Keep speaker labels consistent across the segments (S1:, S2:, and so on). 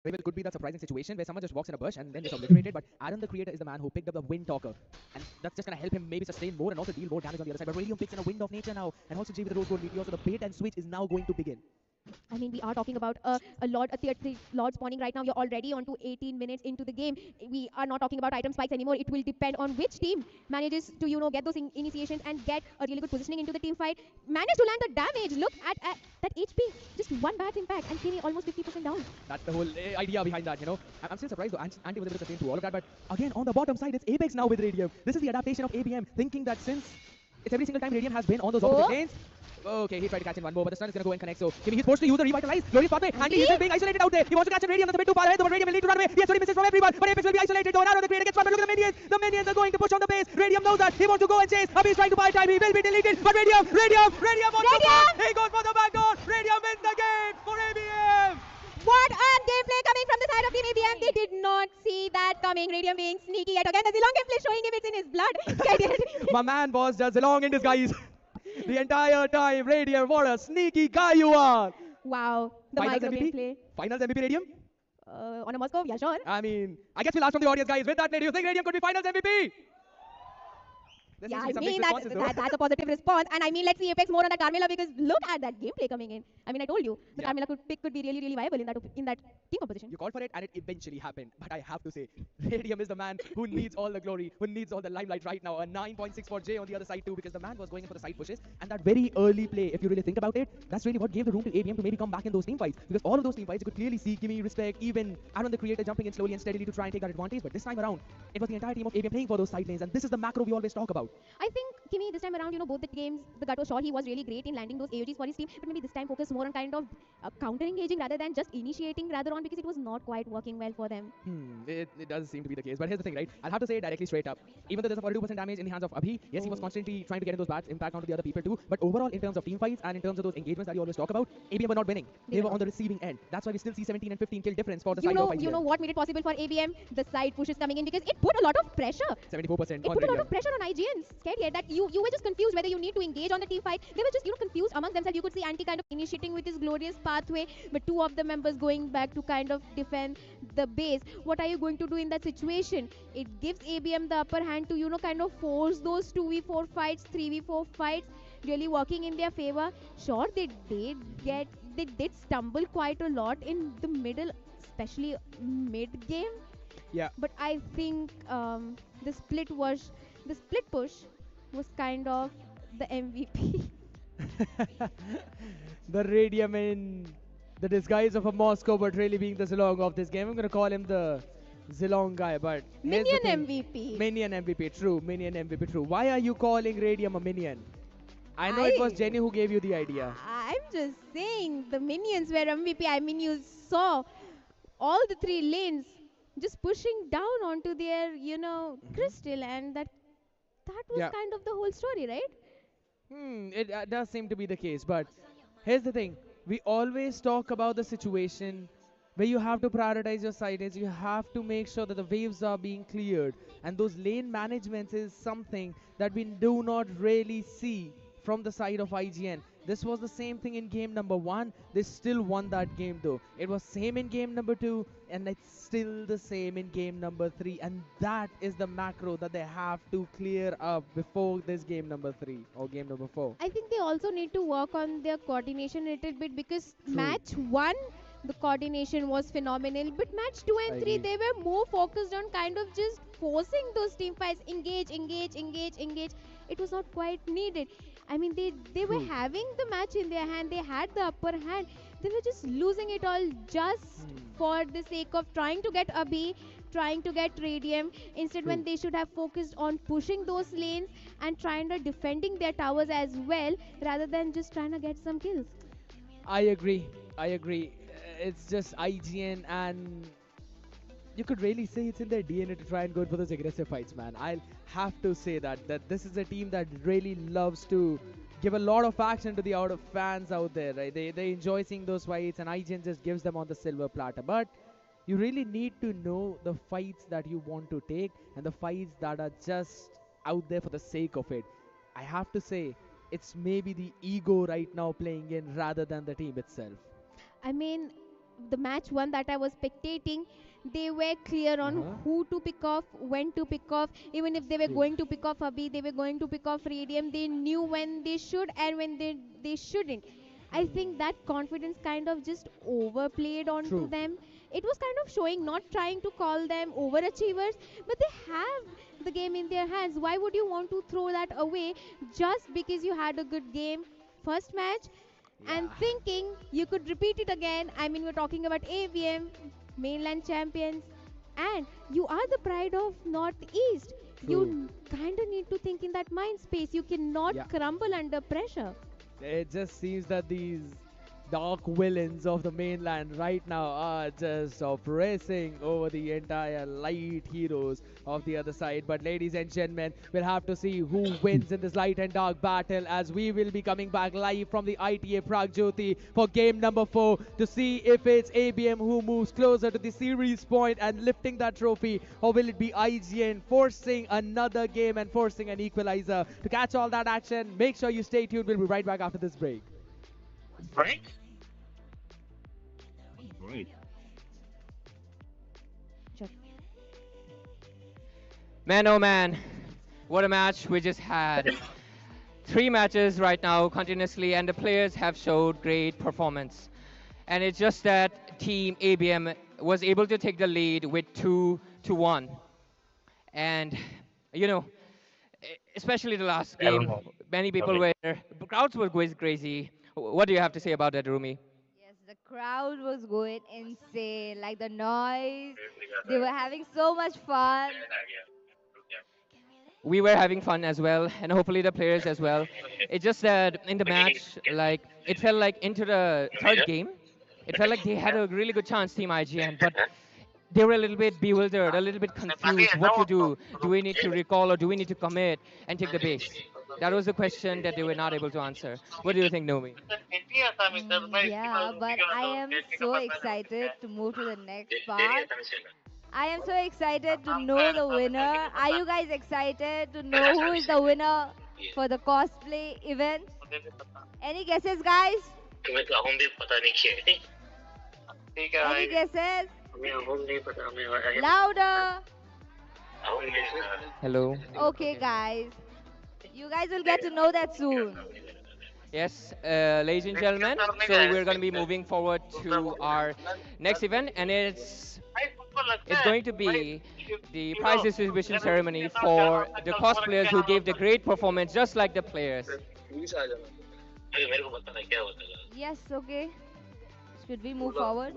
S1: Very well could be that surprising situation where someone just walks in a bush and then gets obliterated, but Adam the Creator is the man who picked up the Wind Talker. And that's just going to help him maybe sustain more and also deal more damage on the other side. But Radium picks in a Wind of Nature now, and also J with the Rose Gold Meteor, so the bait and switch is now going to begin.
S2: I mean, we are talking about a Lord, a tier 3 Lord spawning right now. You're already on to 18 minutes into the game. We are not talking about item spikes anymore. It will depend on which team manages to, get those initiations and get a really good positioning into the team fight. Manage to land the damage. Look at that HP. Just one bad impact and Kenny almost 50% down.
S1: That's the whole idea behind that, I'm still surprised though. Anti was able to sustain through all of that, but again, on the bottom side, it's Apex now with Radium. This is the adaptation of ABM, thinking that since it's every single time Radium has been on those opposite lanes. Okay, he tried to catch in one more, but the stun is going to go and connect. So Kimmy, he's forced to use the revitalize. Glorious pathway. Andy is being isolated out there. He wants to catch in Radium. That's a bit too far ahead. But Radium will need to run away. He has 20 misses from everyone. But Apex will be isolated. Though now the Creator gets one. But look at the minions. The minions are going to push on the base. Radium knows that. He wants to go and chase. Abhi is trying to buy time. He will be deleted. But Radium wants to go. He goes for the back door. Radium wins the game for ABM.
S2: What a gameplay coming from the side of Team ABM. They did not see that coming. Radium being sneaky yet again. The Zilong gameplay showing him it's in his blood.
S1: My man was just Zilong in disguise. The entire time, Radium, what a sneaky guy you are.
S2: Wow. The
S1: Finals
S2: micro
S1: MVP?
S2: gameplay.
S1: Finals MVP Radium?
S2: On a Moscow? Yeah, sure.
S1: I mean, I guess we'll ask from the audience, guys. With that, do you think Radium could be Finals MVP?
S2: Yeah, I mean, that's a positive response. And I mean, let's see Apex more on that Carmela because look at that gameplay coming in. I mean, I told you, the Carmela pick could be really, really viable in that team composition.
S1: You called for it and it eventually happened. But I have to say, Radium is the man who needs all the glory, who needs all the limelight right now. A 9.6 for J on the other side too because the man was going in for the side pushes. And that very early play, if you really think about it, that's really what gave the room to ABM to maybe come back in those team fights. Because all of those team fights, you could clearly see Kimmy, Respect, even Aaron the Creator jumping in slowly and steadily to try and take that advantage. But this time around, it was the entire team of ABM playing for those side lanes. And this is the macro we always talk about.
S2: I think Kimmy, this time around, both the games, the gut was short. He was really great in landing those AOGs for his team. But maybe this time focus more on kind of counter-engaging rather than just initiating rather on because it was not quite working well for them.
S1: It does seem to be the case. But here's the thing, right? I'll have to say it directly straight up. Even though there's a 42% damage in the hands of Abhi, yes, he was constantly trying to get in those bats, impact onto the other people too. But overall, in terms of team fights and in terms of those engagements that you always talk about, ABM were not winning. They were on the receiving end. That's why we still see 17 and 15 kill difference for the side of IGN.
S2: You know what made it possible for ABM? The side pushes coming in because it put a lot of pressure.
S1: 74%
S2: It put a lot of pressure on IGN. Scared yet that you were just confused whether you need to engage on the team fight. They were just confused amongst themselves. You could see Anti kind of initiating with his glorious pathway, but two of the members going back to kind of defend the base. What are you going to do in that situation? It gives ABM the upper hand to kind of force those 2v4 fights, 3v4 fights, really working in their favor. Sure, they did stumble quite a lot in the middle, especially mid game.
S1: Yeah.
S2: But I think the split push was kind of the MVP.
S1: The Radium in the disguise of a Moscow, but really being the Zilong of this game. I'm going to call him the Zilong guy, but
S2: Minion MVP.
S1: Minion MVP, true. Minion MVP, true. Why are you calling Radium a minion? I know it was Jenny who gave you the idea.
S2: I'm just saying the minions were MVP. I mean, you saw all the three lanes just pushing down onto their, crystal, and that was kind of the whole story, right?
S1: It does seem to be the case, but here's the thing. We always talk about the situation where you have to prioritize your side lanes. You have to make sure that the waves are being cleared. And those lane managements is something that we do not really see from the side of IGN. This was the same thing in game number 1. They still won that game though. It was same in game number 2 and it's still the same in game number 3. And that is the macro that they have to clear up before this game number 3 or game number 4.
S2: I think they also need to work on their coordination a little bit because match 1, the coordination was phenomenal. But match 2 and 3, they were more focused on kind of just forcing those team fights. Engage. It was not quite needed. I mean, they were having the match in their hand. They had the upper hand. They were just losing it all just for the sake of trying to get Abhi, trying to get Radium. Instead, when they should have focused on pushing those lanes and trying to defending their towers as well, rather than just trying to get some kills.
S1: I agree. It's just IGN, and you could really say it's in their DNA to try and go for those aggressive fights, man. I'll have to say that this is a team that really loves to give a lot of action to the fans out there, right? They enjoy seeing those fights, and IGN just gives them on the silver platter. But you really need to know the fights that you want to take and the fights that are just out there for the sake of it. I have to say, it's maybe the ego right now playing in rather than the team itself.
S2: I mean, the match one that I was spectating, they were clear on
S1: Uh-huh.
S2: who to pick off, when to pick off. Even if they were
S1: True.
S2: going to pick off Abhi, they were going to pick off Radium. They knew when they should and when they shouldn't. I think that confidence kind of just overplayed onto
S1: True.
S2: them. It was kind of showing, not trying to call them overachievers, but they have the game in their hands. Why would you want to throw that away just because you had a good game first match and
S1: Yeah.
S2: thinking you could repeat it again? I mean, we're talking about AVM, mainland champions, and you are the pride of Northeast.
S1: True.
S2: You kind of need to think in that mind space. You cannot
S1: Yeah.
S2: crumble under pressure.
S1: It just seems that these dark villains of the mainland right now are just oppressing over the entire light heroes of the other side. But ladies and gentlemen, we'll have to see who wins in this light and dark battle, as we will be coming back live from the ITA Prague Jyoti for game number 4 to see if it's ABM who moves closer to the series point and lifting that trophy, or will it be IGN forcing another game and forcing an equalizer. To catch all that action, make sure you stay tuned. We'll be right back after this break.
S3: Right? Great.
S4: Man, oh man, what a match we just had. Three matches right now continuously, and the players have showed great performance. And it's just that team ABM was able to take the lead with 2-1. And, you know, especially the last
S3: I don't
S4: game,
S3: know.
S4: many people
S3: Okay.
S4: were, the crowds were going crazy. What do you have to say about that, Rumi?
S5: Yes, the crowd was going insane. Like the noise, they were having so much fun.
S4: We were having fun as well, and hopefully the players as well. It's just that in the match, like it felt like into the third game, it felt like they had a really good chance, Team IGN, but they were a little bit bewildered, a little bit confused. What to do? Do we need to recall or do we need to commit and take the base? That was the question that they were not able to answer. What do you think, Nomi?
S5: Yeah, but I am so excited to move to the next part. I am so excited to know the winner. Are you guys excited to know who is the winner for the cosplay event? Any guesses, guys? Any guesses? Louder.
S4: Hello.
S5: Okay, guys. You guys will get to know that soon.
S4: Yes, ladies and gentlemen. So we're going to be moving forward to our next event, and it's going to be the prize distribution ceremony for the cosplayers who gave the great performance, just like the players.
S5: Yes, okay. Should we move forward?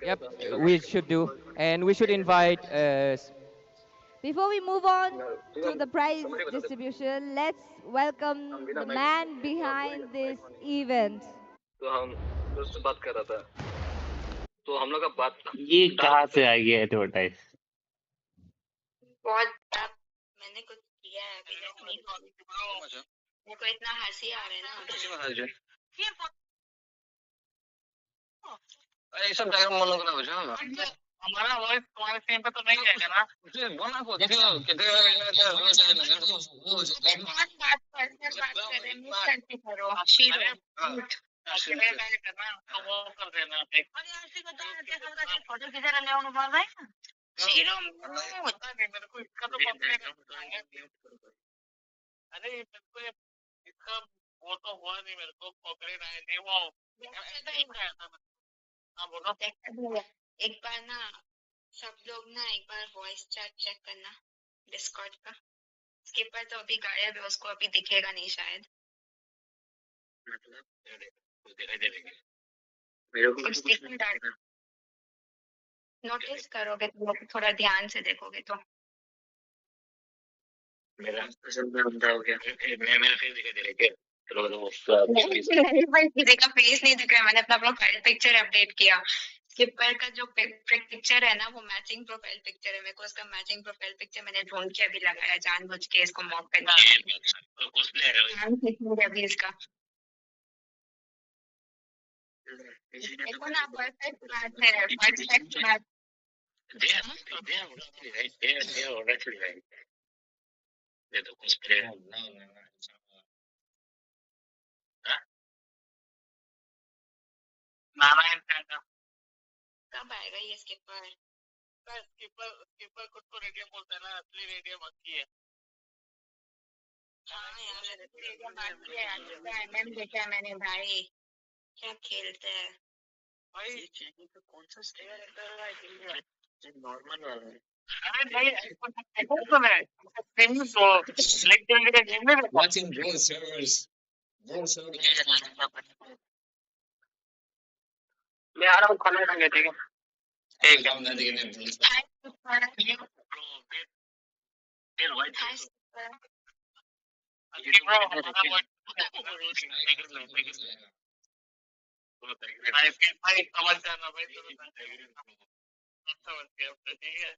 S4: Yep, we should do, and we should invite.
S5: Before we move on to the prize distribution, let's welcome the man behind this event.
S3: ये कहाँ से आ गया advertise?
S6: बहुत tough मैंने कुछ किया है अभी तक नहीं मेरे को इतना हंसी आ रहा है ना
S3: ये सब जगह मन लग रहा है हमारा वॉइस तुम्हारे सीम पे तो नहीं आएगा ना मुझे बोलना को देखो कितने
S6: बात कर रहे हैं म्यूट करके करो करना तो वो कर देना अरे ऐसे बता फोटो किधर ले आने वाला है शीरो मेरे को इसका तो अरे मेरे को इसका वो तो हुआ नहीं मेरे को पकड़े नहीं वो नहीं गया था हाँ बोलो एक बार ना सब लोग ना एक बार वॉइस चैट चेक करना डिस्कॉर्ड का स्किपर तो अभी गायब है उसको अभी दिखेगा नहीं शायद नोटिस करोगे तो थोड़ा ध्यान से देखोगे तो मेरा बंदा हो गया मेरा फेस दिखाई दे रहा है क्या किसी का फेस नहीं दिख रहा है मैंने अपना प्रोफाइल पिक्चर अपडेट किया स्किपर का जो पिक्चर है ना वो मैचिंग प्रोफाइल पिक्चर है मेरे को उसका मैचिंग प्रोफाइल पिक्चर मैंने ढूंढ के अभी लगाया जानबूझ के इसको मॉक करने अभी इसका देखो ना परफेक्ट मैच है परफेक्ट मैच नारायण कब आएगा ये स्किपर? स्किपर खुद को रेडियम बोलता है ना, असली रेडियम अक्की है। हाँ यार, रेडियम बाकी है यार, एमएम देखा है मैंने भाई, क्या खेलते हैं भाई। ये चेकिंग का कौन सा स्टेयर रहता है? ये नॉर्मल वाला है। अरे नहीं, ऐसा तो है टीम तो लेकिन का गेम नहीं रहता। Watching bro servers, bro servers. मैं आ रहा हूँ, खाना खाने, ठीक है? ठीक है, मैं देखने bro. Bro, white bro. Bro, हमारा white भाई समझ जाना भाई, समझ गया, ठीक है।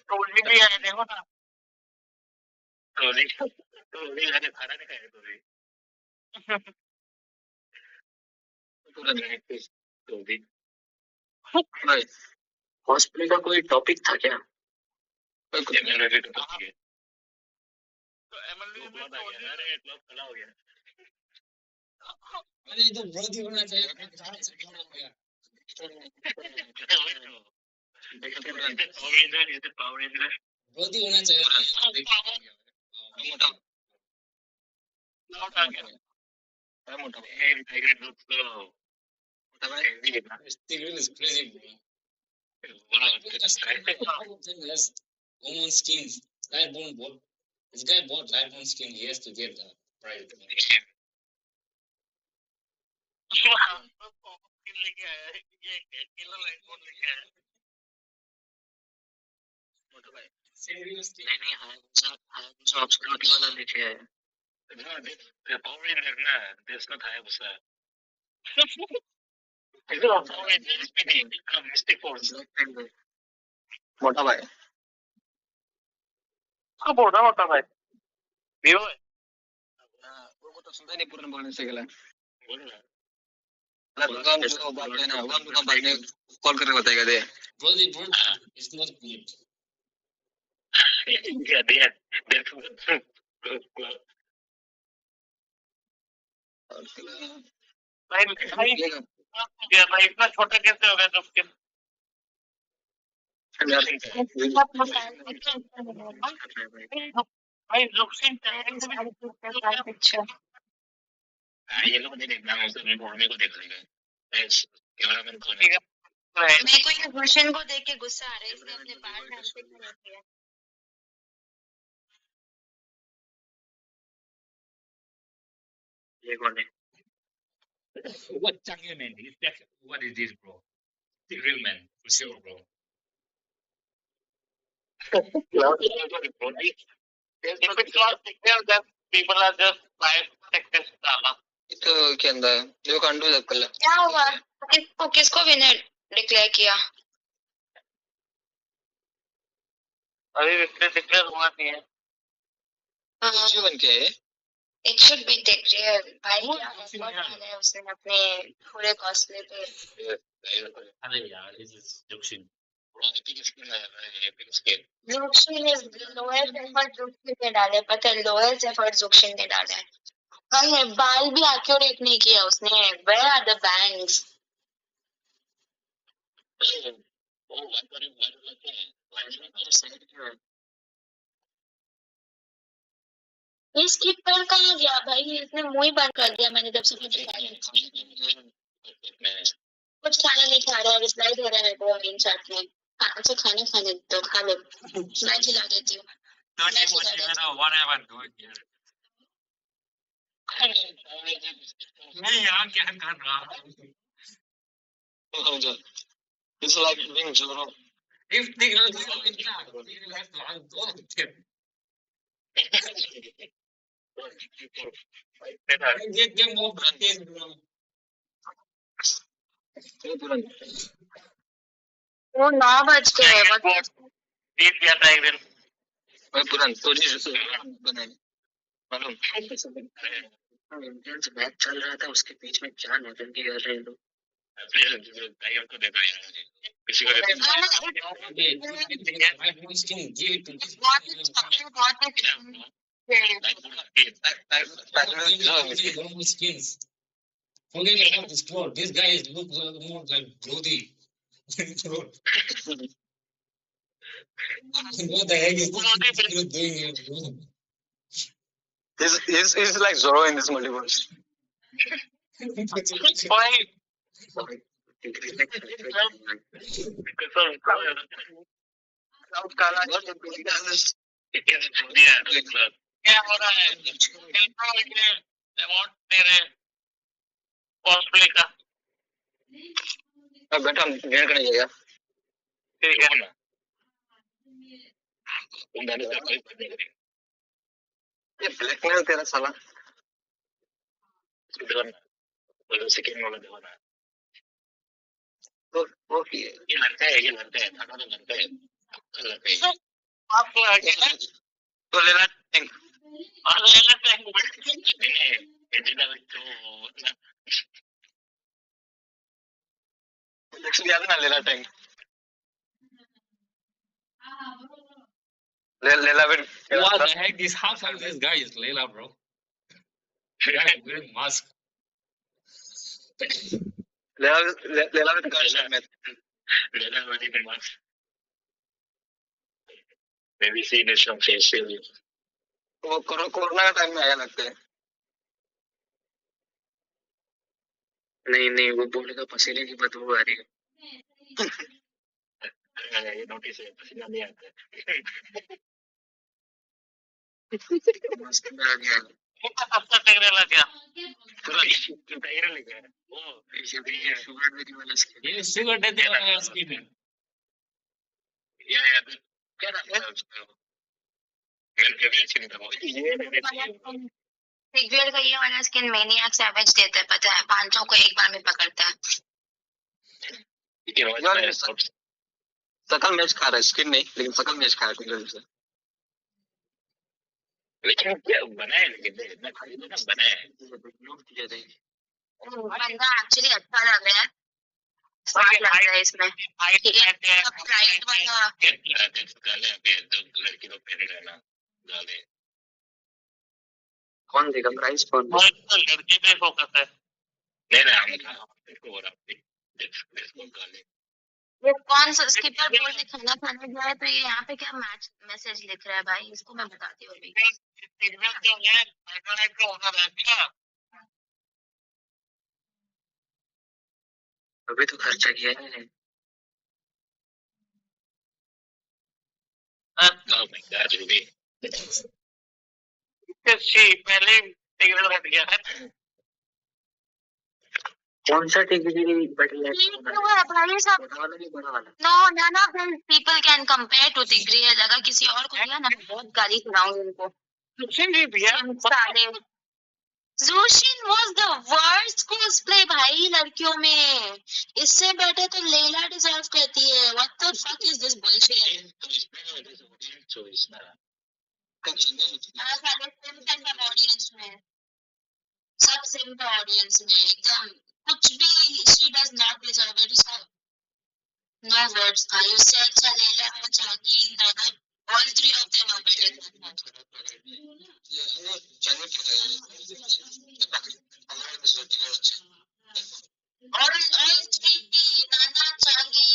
S6: ट्रोली भी है, देखो ना। ट्रोली ट्रोली मैंने खाना नहीं खाया, ट्रोली ट्रोली। हॉस्पिटल का कोई टॉपिक था क्या? एमएलबी का टॉपिक है। तो एमएलबी में तो अरे क्लब खड़ा हो गया। अरे ये तो बहुत ही होना चाहिए, हो गया। पावर रेंजर बहुत ही होना चाहिए। मोटा मोटा गया, मोटा टाइगर लुक तो मोटा भाई steel is crazy. Common skins. Lightbone bought. This guy bought Lightbone skin. He has to get the prize. लेके आया है, ये अकेला Lightbone लेके आया है। मोटा भाई नहीं हाँ ऑब्सक्यूरिटी वाला लेके आया है। No, the Power Ranger ना, that's not Hayabusa. It's not Power Ranger, it's speeding. Mystic Force. मोटा भाई हाँ बोल रहा मोटा भाई वीवो है। वो तो सुनता नहीं पूर्ण बोलने से गला बोल रहा दुकान जो बात है ना, वो दुकान भाई ने कॉल करके बताएगा दे bro the bro it's not good yeah that's भाई ये भाई इतना छोटा कैसे हो गया तो उसके भाई जुक्सिन अच्छा ये लोग नहीं देखना है, उसे ढूंढने को देख लेंगे कैमरा मैन को नहीं। मेरे को ये गुलशन को देख के गुस्सा आ रहा है, इसने अपने बाल ढंग से क्यों नहीं किया। ये कौन है? What Changya man? Is that what is this, bro? The real man, for sure, bro. If it's not signal, then people are just buying text डाला। तो क्या अंदर है? जो कंडू जब कर क्या हुआ? किसको विनर डिक्लेयर किया? अभी डिक्लेयर हुआ नहीं है। हाँ। जीवन क्या है? It should be declared भाई, क्या एफर्ट डाला है उसने अपने पूरे कॉस्प्ले पे। अरे यार this is Jukshin. Jukshin is lowest effort Jukshin ने डाले, पता है lowest effort Jukshin ने डाला है। भाई बाल भी accurate नहीं किया उसने। Where are the bangs? ये स्किपर कहाँ गया भाई? इसने मुंह ही बंद कर दिया। मैंने जब से कुछ खाना नहीं खा रहा है, रिप्लाई दे रहा है वो मेन साथ में। अच्छा खाना खाने दो, खा लो, मैं खिला देती हूँ। मैं यहाँ क्या कर रहा हूँ? It's like being Joro. If they don't do it now, you have to unblock them. Get them more branded, bro. वो 9 बज गए हैं, मतलब 20 किया था एक दिन। भाई पुरान तो जी बनाए मालूम। इंडियंस मैच चल रहा था, उसके बीच में क्या नौटंकी कर रहे हैं लोग।
S3: टाइगर को दे दो यार, किसी को दे दो। Forget about this cloth. This guy is look more like Brody. What the heck is this doing here, bro? He's like Zoro in this multiverse. Why? Sorry. Cloud काला है, क्या हो रहा है? अवार्ड दे रहे कॉस्प्ले का। अब बेटा गेम करने जाएगा। ठीक है ना। ये ब्लैकमेल तेरा साला। सेकंड वाला दीवाना। तो वो ये लड़का है, ये लड़का है, थाना तो लड़का है, लड़का है। आप तो लेना टैंक। लेना टैंक नहीं, एजेंडा में तो नेक्स्ट याद ना लेना tank. Leila will. What the heck? This half of this guy is Leila, bro. Guy wearing mask. Leila with caution, man. Leila wearing mask. Maybe see this some facial. वो corona का time में आया लगता है। नहीं नहीं, वो बोले का पसीने की बदबू आ रही है। ये नोटिस है, पसीना नहीं आता है। मास्क में आ गया। टकरे लग गया। पूरा टकरे लग गया। ओ, ये शुगर डेडी वाला स्किन। ये शुगर डेडी वाला स्किन है। या क्या नाम है उसका? मेरे फेवरेट स्किन था वो। ये सिगरेट का ये वाला स्किन मैनियक सैवेज देता है, पता है? 500 को एक बार में पकड़ता है। सकल मैच खा रहा है, स्किन नहीं, लेकिन सकल मैच खा रहा है। लेकिन क्या बनाया, लेकिन इतना खाली तो ना बनाया है। बंदा एक्चुअली अच्छा लग रहा है, स्वाद लग रहा है इसमें। प्राइड वाला गाले पे जो लड़की लोग पहने हैं ना, गाले कौन देगा? प्राइस कौन? वो तो लड़की पे फोकस है। नहीं नहीं, हम इसको हो रहा है इसको गाले। ये कौन सा स्किपर बोल के खाना खाने जाए तो ये यहाँ पे क्या मैच मैसेज लिख रहा है भाई? इसको मैं बताती हूँ अभी। अभी तो खर्चा किया है। Oh my God, Ruby. पहले टिकट हट गया है। कौन सा टिकट बढ़िया है? No, none of them people can compare to Tigray है। लगा किसी और को दिया ना, बहुत गाली सुनाऊंगी उनको। Zushin was the worst cosplay भाई लड़कियों में। इससे बेटर तो लेला डिजर्व करती है। What the fuck is this bullshit? Audience में सब सिंपल ऑडियंस में एकदम कुछ भी she does not deserve it. No words था। उससे अच्छा लेला और चाकी दादा, all three of them are better than her. All three, Nana, Changi,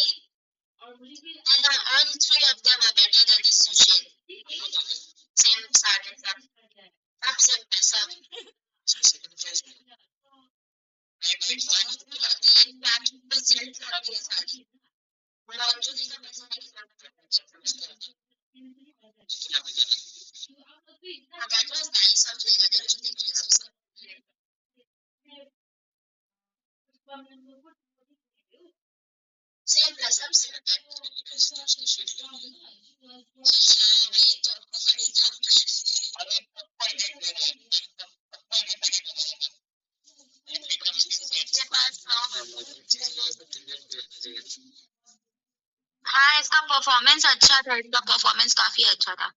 S3: and all three of them are better than this Sushin. Same side, सब simple, सब. That was nice of Leila that you think Jesus. Same कसम से हाँ, इसका performance अच्छा था। इसका performance काफी अच्छा था।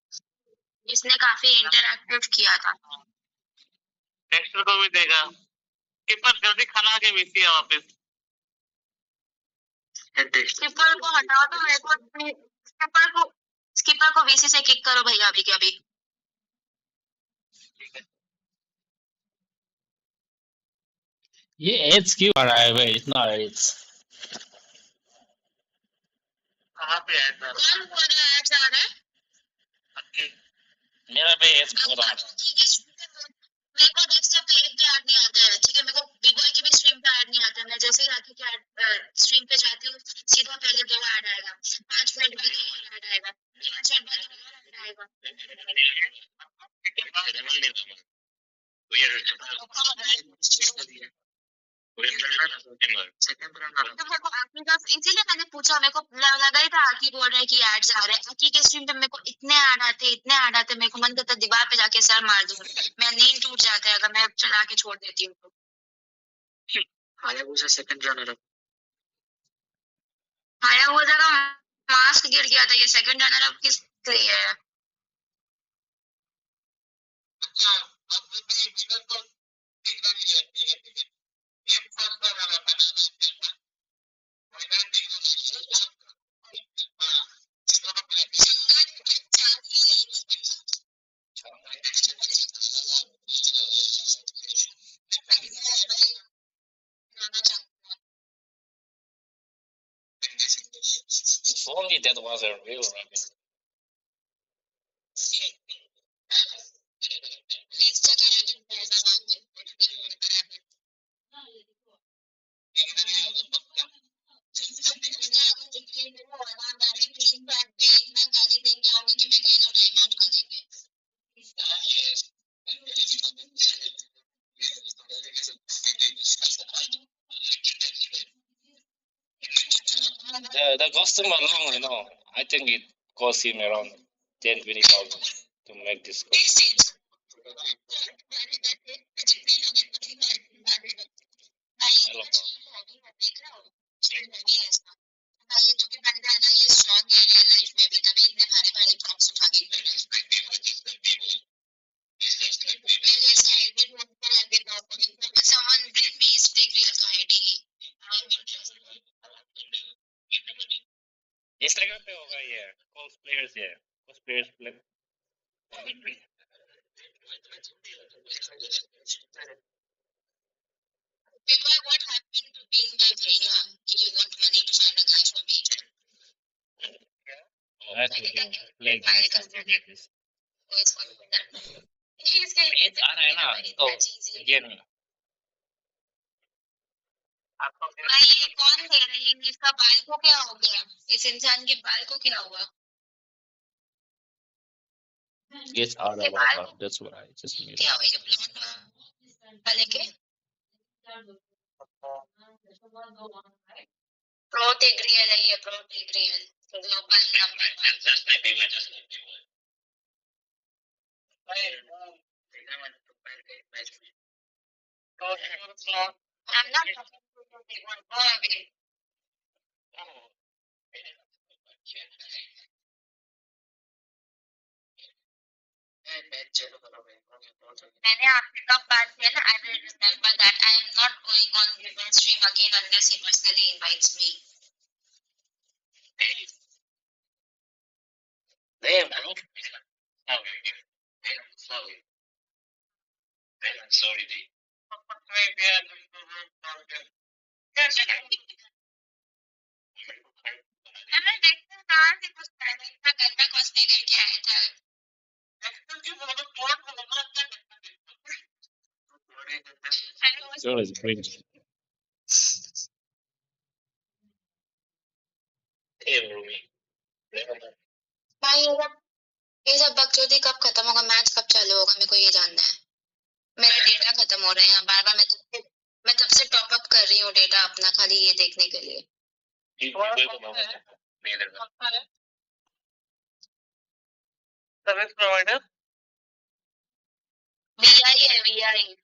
S3: इसने काफी इंटरैक्टिव किया था। नेक्स्ट को भी देगा। कीपर जल्दी खाना के बीती है वापस। स्किपर को हटाओ तो मेरे को स्किपर को वीसी से किक करो भैया अभी के अभी।
S7: ये एज क्यों आ रहा है भाई, इतना एज?
S6: कहाँ पे ऐड कर
S3: कौन बोल रहा है ऐड आ रहा है?
S7: मेरा भी एज बहुत आ रहा है।
S3: मेरे को डेस्कटॉप पे एक भी ऐड नहीं आता है, ठीक है? मेरे को बिग बॉय के भी स्ट्रीम पे ऐड नहीं आता है। मैं जैसे ही राखी के स्ट्रीम पे जाती हूँ, सीधा पहले 2 ऐड आएगा, 5 मिनट बाद और ऐड आएगा, 5 मिनट बाद और ऐड आएगा। तो मेरे को आखिरी का इसीलिए मैंने पूछा, मेरे को लगा ही था आखिरी बोल रहे हैं कि एड्स आ रहे हैं। आखिरी के स्ट्रीम पे मेरे को इतने ऐड आते, मेरे को मन करता दीवार पे जाके सर मार दूं। मैं नींद टूट जाता है अगर मैं चला के छोड़ देती हूँ तो। Hayabusa second runner up. Hayabusa का मास्क गिर गया था, ये सेकंड रनर अप किस लिए है?
S7: If only that was a real rabbit. The customer alone, I think it cost him around 10-20,000 to make this costume. Hello. Instagram पे होगा ये cosplayers है, cosplayers play.
S3: What happened to being my bhaiya? You want money to find a guy for me?
S7: That's what you play games like this. It's आ रहा है ना, तो again
S3: भाई ये कौन दे रहा है? इसका बाल को क्या हो गया? इस इंसान के बाल को क्या हुआ?
S7: gets out of water. That's what I just made.
S3: क्या हुआ ये ब्लॉन्ड वाले के? प्रोटेग्रियल है ये, प्रोटेग्रियल global number 1।
S7: Just maybe we just need to.
S3: I'm not talking to you. Go away. मैंने आपसे कब बात किया ना? I will remember that. I am not going on Vivian stream again unless he personally invites me.
S7: Damn, bro. Sorry, D.
S3: मैंने देखा कहाँ से कुछ इतना गंदा कॉस्प्ले करके आया था।
S7: So it's cringe. Damn, Rumi.
S3: भाई ये सब बकचोदी कब खत्म होगा? मैच कब चालू होगा? मेरे को ये जानना है। मेरे डेटा खत्म हो रहे हैं बार बार। मैं तब से टॉप अप कर रही हूँ डेटा अपना, खाली ये देखने के लिए।
S6: सर्विस प्रोवाइडर
S3: वीआई है, वीआई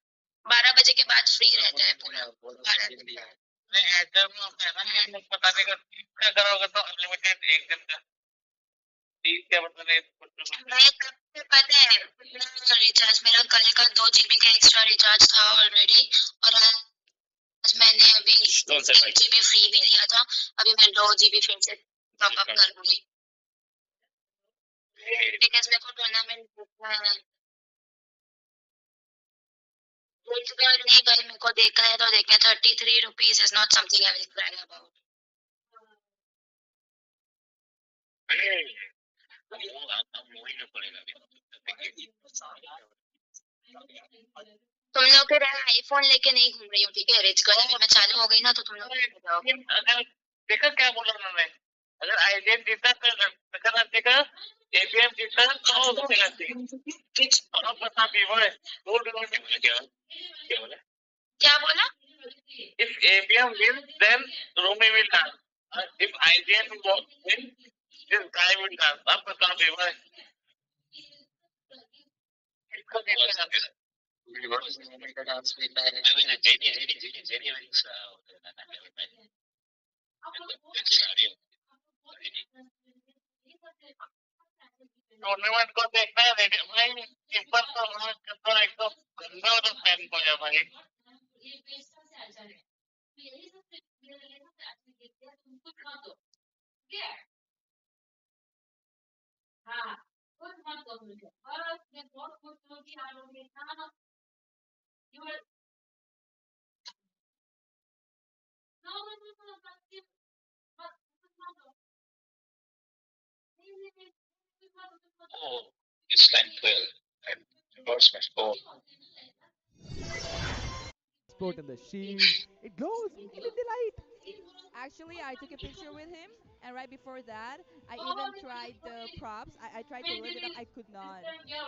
S3: 12 बजे के बाद फ्री रहता है पूरा भारत।
S6: नहीं एयरटेल में होता है ना कि पता नहीं क्या करोगे तो अनलिमिटेड एक दिन का 30 क्या मतलब है
S3: मैं कब से पता है रिचार्ज मेरा कल का 2 GB का एक्स्ट्रा रिचार्ज था ऑलरेडी, और आज मैंने अभी
S7: Don't say like
S3: 1 GB free भी लिया था, अभी मैं 2 GB फिर से टॉप अप कर लूंगी बिकॉज मेरे को टूर्नामेंट देखना है। एक बार नहीं भाई, मेरे को देखना है तो देखना। 33 rupees is not something I will cry about. तुम लोग फिर आईफोन लेके नहीं घूम रही हो, ठीक है? रिच गर्ल अगर मैं चालू हो गई ना तो तुम लोग
S6: अगर देखा क्या बोला उन्होंने, अगर आईजीएन जीता तो देखा, एपीएम जीता तो और बता पीवर बोल क्या क्या बोला
S3: क्या बोला?
S6: if ABM wins then Rumi will dance, if IGN wins this guy will dance। अब बता पीवर इसको देखना है। टूर्नामेंट को देखना है भाई, कीपर तो एकदम गंदा वाला फैन को है भाई।
S1: Sport in the shield. It glows even in the light.
S8: Actually, I took a picture with him, and right before that, I even tried the props. I tried to lift it up. I could not.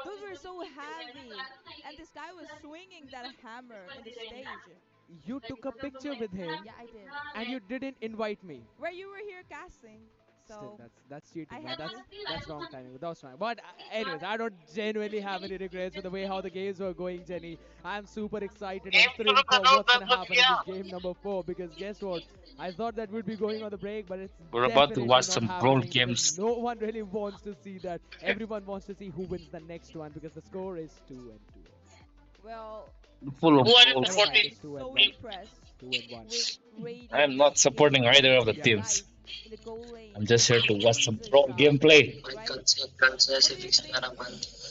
S8: Those were so heavy, and this guy was swinging that hammer in the stage.
S1: You took a picture with him
S8: Yeah, I did.
S1: and you didn't invite me.
S8: Where you were here casting,
S1: Still,
S8: so
S1: that's
S8: I
S1: cheating, man.
S8: had
S1: That's
S8: to.
S1: that's wrong timing. That's wrong. But anyways, I don't genuinely have any regrets with the way how the games were going, Jenny. I'm super excited and
S6: game शुरू
S1: thrilled for
S6: करो,
S1: what's
S6: 10
S1: gonna
S6: बज
S1: happen in
S6: गया।
S1: this game number 4. Because guess what? I thought that would be going on the break, but it's
S7: we're about to
S1: definitely
S7: watch
S1: not
S7: some brawl
S1: happening because
S7: games.
S1: no one really wants to see that. Everyone wants to see who wins the next one because the score is 2-2.
S8: Well,
S7: Full of
S6: Who are you
S7: brawl.
S1: Never mind,
S6: supporting?
S1: it's two
S8: so
S1: and one.
S8: impressed
S1: 2-1.
S8: with
S7: I'm
S8: Radiant's
S7: not supporting
S8: game.
S7: either of the
S1: Yeah,
S8: The
S7: teams.
S8: guys in the goal lane,
S7: I'm just here to watch some
S8: razor
S7: brawl
S8: sharp,
S7: gameplay.
S8: right?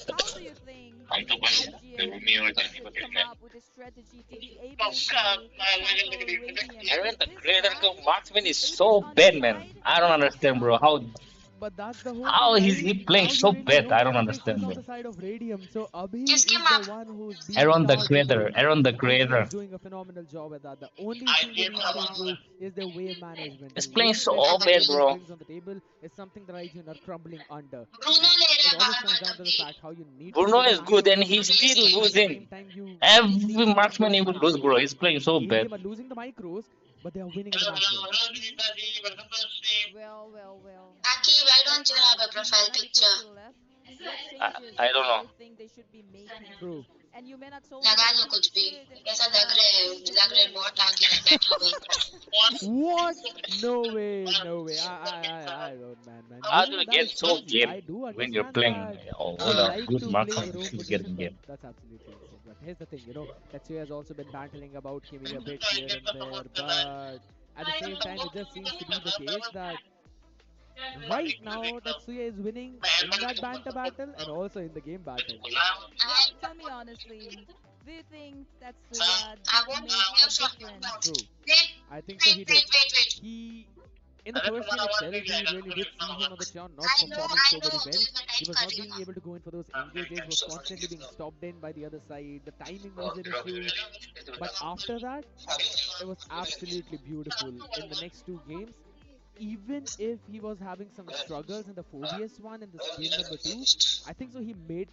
S8: What do you think? How do you think IGN should come up with a strategy to be able to tackle Radiant? Because
S7: Aaron, the
S8: this
S7: creator
S8: guy
S7: marksman is
S8: is 80
S7: so
S8: on his
S7: bad, man.
S8: side
S7: I don't
S8: and
S7: understand, bro.
S8: 20.
S1: But that's the whole thing,
S7: How is
S1: right?
S7: he playing
S1: Now you
S7: so
S1: really
S7: bad?
S1: know
S7: I don't
S1: tactics is
S7: understand,
S1: on
S7: bro.
S1: the side of Radium. So Abhi
S3: किसकी
S1: is the
S3: माँ?
S1: one who's being
S7: Aaron the creator.
S1: targeted.
S7: Aaron the
S1: And I think
S7: creator
S1: he's doing a phenomenal job at that. The only thing he
S6: IGN
S1: needs
S6: का
S1: to improve is their wave management. The
S7: He's playing
S1: lane
S7: so
S1: pressure that
S7: bad,
S1: Radiant
S7: bro.
S1: brings on the table is something that IGN are crumbling under.
S3: Bruno
S1: And
S3: ले
S1: it
S3: रहा
S1: always
S3: बाहर
S1: comes down to the
S3: बैठ
S1: fact how you need to
S7: Bruno
S1: play the
S7: is good and
S1: matchup,
S7: he's still
S1: but at the same
S7: losing.
S1: time you
S7: Every
S1: need to make
S7: marksman
S1: those
S7: he will lose, bro.
S1: passes.
S7: He's playing so bad.
S1: ADM are losing the micros, but they are winning the matches.
S8: Well.
S3: Aki, why
S8: But
S3: don't you have a
S8: IGN,
S3: profile
S8: right before
S3: picture?
S8: he left, what
S7: I,
S8: changes
S7: I don't
S8: do
S7: know.
S8: you think they should be making?
S1: True.
S8: And you may not told me
S3: लगा
S8: that
S3: low
S8: he
S3: कुछ भी,
S8: should
S3: कैसा लग रहे
S8: play.
S3: बहुत आके बैठा हुआ है।
S1: What? No way, no way. I don't, man.
S7: How do you
S1: That
S7: get
S1: is
S7: so
S1: crazy.
S7: game
S1: I do
S7: when you're
S1: understand
S7: playing
S1: that
S7: with
S1: you
S7: a
S1: like
S7: good
S1: to play
S7: marksman
S1: your
S7: and
S1: own
S7: still get
S1: position,
S7: in
S1: but
S7: game?
S1: that's absolutely insane. But here's the thing, Tetsuya has also been battling about Kimi a bit here and there, but at the same time, it just seems to be the case that right now Tetsuya is winning in that banter battle and also in the game battle.
S8: Well, tell me honestly, do you think Tatsuya
S3: I
S8: did
S3: won't
S8: make a
S3: use your
S8: difference?
S1: True.
S3: wait,
S1: I think so he did.
S3: wait.
S1: He in the first game itself, we really did see him on the turn not performing
S3: I
S1: so
S3: know
S1: very well.
S3: तुम्हें मैं
S1: He
S3: type
S1: was
S3: कर
S1: not
S3: रही हूँ
S1: being
S3: ना।
S1: able to go in for those engages, was constantly being stopped in by the other side. The timing was an issue. But after that, it was absolutely beautiful in the next two games. Even if he was having some struggles in the Phobius one in this game number two, I think so he made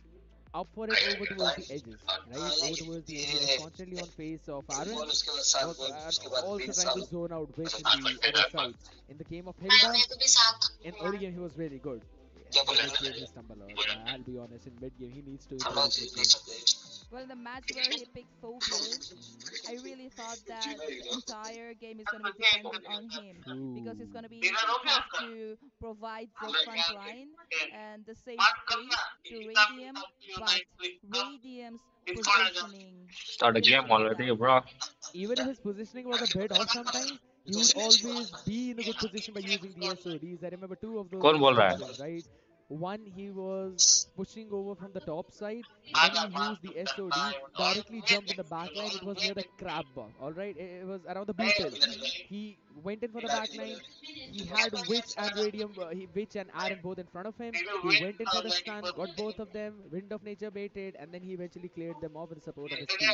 S1: up for it over towards the edges, right? Over towards the end, he was constantly on face of Aaron, was and also trying to zone out Vic in the other side. In the game of Hilda,
S3: मेरे को भी साथ।
S1: in early game he was really good. In mid game he stumbled a lot. I'll be honest. In mid game he needs to improve his mid game.
S8: Well, in the match where he picked Phobius, I really thought that the entire game is going to be dependent on him because he's
S1: True.
S8: going to be have to provide the front line and the safe space to Radium, but Radium's positioning
S7: Start a
S8: didn't
S7: game
S8: support
S7: already,
S8: that.
S7: bro.
S1: Even if his positioning was a bit off sometimes, he would always be in a good position by using the SODs. I remember two of those
S7: कौन बोल रहा
S1: instances,
S7: है?
S1: right? One, he was pushing over from the top side, and then he used the SOD, directly jumped in the back line. It was near the crab bar, all right? It was around the blue pill.
S8: Hmm.
S1: He went in for the back line. He had Witch and Radium, Witch and Aaron both in front of him. He went in for the stun, got both of them, Wind of Nature baited, and then he eventually cleared them off with the support of his team.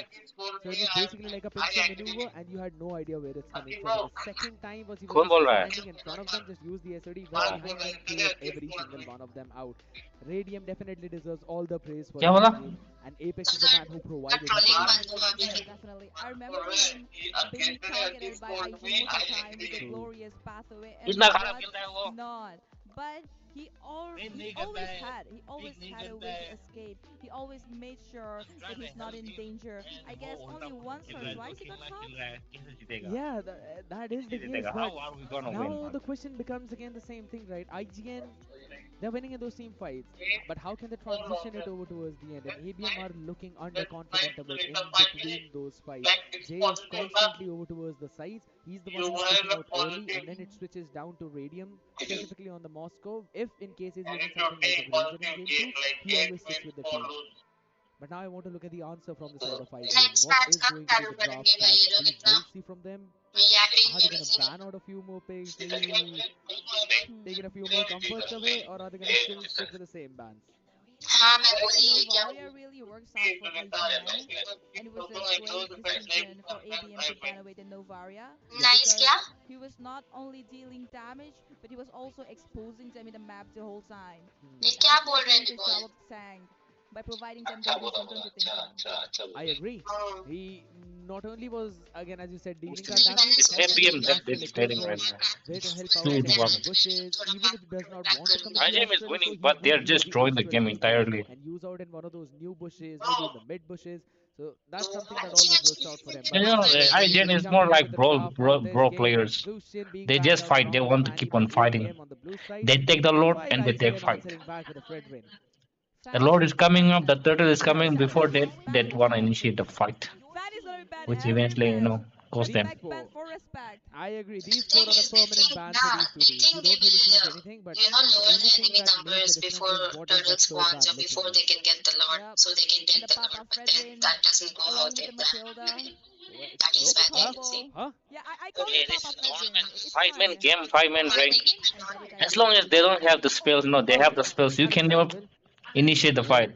S1: So it was basically like a pincer maneuver, and you had no idea where it's coming from. And the second time was he was
S7: कौन
S1: just
S7: बोल रहा है?
S1: standing in front of them, just used the SOD, went behind them, cleared every single one of them out. Radium definitely deserves all the praise for
S7: क्या
S1: this
S7: बोला?
S1: game, and Apex is the man who provided him the game.
S8: Yeah, definitely. I remember him being targeted by IG most of the time with the
S1: True.
S8: glorious pathway and
S7: इतना खराब
S8: what
S7: खेल रहा है वो.
S8: not. But he always had a way to escape. He always made sure that he's not in danger. I guess only once or twice he got caught.
S1: Yeah, that is the case, but
S7: How are we gonna win?
S1: now the question becomes again the same thing, right? IGN, they're winning in those team fights, but how can they transition it over towards the end? And ABM are looking underconfident a bit in between those fights. Jay is constantly over towards the sides. He's the one who's pushing out early, and then it switches down to Radium, specifically on the Moscow. If in case he's using something like a Granger in game 2, he always sticks with the team. But now I want to look at the answer from the side of IGN.
S3: Next
S1: What
S3: match
S1: is
S3: कब
S1: going to be
S3: चालू
S1: the draft
S3: करेंगे
S1: that
S3: भाई
S1: we
S3: Rohit ना
S1: will see from them?
S3: yapping
S1: Are they going
S3: मेरे
S1: to
S3: से
S1: ban out a few more picks, maybe
S8: Hmm.
S1: taking a few more comforts away, or are they going to still stick with the same bans?
S3: हाँ
S8: I
S3: मैं
S8: think
S3: बोली क्या
S8: Novaria really works out for IGN, and it was a great decision for ABM to ban away the Novaria
S1: Yes.
S3: Nice
S8: because
S3: क्या
S8: he was not only dealing damage, but he was also exposing them in the map the whole time. He
S3: ये
S8: was
S3: क्या
S8: actually
S3: बोल रहे
S8: doing
S3: हैं
S8: the
S3: बोल
S8: job of tank by providing them the vision, don't you think so?
S1: I agree. He not only was, again, as you said, dealing that damage,
S7: It's
S1: constantly
S7: 8 p.m. That's
S1: flashed
S7: it. Trading
S1: electro
S7: right
S1: balls,
S7: now.
S1: there to help out
S7: 2 to
S1: them in
S7: 1.
S1: the bushes. Even if he does not want to commit the
S7: IGM is
S1: extra electro,
S7: winning,
S1: he
S7: but
S1: would
S7: they're
S1: use
S7: just
S1: the
S7: drawing the
S1: extra
S7: game
S1: electro
S7: entirely.
S1: and use out in one of those new bushes, maybe in the mid bushes. So that's something that always works out for him. But
S7: IGN is more
S1: jumping in
S7: like
S1: with the
S7: bro,
S1: draft
S7: bro,
S1: on this
S7: bro
S1: game,
S7: players.
S1: Lucian being
S7: They
S1: banned
S7: just
S1: out
S7: fight. They
S1: from the
S7: want to
S1: Fanny
S7: keep
S1: by
S7: on fighting.
S1: ABM on the blue side.
S7: They take the Lord
S1: Meanwhile,
S7: and they take
S1: IGN
S7: fight.
S1: answering back with a Fred win.
S7: The
S8: Fanny
S7: Lord
S8: gonna
S7: is
S8: be banned.
S7: coming up. The turtle is
S1: Yes,
S7: coming before
S8: Fanny's
S7: they
S8: banned
S7: they want to initiate the fight,
S8: Fanny's gonna be banned
S7: which
S8: every
S7: eventually
S8: match.
S7: cost
S1: these
S7: them.
S8: Respect ban
S1: four.
S8: for respect.
S1: I agree. These four
S3: thing
S1: are the
S3: is they
S1: permanent
S3: think
S1: bans for
S3: nah
S1: these two
S3: they
S1: teams.
S3: think
S1: You
S3: they
S1: don't really change
S3: will
S1: anything, but the
S3: lower
S1: only
S3: the
S1: thing
S3: enemy
S1: that makes the
S3: numbers
S1: difference
S3: before
S1: is what is
S3: turtle
S1: that third
S3: spawns
S1: ban
S3: or
S1: looking
S3: before they
S1: like.
S3: can get the lord
S8: Yep.
S3: so they can
S8: And
S3: take
S8: the
S3: the lord
S8: Papa
S3: but then
S8: Fredwin
S3: that doesn't go how
S8: along with
S3: they
S8: the
S3: plan.
S8: Matilda
S3: That is
S8: with the
S3: bad
S1: Huh?
S8: combo.
S1: Huh?
S8: Yeah, I call it Papa Fredwin. It's
S7: Five-man
S8: fun.
S7: game, five-man rank.
S8: I love it. I
S7: As
S8: love it.
S7: long as they don't have the spells, no, they
S1: Oh,
S7: have the spells. You can never
S1: understandable.
S7: initiate the fight.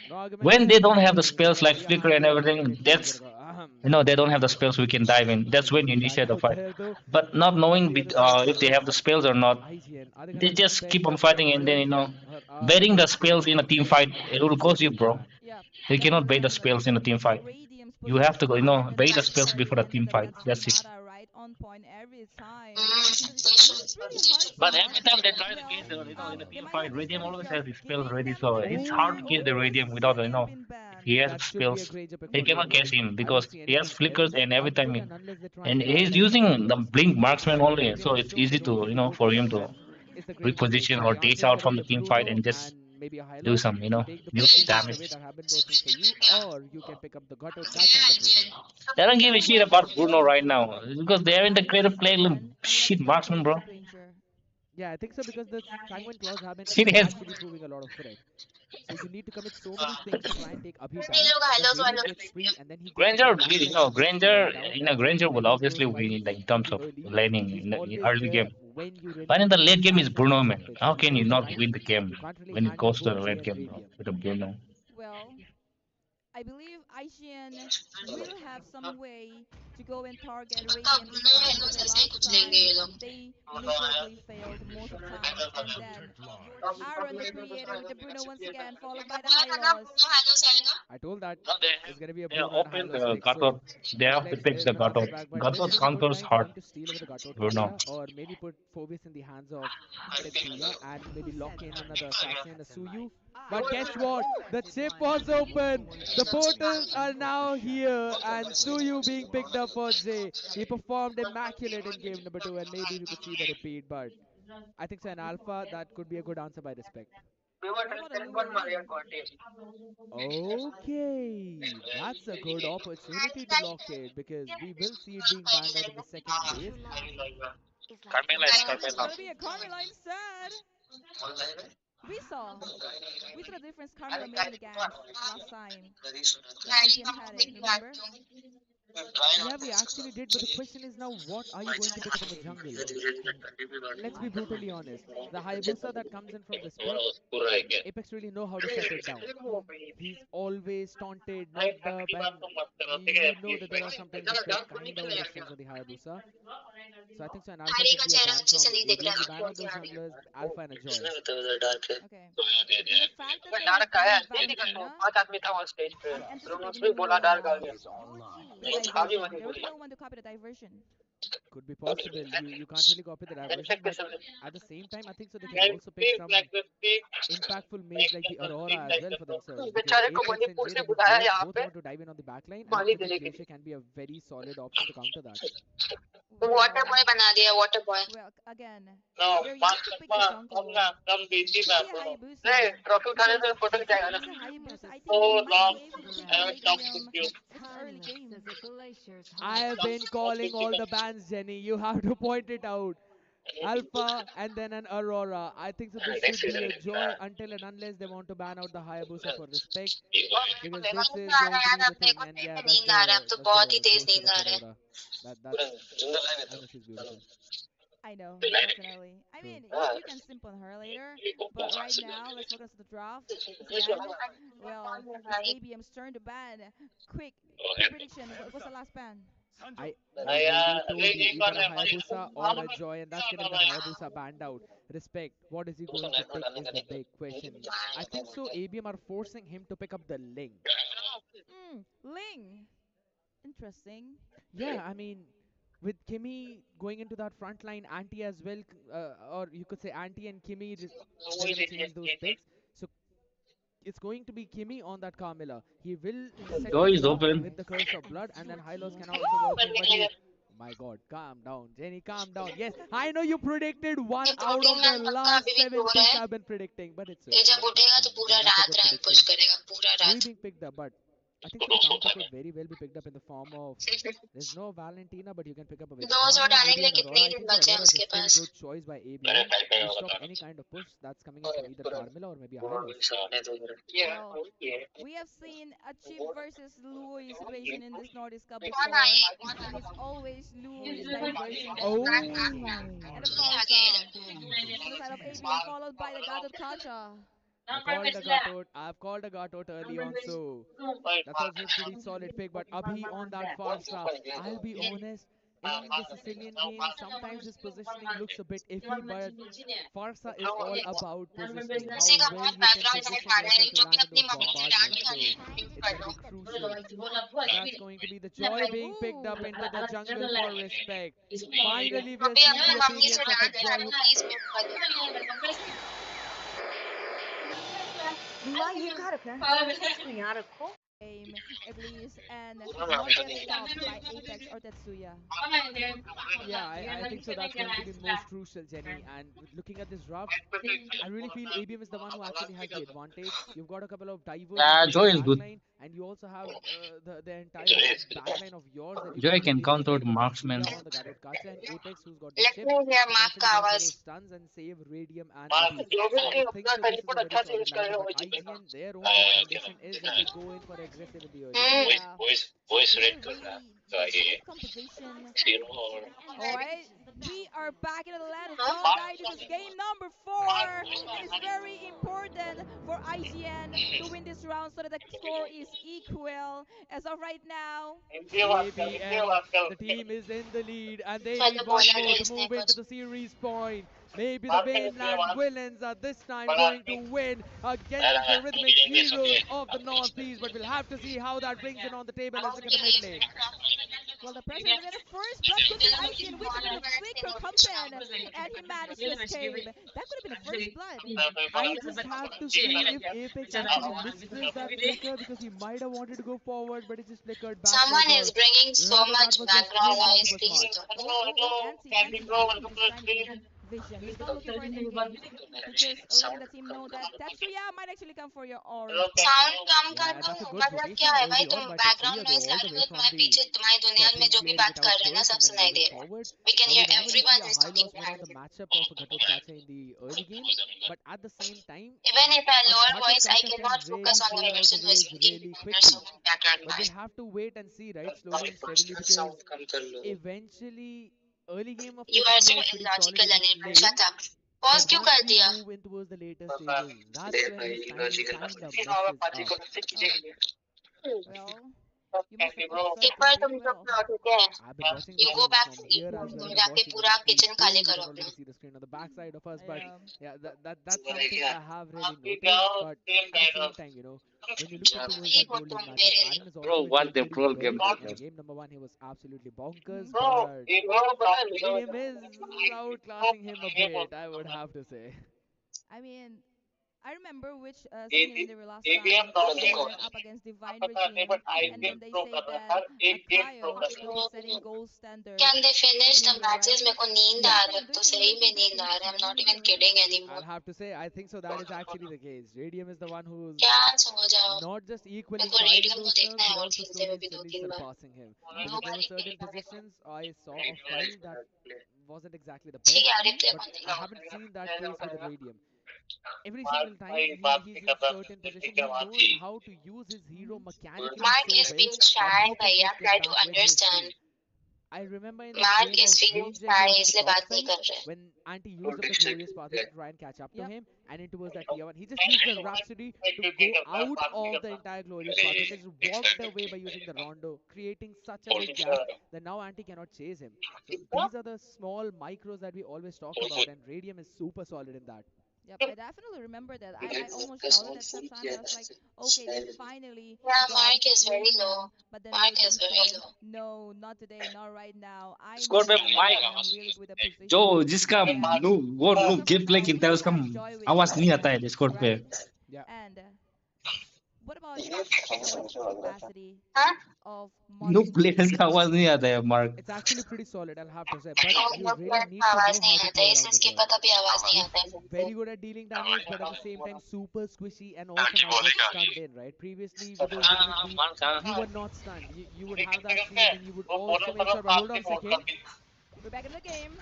S1: No argument
S7: When
S1: there.
S7: they don't have the spells like
S1: We are
S7: flicker and
S1: happy about the
S7: everything,
S1: victory.
S7: that's
S1: Ahem.
S7: they don't have the spells we can dive in. That's when you
S1: Back
S7: initiate the
S1: out
S7: fight.
S1: there though.
S7: But not
S1: On
S7: knowing
S1: the other side
S7: if they
S1: though,
S7: have the spells or not,
S1: IGN, are they
S7: they
S1: gonna
S7: just
S1: respect
S7: keep on
S1: that Fred
S7: fighting and then
S1: surge? Or are they
S7: baiting the
S1: going
S7: spells
S1: to
S7: in a team fight, it will cost you,
S1: take the
S7: bro.
S1: ban?
S8: Yeah.
S7: You
S8: And
S7: cannot bait the
S8: remember,
S7: spells in a team
S8: it's
S7: fight.
S8: Radium's
S7: You have to go,
S8: positioning and the
S7: bait the
S8: knowledge
S7: spells before the
S8: guardian
S7: team fight.
S8: that
S7: That's it.
S8: Sonata right on point every time because
S3: They should
S8: it's really hard
S7: But
S8: to
S7: every time they try to
S8: well
S7: get in a
S8: they
S7: team
S8: might
S7: fight,
S8: have the
S7: Radium always
S8: strategy of
S7: has his spells
S8: giving
S7: ready,
S8: them
S7: so
S8: the
S7: it's
S8: boost but
S7: hard to
S8: oh
S7: catch the
S1: Oh,
S8: I
S7: Radium
S8: see
S7: without
S8: him being banned.
S7: he has
S1: that should be a
S7: spells.
S1: Granger pick
S7: He
S1: for
S7: cannot
S1: Radium.
S7: catch him
S1: I don't
S7: because
S1: see
S7: he has
S1: anything
S7: flickers
S1: else
S7: and every time
S1: until and unless they try
S7: and
S1: and
S7: he's
S1: prioritize the
S7: using the
S1: fighters.
S7: blink marksman
S1: But
S7: only,
S1: IGN
S7: so
S1: have
S7: it's
S1: shown they
S7: easy
S1: don't
S7: to
S1: really go for
S7: for
S1: this,
S7: him to
S1: and it's the Granger pick.
S7: reposition
S1: So
S7: or
S1: the
S7: dash
S1: answer is
S7: out
S1: going to
S7: from
S1: be
S7: the
S1: a
S7: team fight
S1: Bruno
S7: and just
S1: and maybe a
S7: do
S1: Hylos.
S7: some
S1: Take the
S7: do
S1: push
S7: some
S1: pieces
S7: damage.
S1: away that have been working for you, or you can pick up the Gato. That's on the Bruno.
S7: They don't give a
S8: Well,
S7: shit
S8: well
S7: about
S8: said,
S7: Bruno right
S8: Bruno.
S7: now because they haven't the creative play
S8: Sanguine, and let's
S7: shit
S8: give
S7: marksman,
S8: credit
S7: bro.
S8: to Granger.
S1: Yeah, I think so because the Sanguine claws have been
S7: Serious.
S1: actually proving a lot of threat. So you need to commit so many things to try and take Abhi
S3: ये
S1: down
S3: लोग
S1: that
S3: hello
S1: Radium
S3: वालों
S1: gets free and then he gets into
S7: Granger,
S1: the backside and takes the wall down. That's when you
S7: Granger
S1: can
S7: will
S1: win
S7: obviously
S1: those
S7: win
S1: fights
S7: in
S1: in
S7: terms
S1: the
S7: of
S1: early.
S7: laning
S1: He's
S7: in the
S1: always
S7: early
S1: there
S7: game.
S1: when you really
S7: But in
S1: need
S7: the
S1: him,
S7: late game is
S1: especially on the
S7: Bruno,
S1: top
S7: man.
S1: pitch.
S7: How
S1: And
S7: can you
S1: most of the
S7: not
S1: time,
S7: win the game
S1: you can't really
S7: when it
S1: handle
S7: goes to the
S1: both
S7: late
S1: against
S7: game
S1: Radium.
S7: with a Bruno?
S8: Well, I believe IGN will have some way to go and target
S3: पक्का
S8: Radium this
S3: बुलने
S8: time
S3: hello
S8: because the
S3: से ऐसे ही
S8: last
S3: कुछ लेंगे
S8: time
S3: ये लोग
S8: they miserably failed most of the times and then Aaron, the creator, with the Bruno once again, followed by the Hylos.
S1: I told that
S7: No,
S1: it's gonna be a
S7: they
S1: Bruno and
S7: open
S1: Hylos
S7: the
S1: pick, so
S7: Gatot. They have to
S1: Flex
S7: pick
S1: is
S7: the
S1: gonna answer
S7: Gatot.
S1: back, but this
S7: Gatot
S1: is a good
S7: Kantor's
S1: time for
S7: hard.
S1: them to steal over the Gatot
S7: Bruno.
S1: Kamila, or maybe put Phoebus in the hands of Tetsuya and maybe lock in another assassin, a Suyu. But guess what? The chip was open. The portals are now here, and Suyu being picked up for Jay. He performed immaculate in game number two, and maybe we could see the repeat. But I think so an alpha that could be a good answer by respect.
S8: What about a Louis?
S1: Okay, that's a good opportunity to lock it because we will see it being banned out in the second phase.
S7: Carmela is
S8: Well, it's
S7: Carmela.
S8: gonna be a Carmela instead. We saw. We saw the difference Carmela made in the ganks last time when IGN had it, remember?
S1: Yeah, we actually did, but the question is now, what are you going to pick up in the jungle? Let's be brutally honest. The Hayabusa that comes in from Respect, Apex really know how to shut it down.
S8: Mm.
S1: He's always taunted, knocked up, and you know that there are sometimes Respect kind of overextends on the Hayabusa. So I think so an Alpha should be a ban from ABM. You ban out those junglers, Alpha and a Joy.
S8: Okay. With the fact that they have banned Valentina, I'm anticipating the diversion. There will be no one to copy the diversion.
S1: Could be possible. You can't really copy the diversion, but at the same time, I think so they can also pick some impactful mage like the Aurora as well for themselves because Apex and J they would both want to dive in on the backline, and I think the Glacier can be a very solid option to counter that.
S3: Water
S8: Well,
S3: boy बना दिया water boy
S8: again,
S7: No,
S8: they're yet
S7: पाँच
S8: to pick the
S7: Kadma
S8: jungle.
S7: अपना कम बीती
S8: Could
S7: में
S8: be a
S7: आपको
S8: Hayabusa.
S7: Trophy उठाने
S8: Because
S7: से photo
S8: if
S7: खिंचाएगा
S8: it
S7: ना
S8: is a Hayabusa, I
S7: so
S8: think they might be
S7: long
S8: able to take
S7: I
S8: the
S7: haven't
S8: late
S7: talked
S8: game
S7: with you
S8: with early game.
S1: I have been calling all the bans, Jenny. You have to point it out. Alpha and then an Aurora. I think so. This
S7: next
S1: should be
S7: season
S1: a joy until and unless they want to ban out the Hayabusa for respect,
S3: मेरे को
S1: because
S3: लेगा
S1: this
S3: नींद
S1: is
S3: uh
S1: going
S3: रहा
S1: to
S3: है
S1: be
S3: यार
S1: the
S3: अब मेरे
S1: thing.
S3: को
S1: And
S3: सही
S1: yeah,
S3: में नींद आ रहा है अब तो बहुत ही तेज
S1: poster
S3: नींद
S1: of
S3: आ
S1: the
S3: रहा है
S1: Aurora. That's I know she's beautiful.
S8: I know, definitely. I
S1: True.
S8: mean, you can simp on her later, but right now, let's focus on the draft once again. Well, it's ABM's turn to ban. Quick prediction. What was the last ban?
S1: I already told you either a Hayabusa or a Joy, and that's gonna be the Hayabusa banned out. Respect. What is he going to pick is the big question. I think so. ABM are forcing him to pick up the Link.
S8: Ling. Interesting.
S1: Yeah, I mean, with Kimmy going into that front line, Anti as well, or you could say Anti and Kimmy, they're gonna change those picks. So it's going to be Kimmy on that Carmilla. He will set
S7: door
S1: things
S7: is
S1: up
S7: open
S1: with the curse of blood, and then Hylos can also work in. But you, my God, calm down, Jenny, calm down. Yes, I know you predicted one
S3: ये
S1: out of
S3: protein
S1: the
S3: ma'am पक्का
S1: last
S3: अभी भी
S1: seven
S3: सो रहा
S1: picks
S3: है
S1: I've been predicting, but it's
S3: ये
S1: okay,
S3: जब
S1: it's
S3: उठेगा तो
S1: fine.
S3: पूरा
S1: Yeah, that's a
S3: रात
S1: good
S3: रैंक पुश
S1: prediction.
S3: करेगा पूरा
S1: Louis
S3: रात
S1: being picked up, but I think so the counter could very well be picked up in the form of there's no Valentina, but you can pick up a
S3: दो सौ
S1: Vishwana,
S3: डालने के
S1: maybe
S3: लिए
S1: an
S3: कितने
S1: Aurora.
S3: He
S1: I
S3: दिन
S1: think so
S3: बचे हैं
S1: Aurora is a
S3: उसके
S1: still
S3: pass
S1: good choice by ABM to stop any kind of push that's coming in from either Carmilla or maybe a Hylos.
S8: Well, we have seen a Chip versus Louis situation in this Nordisk Cup before, and it's always Louis diversion that wins. And of course, on the side of ABM, followed by the God of Kacha.
S1: I've called a Gatot early on, so that's also a pretty solid pick. But Abhi on that Farsa, I'll be honest. In the Sicilian game, sometimes his positioning looks a bit iffy, but Farsa is all about positioning, how
S3: उसी का
S1: well
S3: बहुत
S1: you can
S3: background
S1: position
S3: खा रहा है
S1: yourself to
S3: जो भी
S1: land in
S3: अपनी
S1: those
S3: mummy से डांट
S1: bombardments.
S3: खानी
S1: So
S3: है म्यूट
S1: it's
S3: कर
S1: going to
S3: दो
S1: be crucial. That's going to be the joy being picked up into the jungle for respect. Finally, we are
S3: अभी
S1: seeing
S3: अपनी
S1: the
S3: मम्मी से
S1: appearance of a
S3: डांट
S1: joy
S3: खानी
S1: who
S3: please mute कर दो
S8: Game, Elise, and not get stopped by Apex or Tetsuya.
S1: Yeah, I think so. That's going to be most crucial, Jenny. And with looking at this draft, I really feel ABM is the one who actually has the advantage. You've got a couple of divers in terms of
S7: Joy is good.
S1: backline, and you also have the entire backline of yours that you can
S7: Joy
S1: use
S7: can
S1: Apex
S7: counter
S1: with
S7: the
S1: the
S7: marksman.
S1: Tetsuya on the Gadot Kacha and Apex who's got the
S3: late
S1: chip
S3: me here
S1: to
S3: mark का
S1: constantly go for
S3: आवाज
S1: those stuns and save Radium and Abhi. So I think so this is a very solid lineup. But IGN, their own win condition is that they go in for aggressive in the early game.
S8: Yeah. They really good composition. Alright, we are back in the land of Dog Guy. This is game number 4. It is very important for IGN to win this round so that the score is equal. As of right now,
S1: ABM, the team is in the lead and they
S3: ज़्यादा
S1: need one
S3: बोला
S1: more
S3: नहीं
S1: to
S3: इसने
S1: move into
S3: कुछ.
S1: the series point. Maybe the mainland villains are this time going to win against the rhythmic heroes of the Northeast, but we'll have to see how that brings in on the table as look at the mid lane.
S8: well, the pressure is there. The first blood could be IGN waiting for the flicker come in, and he managed to escape. That could have been the first blood.
S1: I just have to see if Apex actually misses that flicker because he might have wanted to go forward, but it just flickered backwards,
S3: Someone is
S1: or
S3: bringing so
S1: rather, that
S3: much
S1: was just
S3: background
S1: him being
S3: noise,
S1: super
S3: please
S1: smart.
S3: stop.
S8: Anti is trying to gain vision. He's not looking for an engage because letting the team know that Tatsuya might actually come for your orb.
S3: Sound कम कर
S1: Yeah,
S3: दो.
S1: that's a good
S3: मतलब क्या
S1: rotation
S3: है भाई,
S1: early
S3: तुम
S1: on by
S3: background
S1: Tetsuya, though,
S3: noise
S1: all the
S3: लाने
S1: way
S3: दो.
S1: from
S3: तुम्हारे
S1: the
S3: पीछे तुम्हारी दुनिया
S1: top
S3: में
S1: lane,
S3: जो भी
S1: clearing it
S3: बात
S1: out
S3: कर रहे हैं ना
S1: first
S3: सब
S1: and then
S3: सुनाई
S1: moving
S3: दे रहा
S1: forward.
S3: है. We can
S1: Now, we
S3: hear
S1: never really see a
S3: everyone is
S1: high loss
S3: talking
S1: win on the
S3: behind.
S1: matchup of Ghatot Kacha in the early game, but at the same time,
S3: Even if I lower
S1: Ghatot
S3: voice, I
S1: Kacha can
S3: cannot
S1: really
S3: focus on the
S1: clear out
S3: words
S1: the
S3: and voice
S1: waves
S3: because
S1: really
S3: there's so
S1: quickly.
S3: much background
S1: But we'll
S3: noise.
S1: have to wait and see, right, slowly and steadily, because eventually, early game of
S3: You are so
S1: Tetsuya was pretty solid
S3: illogical,
S1: in its
S3: Anirban.
S1: lane,
S3: Shut up. Pause
S1: but
S3: क्यों
S1: once
S3: कर
S1: we
S3: दिया?
S1: move in towards the later stages, that's when his timing kinda messes up.
S8: Oh, well, you must have
S3: एक
S8: observed it
S3: bar
S8: pretty
S3: तुम सब
S8: well.
S3: Plot ठीक है.
S1: I've been watching the
S3: You go
S1: game
S3: back
S1: from
S3: sleep.
S1: here as well,
S3: तुम
S1: and I'm
S3: जाके
S1: watching on
S3: पूरा
S1: screen
S3: kitchen खाली
S1: too. We can
S3: करो अपना.
S1: already see the screen on the backside of us, but
S8: I
S1: yeah, that's something I have really noticed. But at the same time, when you look in towards
S3: वही
S1: that
S3: हो
S1: gold league
S3: तुम
S1: matchup,
S3: मेरे लिए.
S1: Aaron has
S7: Bro,
S1: also been
S7: what
S1: doing
S7: the
S1: pretty
S7: pro
S1: well.
S7: game
S1: In
S7: partner.
S1: game number one, he was absolutely bonkers,
S8: hmm
S1: but Radium is outclassing him a bit, I would have to say.
S8: I mean, I remember which season in the last time they were up against Divine Regime, and then they say that Kyle will be setting gold standard.
S3: Can they finish
S8: And
S3: the
S8: in the
S3: matches?
S8: right,
S3: मेरे को नींद
S8: do
S3: uh
S8: you
S3: रहा है.
S8: think do you
S3: तो
S8: think
S3: सही
S8: Radiant
S3: में
S8: will
S3: नींद
S8: be
S3: आ रहा है. I'm not
S8: winning
S3: even
S8: the race?
S3: kidding
S1: I'll
S3: anymore.
S1: have to say, I think so. That is actually the case. Radium is the one who's
S3: क्या सो जाओ.
S1: not just
S3: मेरे
S1: equaling
S3: को
S1: Kyle in
S3: radium को
S1: those
S3: देखना
S1: terms,
S3: है
S1: but
S3: और
S1: also
S3: खेलते
S1: slowly
S3: हुए
S1: and
S3: भी दो
S1: steadily
S3: तीन बार.
S1: surpassing him.
S8: hmm
S1: Because there were certain positions I saw of Kyle that wasn't exactly the
S3: ठीक
S1: best,
S3: है
S8: hmm
S3: रिप्ले
S1: but
S3: कौन
S1: I
S3: देगा.
S1: haven't seen that case with Radium. Every single time he's in certain position, he knows how to use his hero
S8: hmm
S1: mechanically
S3: Mark
S1: so
S3: is
S1: well
S3: being
S1: that
S3: shy
S1: he can
S3: भैया.
S1: just
S3: Try
S1: get
S3: to
S1: back with his
S3: understand.
S1: team. I remember in that
S3: Mark
S1: game
S3: is
S1: of
S3: feeling
S1: Green Jagger
S3: shy
S1: on the
S3: इसलिए
S1: top
S3: बात नहीं
S1: side,
S3: कर रहे.
S1: when Anti used up the glorious pathway to try and catch up to
S8: Yep.
S1: him, and it was that tier 1, he just used the Rhapsody to go out of the entire glorious pathway. They just walked away by using the Rondo, creating such a big gap that now Anti cannot chase him. So these are the small micros that we always talk about, and Radium is super solid in that.
S8: Yep, I definitely remember that. I almost shouted at some times. I was like, okay, they finally
S3: Yeah,
S8: got
S3: Mark is very
S8: Radiant.
S3: low.
S8: But then
S3: Mark is
S8: Radiant
S3: very
S8: said,
S3: low.
S8: no, not today, not right now. I
S7: score पे
S8: know that
S7: mic
S8: I am really good at
S7: जो
S8: positioning.
S7: जिसका
S8: And
S7: वो
S8: as
S7: noob
S8: of
S7: game
S8: right
S7: play
S8: now, we
S7: खेलता है
S8: do
S7: उसका
S8: have Joy with
S7: आवाज नहीं आता
S8: Ivy,
S7: है डिस्कॉर्ड पे.
S8: right?
S1: Yeah.
S8: And what about Joy's capacity
S3: Huh?
S8: of
S7: noob
S8: modding?
S7: Players का आवाज नहीं आता है mark.
S1: It's actually pretty solid, I'll have to say, but
S3: in
S1: you
S3: लोग
S1: really
S3: का
S1: need to
S3: आवाज
S1: know
S3: नहीं
S1: how to
S3: आता
S1: play
S3: है.
S1: around
S3: इसके
S1: as well.
S3: पता भी आवाज नहीं
S1: He's
S3: आता है.
S1: very good at dealing damage, but at the same time super squishy and also might get stunned in, right? Previously with those rhythmic beats, you were not stunned. You would have that shield and you would also make sure, but hold on a second.
S8: We're back in the game.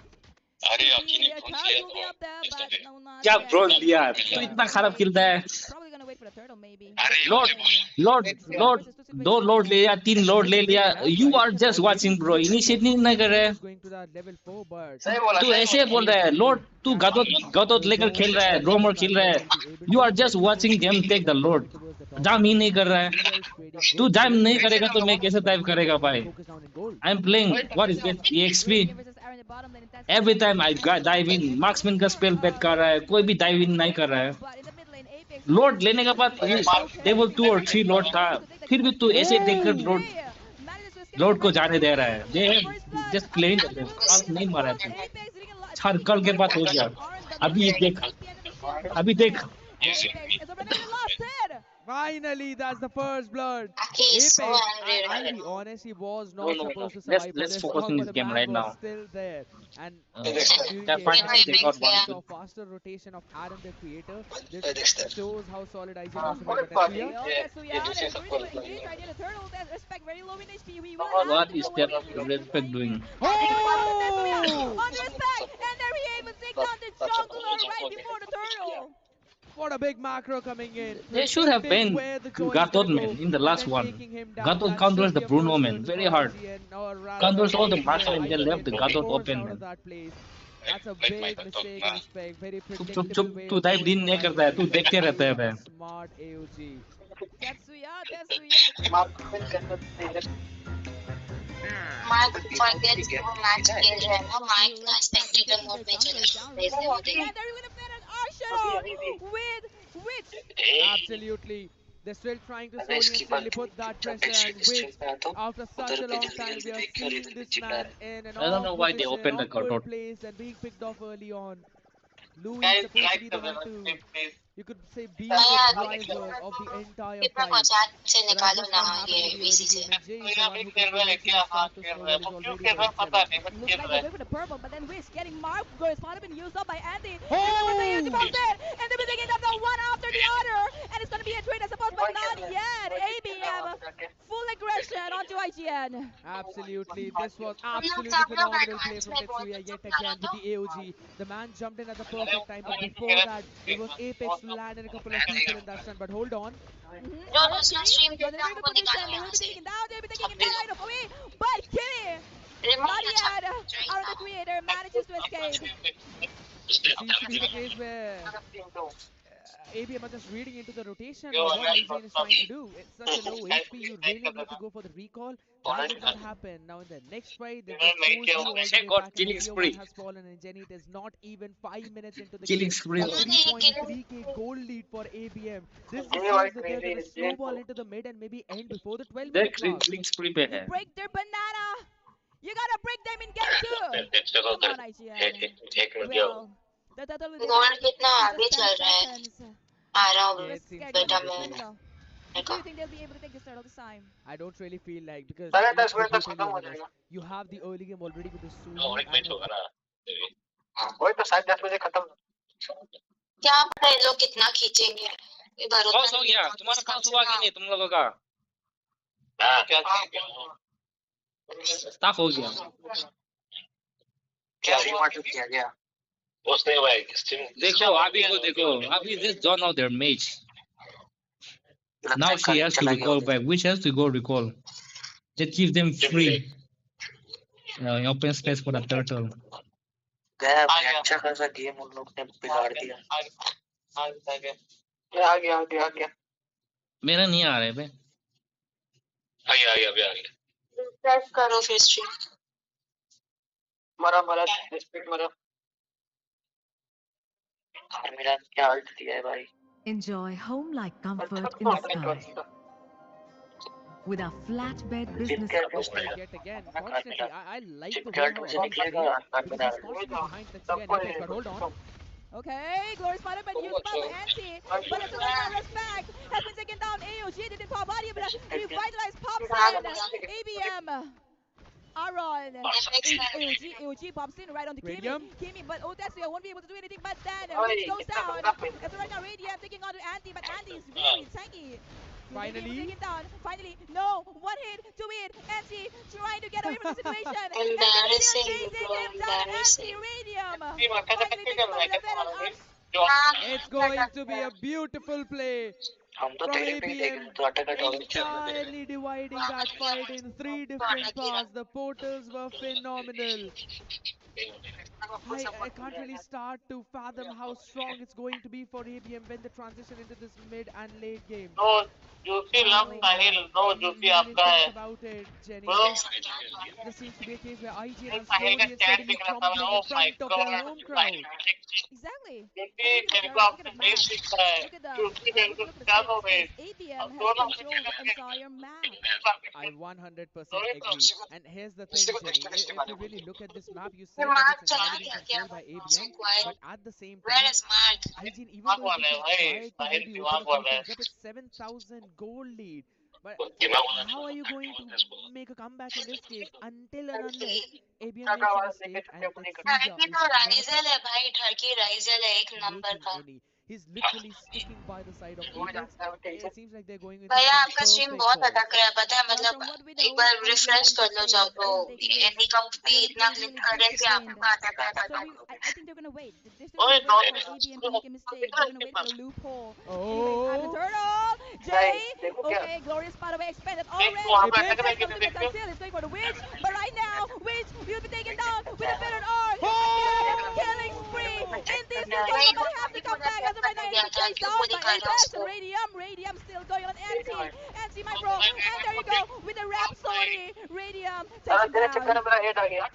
S8: Could be Clouds will be up there, but no, not
S7: क्या
S8: yet.
S7: Brown दिया तू
S1: Yeah.
S7: इतना खराब खेलता है.
S8: Probably gonna wait for the turtle, maybe.
S7: Lord Lord
S1: It's
S8: One
S7: Lord
S8: versus two
S7: 2
S8: situation.
S7: Lord ले लिया 3 Lord
S1: it's
S7: ले
S1: a big
S7: लिया.
S1: gap,
S7: you
S1: right?
S7: Are
S1: Because
S7: just
S1: already
S7: watching bro.
S1: he
S7: initiate
S1: knows
S7: नहीं कर रहा है.
S1: who's going to that level 4, but
S7: तू ऐसे बोल रहा है लॉर्ड. तू गदोत गदोत
S1: you
S7: लेकर खेल
S1: don't
S7: रहा है.
S1: think
S7: रोमर
S1: so
S7: खेल
S1: that
S7: रहा
S1: they
S7: है.
S1: will be able
S7: you
S1: to
S7: are
S1: do
S7: just
S1: anything
S7: watching game take the
S1: moving
S7: lord.
S1: towards the top
S7: जाम ही
S1: side.
S7: नहीं कर रहा है.
S1: Tetsuya is trading
S7: तू
S1: good
S7: जाम नहीं
S1: gold,
S7: करेगा तो मैं कैसे
S1: but
S7: टाइप
S1: he
S7: करेगा
S1: wants to
S7: भाई.
S1: focus down in gold.
S7: I am playing what is this EXP.
S8: Radiant versus Aaron in the bottom lane. That's
S7: Every
S8: Aaron
S7: time I dive in, marksman का spell bet कर रहा है. कोई भी dive in नहीं कर रहा है.
S8: But in the mid lane, Apex
S7: Lord
S8: finds
S7: लेने के बाद
S8: okay.
S7: level 2 और 3 lord था.
S8: Could take the
S7: फिर भी तू
S8: kill.
S7: ऐसे देखकर
S1: Oh!
S7: lord
S8: Hey, manages to escape
S7: lord
S8: from
S7: को
S8: that
S7: जाने दे रहा
S8: lane.
S7: है. They
S8: First blood.
S7: just playing
S8: Under
S7: the
S8: will
S7: fault नहीं मारा
S8: fall.
S7: तू.
S8: Apex getting a lot.
S7: चार कल के बाद हो गया.
S8: Orange, but
S7: अभी
S8: looks like
S7: देख.
S8: it's the end of the shield
S7: अभी
S8: breaking.
S7: देख.
S8: And Apex is already lost it.
S1: Finally, that's the first blood.
S3: He is so
S1: Apex,
S3: angry
S1: I'll
S3: right
S1: be
S3: now.
S1: honest, he was
S7: No,
S1: not
S7: no, no.
S1: supposed to
S7: Let's
S1: survive for this
S7: focus
S1: long,
S7: on
S1: but
S7: this
S1: the
S7: game
S1: man
S7: right
S1: was
S7: now.
S1: still there. And during
S7: They're
S1: the
S7: fighting.
S1: entire
S7: They
S1: game,
S7: got
S1: we
S7: one.
S1: saw faster rotation of Adam, the creator. This shows how solid IGN wants to play. But Tetsuya,
S8: Well, Tetsuya, they're going to engage right near the turtle. There's respect very low in HP. We will
S7: What
S8: have to
S7: is
S8: go
S7: their
S8: away from
S7: respect doing?
S1: oh!
S8: on the respect, and there he even take down the jungler right before the turtle.
S1: What a big macro coming in.
S7: They should have
S1: Predicting
S7: been
S1: where the Joy is
S7: Gatot
S1: gonna
S7: man
S1: go,
S7: in the
S1: and
S7: last
S1: then
S7: one.
S1: taking him down.
S7: Gatot
S1: That
S7: counters
S1: should
S7: the
S1: be a
S7: Bruno
S1: first
S7: man
S1: turtle
S7: very
S1: for
S7: hard.
S1: IGN, or rather
S7: Counters all the
S1: for
S7: marksmen. They left the
S1: IGN to
S7: Gatot
S1: force
S7: open
S1: out
S7: man.
S1: of that place. That's a big mistake in respect. Very
S7: चुप चुप चुप
S1: predictable way
S7: तू
S1: of
S7: type
S1: going
S7: दिन
S1: for
S7: नहीं करता है,
S1: IGN.
S7: तू देखते रहता है
S1: Very
S7: बे।
S1: smart AOG.
S8: Tetsuya, Tetsuya.
S3: Mark forgets वो मैच खेल रहा है ना,
S8: It
S3: मार्क ना
S8: looks like they're
S3: Spectator
S8: taking
S3: mode
S8: their
S3: में चला
S8: junglers down really
S3: गया
S8: easily, and they're gonna finish Arsenal with Witch.
S1: Absolutely. They're still trying to slowly and steadily put that pressure, and which, after such a long time, we are seeing this man in an
S7: I don't
S1: off
S7: know why they
S1: position,
S7: opened the
S1: awkward
S7: cutout.
S1: place, and being picked off early on. Louis is
S6: Guys,
S1: supposed to
S6: like
S1: be the
S6: the
S1: one
S6: weather,
S1: to,
S6: please.
S1: you could say, be the
S3: भैया
S1: driver of the entire
S3: कितना
S1: fight.
S3: पहुंचा से
S1: But that's
S3: निकालो
S1: just
S3: ना
S1: not
S3: ये
S1: happening in the early
S3: BC से
S1: game, and Jay
S6: तो
S1: is the
S6: यहाँ
S1: one
S6: भी
S1: who can
S6: खेल रहा है
S1: eventually
S6: क्या? हाँ
S1: start to
S6: खेल रहा है,
S1: snowball.
S6: वो
S1: He's
S6: क्यों
S1: already
S6: खेल रहा
S1: level
S6: है पता
S1: 7.
S6: नहीं, बस
S8: Looks
S6: खेल
S8: like
S6: रहा
S8: they're
S6: है।
S8: going for the purple, but then Wish getting marked. Girls might have been used up by Andy. And then with the huge
S1: Oh!
S8: bounce in, and they've been taking up the one after the other. And it's going to be a trade, I suppose, but not yet. ABM, full aggression onto IGN.
S1: Absolutely. This was absolutely phenomenal play from Tetsuya yet again with the AOG. The man jumped in at the perfect time, but before that, it was Apex to land in a couple of people in that stun. But hold on.
S3: जो
S8: Arrow
S3: दूसरा
S8: Kitty
S3: stream
S8: was in a
S3: देखता है
S8: very good
S3: उनको निकालो
S8: position. They
S3: यहाँ
S8: will be
S3: से,
S8: taking him down. They'll be taking
S3: अब
S8: him
S3: भी
S8: down
S3: low.
S8: right away. But Kitty,
S3: remote
S8: not
S3: अच्छा
S8: yet.
S3: right
S8: Arrow the
S3: now।
S8: Creator manages to escape.
S1: It seems to be the case where ABM are just reading into the rotation
S6: जो
S1: or
S6: है
S1: what
S6: ना
S1: IGN is trying to
S6: short
S1: do. It's such a low HP, you really need to go for the recall. That did not happen. Now in the next fight, they've just
S6: नहीं
S1: forced
S6: किया
S1: you
S6: वो
S1: all the
S7: Check
S1: way
S7: got
S1: back, and the
S7: killing
S1: tier 1
S7: spree.
S1: has fallen, and Jenny, it is not even 5 minutes into the
S7: Killing
S1: game.
S7: spree.
S1: A
S3: नहीं नहीं किल
S1: 3.3k gold lead for ABM. This just
S6: ये भाई
S1: shows that they're going
S6: crazy
S1: to snowball into the mid and maybe end before the 12
S7: देख
S1: minutes mark.
S7: killing spree पे
S8: You
S7: है।
S8: break their banana. You gotta break them in game two. Come on, IGN. Well, the total will be
S3: gold
S8: back
S3: कितना
S8: in
S3: आगे
S8: just 10
S3: चल रहा है,
S8: seconds.
S3: आ रहा
S1: Yeah,
S3: हूँ
S1: it
S8: Let's
S1: seems
S8: get
S1: to
S8: going.
S1: be
S3: बेटा
S1: the
S3: मैं।
S8: Let me
S1: case.
S8: know. Do
S3: देखो
S8: you think they'll be able to take this turtle this time?
S1: I don't really feel like, because
S6: साढ़े
S1: let's
S6: 10
S1: be
S6: बजे तक
S1: brutally
S6: खत्म हो
S1: honest.
S6: जाएगा।
S1: You have the early game already with the
S7: No,
S1: Suyu
S7: एक
S1: and
S7: match होगा ना।
S6: वही तो 10:30 बजे खत्म।
S3: क्या पता ये लोग कितना खींचेंगे, ये भरोसा
S7: क्रॉस हो
S3: नहीं
S7: गया,
S3: है
S7: तुम्हारा
S3: इसका
S7: क्रॉस हुआ कि
S3: चुनाव।
S7: नहीं तुम लोगों का?
S6: क्या
S7: स्टाफ हो गया।
S6: क्या रिमार्क किया गया?
S7: उसने भाई देखो अभी को देखो, अभी just don't know their match. Now she has to recall back. Which has to go recall. That gives them free open space for the turtle.
S6: गया अच्छा खासा गेम उन लोग ने बिगाड़ दिया। आ गया।
S7: मेरा नहीं आ रहा है बे। आ गया अभी आ गया।
S3: रिफ्रेश करो फिर स्ट्रीम।
S6: मरा रिस्पेक्ट मरा। मेरा क्या अल्ट दिया है भाई।
S9: Enjoy home-like
S6: अच्छा
S9: comfort
S6: तो
S9: in the
S6: नहीं
S9: sky
S6: कर
S9: with our flatbed
S6: दिन
S9: business.
S6: क्या
S1: Okay, yet again, constantly, I like the way
S6: क्या
S1: how
S6: से
S1: Avi is
S6: निकलेगा
S1: playing,
S6: काट
S1: because
S6: बना
S1: he's constantly behind Tetsuya and Apex. But hold on.
S8: Okay, Glory spotted but used by Anti. But it's a respect. Has been taken down. AOG didn't pop body, but revitalized pops in. ABM. Aaron. AOG pops in right on the
S1: Radium.
S8: Kimi, but Otetsuya won't be able to do anything. But then Rich goes down. It's right now Radium taking on to Anti, but Anti is really tanky.
S1: Finally.
S8: Take it down. Finally, no. One hit, two hit. Anti trying to get away from the situation.
S3: Embarrassing,
S8: Chasing
S3: bro,
S8: him down.
S3: embarrassing.
S8: Anti-Radium.
S6: कैसे
S8: Finally
S6: कैसे
S8: taking
S6: कर रहा है
S8: the level
S6: जो
S1: It's going to be a beautiful play
S6: हम तो
S1: from
S6: तेरे पे ही देख
S1: ABM,
S6: रहे तो अटक
S1: entirely dividing that fight in 3 different parts. The portals were phenomenal. I can't really start to fathom how strong it's going to be for ABM when they transition into this mid and late game.
S6: No juicy love Sahil no juicy
S1: You didn't
S6: आपका
S1: think
S6: है
S1: about it, Jenny.
S6: Bro
S1: This seems to be a case where IGN are
S6: Sahil का
S1: slowly and
S6: chat
S1: steadily
S6: दिख रहा था
S1: crumbling
S6: oh
S1: in
S6: my
S1: front of their
S6: god
S1: home crowd.
S8: Exactly.
S6: Juicy
S8: Look at
S6: मेरे
S8: the
S6: को
S8: look
S6: आपसे
S8: at the
S6: face
S8: map.
S6: दिखता है
S8: Look at the
S6: juicy मेरे को
S8: look at the
S6: क्या दो
S8: stakes.
S6: भाई
S8: ABM
S6: अब
S8: has
S6: दोनों
S8: controlled the entire map.
S1: I 100% agree. And here's the thing, Jenny. If you really look at this map, you
S3: ये
S1: said that
S3: मार्क
S1: it's
S3: चला
S1: entirely being
S3: गया क्या?
S1: controlled by
S3: So
S1: ABM,
S3: quiet.
S1: but at the same
S3: Where
S1: time,
S3: is Mark?
S1: IGN, even
S6: दिमाग
S1: though if
S6: वाला
S1: they
S6: है
S1: can
S6: भाई
S1: try to
S6: Sahil
S1: maybe open
S6: दिमाग
S1: a few
S6: वाला है
S1: things up, it's 7,000 gold lead. But how are you going to make a comeback in this case until and unless ABM makes a mistake and Tetsuya
S3: ठरकी
S1: is
S3: तो
S1: not
S3: राइजल है भाई, ठरकी राइजल है एक number
S1: making
S3: का।
S1: any? He's literally sticking by the side of Apex. It seems like they're going with
S3: भैया
S1: some
S3: आपका stream
S1: perfect
S3: बहुत
S1: calls.
S3: अटक रहा है पता है, मतलब
S8: From what we
S3: एक
S8: know,
S3: बार
S8: IGN
S3: रिफ्रेश
S8: playing
S3: कर
S8: too
S3: लो
S8: safe.
S3: जाओ
S8: They
S3: तो
S8: want to take risks.
S3: Any cup
S8: And
S3: भी
S8: they're
S3: इतना
S8: playing
S3: क्लिक
S8: really
S3: कर रहे हैं कि
S8: disciplined.
S3: आपका अटक
S8: So
S3: अटक
S8: I think they're gonna wait. They're still gonna wait for ABM to make a mistake. They're gonna wait for a loophole. Anyways, I'm the
S1: Oh,
S8: turtle, Jay. Okay, Glorious by the way expanded already. And
S1: Apex.
S8: that's something that Conceal is going for the Witch. But right now, Witch will be taken down with a better arc. Killing spree.
S1: Oh!
S8: Indy still going on, but he has to come back as of right now. It's been chased down by Apex and Radium. Radium still going on NT. NT my bro. And there you go with the Rhapsody. Radium takes it down.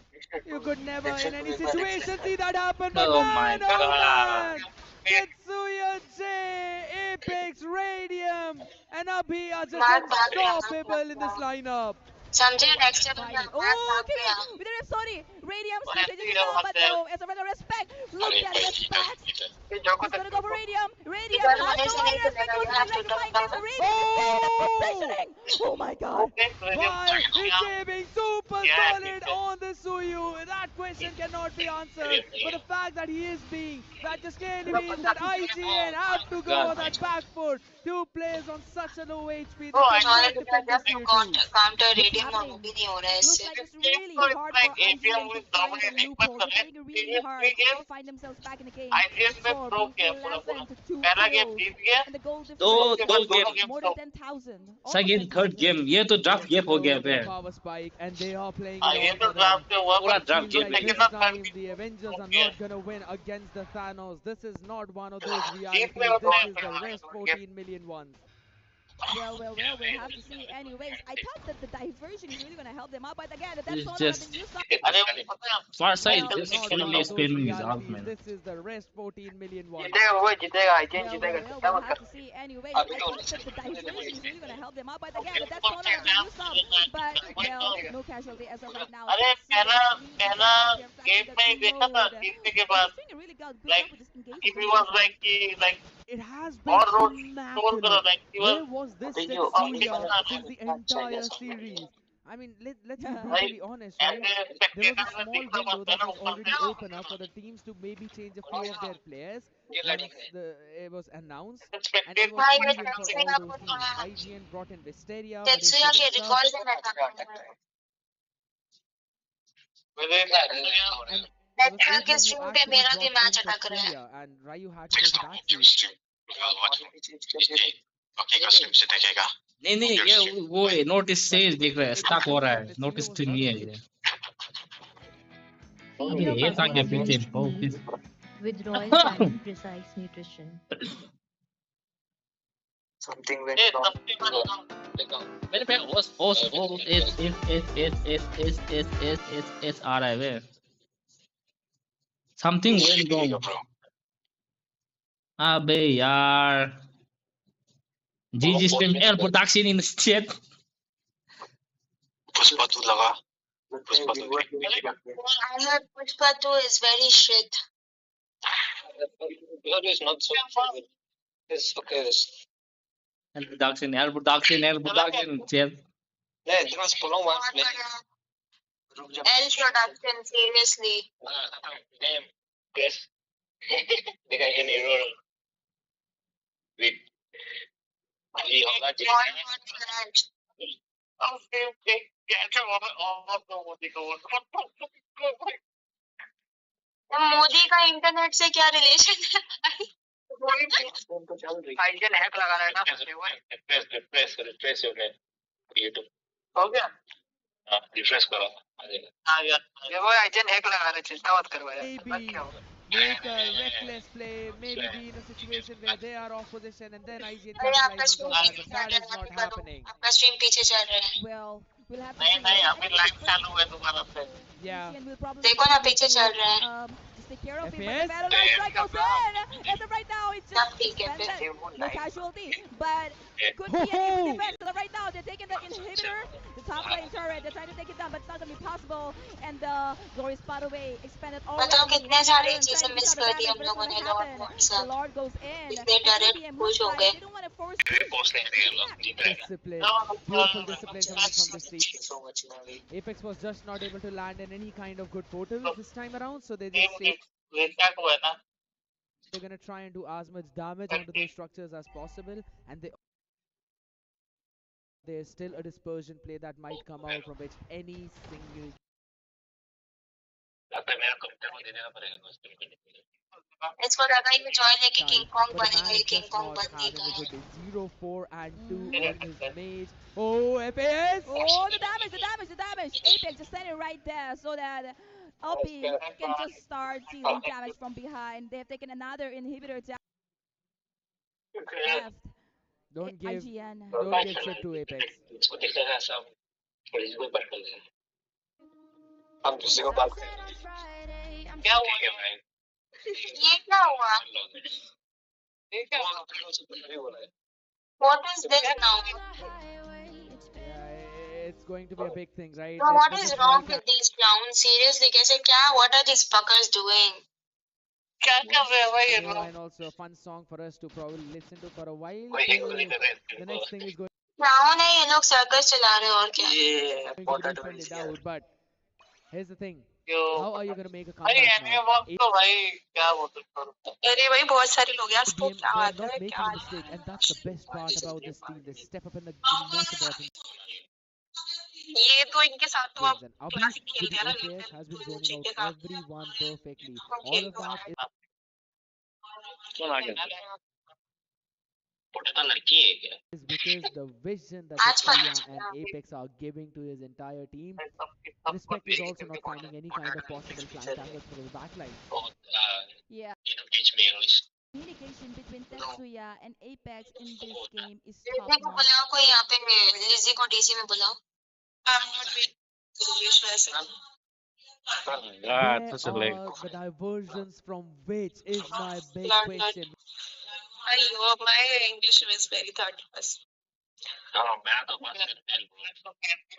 S1: You could never in any situation see that happen, but
S7: Oh my
S1: man, oh
S7: god.
S1: man! Tetsuya J, Apex, Radium, and Abhi are just
S3: Mark भाग रहे
S1: unstoppable in this
S3: हैं
S1: lineup.
S3: समझे next time
S8: Finally.
S3: Mark
S8: Oh,
S3: भाग रहे
S8: okay.
S3: हैं
S8: With the Rhapsody. Radium
S6: वो
S8: still
S6: ऐसे
S8: chasing
S6: he
S8: him down, but
S6: होते हैं
S8: no. As a matter of respect, look at the stats.
S6: ये जोको
S8: He's gonna go for
S6: तक
S8: Radium. Radium
S3: इधर
S8: has
S3: होने
S8: no
S3: से नहीं
S8: respect
S3: चलेगा
S8: to
S3: you
S8: his
S3: have to
S8: electrifying
S3: turn
S8: face.
S3: down
S8: Radium is staying in the
S1: Oh!
S8: positioning. Oh my god.
S1: Why is
S6: Yeah.
S1: Jay being super
S6: Yeah,
S1: solid on the Suyu? That question cannot be answered. But the fact that he is being, that just clearly means that IGN have to go on that back foot. Two players on such a low HP, they
S6: Oh, I
S1: cannot
S3: solid
S1: defend this
S3: just
S1: tier
S3: to
S1: 2.
S3: counter
S8: What's
S3: radium और वो
S8: happening?
S3: भी नहीं हो रहा है
S8: Looks
S3: इससे
S8: like it's
S6: think
S8: really
S6: so. It's
S8: hard for
S6: like APM
S8: IGN to
S6: will
S8: find the
S6: dominate Apex
S8: loopholes. They're
S6: again.
S8: finding it really
S6: Previous
S8: hard
S6: three
S8: to
S6: games,
S8: find themselves back in the game. The
S6: IGN में
S8: score
S6: pro
S8: being
S6: किया पूरा
S8: 11 to 2
S6: पहला game
S8: kills.
S6: जीत गया
S8: And the goal
S7: दो
S8: difference
S7: दो
S6: दोनों
S7: game
S6: game
S8: more
S6: तो
S8: than 10,000. Almost
S7: second third
S8: 10,000.
S7: Game ये तो ड्राफ्ट गेम हो गया
S1: Explode
S7: बे
S1: their power spike, and they are playing it
S6: ये
S1: all
S6: तो
S1: for them.
S6: ड्राफ्ट से हुआ
S7: पूरा
S6: पर
S7: ड्राफ्ट
S1: Seems
S7: गेम
S1: like
S7: है
S1: this
S7: ये
S6: सेकंड और third
S1: time the Avengers are
S6: game
S1: not gonna win against the Thanos. This is not one of those
S6: जीत में
S1: realities.
S6: होता
S1: This
S6: है
S1: is the rest
S6: फिर
S1: 14 million ones.
S8: We'll have to see. Anyways, I thought that the diversion is really going to help them out, but again, the death
S7: It's
S8: zone have been
S7: just
S8: used up.
S6: अरे पता है
S7: far
S1: This
S7: side
S8: Well,
S1: is
S7: just
S1: not one
S7: fully
S1: of those
S7: spinning his
S1: realities.
S7: argument.
S1: This is the rest 14 million ones.
S6: जीतेगा वो जीतेगा IGN जीतेगा चिंता
S8: We'll
S6: मत
S8: have
S6: कर
S8: to see. Anyways, I thought that the diversion is really going to help them out, but again, the death zone have been used up. But, well, no casualty as of right now.
S6: अरे
S8: Tetsuya
S6: पहला
S8: really
S6: पहला
S8: out there
S6: game
S8: flashing
S6: में ही
S8: that
S6: देखा था
S8: reload.
S6: जीतने के
S8: He's
S6: बाद
S8: doing a really good
S6: like
S8: job with this
S6: if
S8: engagement.
S6: he was like he like
S1: It has been
S6: और रोड स्टोर करो
S1: immaculate.
S6: like he was
S1: Where was this
S6: you
S1: Tetsuya since the entire series? I mean, let's be brutally honest, right? There was a small window that was already open up for the teams to maybe change a few of their players once it was announced, and it was
S3: भाई मैं
S1: even for all
S3: तेत्सुया
S1: those
S3: को
S1: teams. IGN brought in Wisteria, but they
S3: तेत्सुया
S1: still
S3: के
S1: stuck.
S3: Record से मैं
S1: And it was
S3: next के
S1: AGN who
S3: stream पे
S1: actually
S3: मेरा भी
S1: brought
S3: मैच
S1: in
S3: अटक रहा है
S1: Tetsuya, and Ryu had to take a backseat.
S7: नहीं नहीं ये वो है नोटिस से दिख रहा है
S1: It
S7: स्टक
S1: just
S7: हो
S1: seems
S7: रहा
S1: that
S7: है
S1: Tetsuya
S7: नोटिस
S1: was
S7: तो नहीं है
S1: stuck.
S7: ये
S9: Feed
S7: ये
S9: your
S7: ये
S9: puppy
S7: आगे पीछे
S9: against
S7: बहुत
S9: me with Royal Canin Precise Nutrition.
S3: something
S6: A
S3: went wrong
S7: मेरे पे ओस एस आ रहा है वे समथिंग वेंट रॉन्ग अबे यार जीजी stream air production in state
S6: Pushpa तू लगा
S3: I heard Pushpa 2 is very shit.
S6: is not so it's okay
S7: air production chair
S6: yeah just follow one
S3: L production, seriously.
S6: name yes देखा ये नहीं रो with ये होगा
S3: Garage.
S6: okay okay कैसे और तो वो देखो
S3: तो मोदी का इंटरनेट से क्या रिलेशन है भाई?
S6: आईजन हैक लगा रहा है ना रिफ्रेश रिफ्रेश योर यूट्यूब हो गया हाँ रिफ्रेश करो आ जाएगा आ गया देखो आईजन हैक लगा रहा है चिंता मत करो यार
S1: Maybe
S6: क्या होगा
S1: make a reckless play, maybe be in a situation where they are off position and then IGN
S3: अरे आपका
S1: capitalizes
S3: स्ट्रीम
S1: on that,
S3: पीछे
S1: but
S3: चल
S1: that
S3: रहा
S1: is
S3: है
S1: not happening.
S3: आपका स्ट्रीम पीछे चल रहा है
S8: Well, we'll have to
S6: नहीं
S8: see.
S6: नहीं
S8: I
S6: अभी
S8: think
S6: लाइव चालू है दोबारा से
S1: Yeah.
S8: IGN will probably
S3: देखो ना पीछे चल रहा है
S8: just take care of it. But the
S1: FPS?
S8: battle line strike goes in. As of right now, it's
S3: सब
S8: just
S3: ठीक है
S8: suspended. No casualty, but could be an easy defense. So right now, they're taking the inhibitor, the top lane turret. They're trying to take it down, but it's not gonna be possible. And the Glorious spot away expanded all
S3: बताओ
S8: around.
S3: कितने सारी
S8: Iron
S3: चीजें
S8: trying to
S3: miss
S8: do
S3: कर दी
S8: damage,
S3: हम
S8: but it's
S3: लोगों
S8: gonna
S3: ने Lord
S8: happen.
S3: Mode
S8: The
S3: सब
S8: Lord goes in.
S3: इतने
S8: It's gonna
S3: direct
S8: be a
S3: push हो
S8: misfire.
S3: गए
S8: They don't want to force push.
S1: Discipline, beautiful discipline coming from this team. Apex was just not able to land in any kind of good portals this time around, so they just say
S6: restart हुआ है ना
S1: they're gonna try and do as much damage onto those structures as possible, and there's still a dispersion play that might come out from which any single
S3: इसको लगा ये Joy लेके
S1: Time,
S3: king Kong
S1: but the man
S3: बनेगा,
S1: is
S3: ये king
S1: just
S3: Kong
S1: not
S3: बन नहीं
S1: having a
S3: पाया.
S1: good day. 0 4 and 2
S8: Mm-hmm.
S1: on his mage. Oh, FAS!
S8: Oh, the damage, the damage, the damage. Apex just standing right there so that LP can just start dealing damage from behind. They have taken another inhibitor down left.
S1: Don't give
S8: IGN.
S1: don't give shit to Apex.
S6: क्या हुआ
S3: ये क्या हुआ?
S6: ये क्या हुआ
S3: What is this now?
S1: Yeah, it's going to be a big thing, right?
S3: Bro, what
S1: There's a
S3: is
S1: small
S3: wrong with these clowns? Seriously, कैसे क्या? What are these fuckers doing?
S6: क्या कर रहे हैं भाई ये
S1: cameo
S6: लोग
S1: and also a fun song for us to probably listen to for a while till the next thing is
S3: Clown है ये लोग, सर्कस चला रहे हैं और क्या?
S1: going to be defended out. But here's the thing.
S6: जो
S1: How are you going to make a
S6: भाई
S1: comeback
S6: एनिमे
S1: now?
S6: बॉक्स तो भाई क्या बोल सकता हूँ
S3: अरे भाई बहुत सारे लोग यार, इसको
S1: ABM,
S3: क्या
S1: they're
S3: आता
S1: not
S3: है, क्या
S1: making a
S3: नहीं.
S1: mistake, and that's the best part about this team. They step up in the most important
S3: ये तो इनके साथ तो आप
S1: games. And Abhi
S3: क्लासिक खेल
S1: with
S3: दिया
S1: the
S3: ना,
S1: FAS has been zoning out
S3: जीतेगा.
S1: everyone perfectly.
S3: हम
S1: All
S3: खेल
S1: of
S3: दो.
S1: that is
S7: कौन आ गया पोटा लड़की है क्या
S1: because the vision that
S3: आज पता
S1: Tetsuya and
S3: चला.
S1: Apex are giving to his entire team. Respect is also not finding any kind of possible flank angles for the backline.
S8: Yeah.
S7: you don't teach me English
S8: Communication between Tetsuya and Apex in this game is top
S3: Lizzie को
S8: notch.
S3: बुलाओ, कोई यहाँ पे Lizzie को DC में बुलाओ. English वैसे.
S7: God,
S1: Where
S7: such a leg.
S1: are the diversions from which is my big
S3: Learn.
S1: question.
S3: अयो, my English is very third class.
S7: मैं तो बस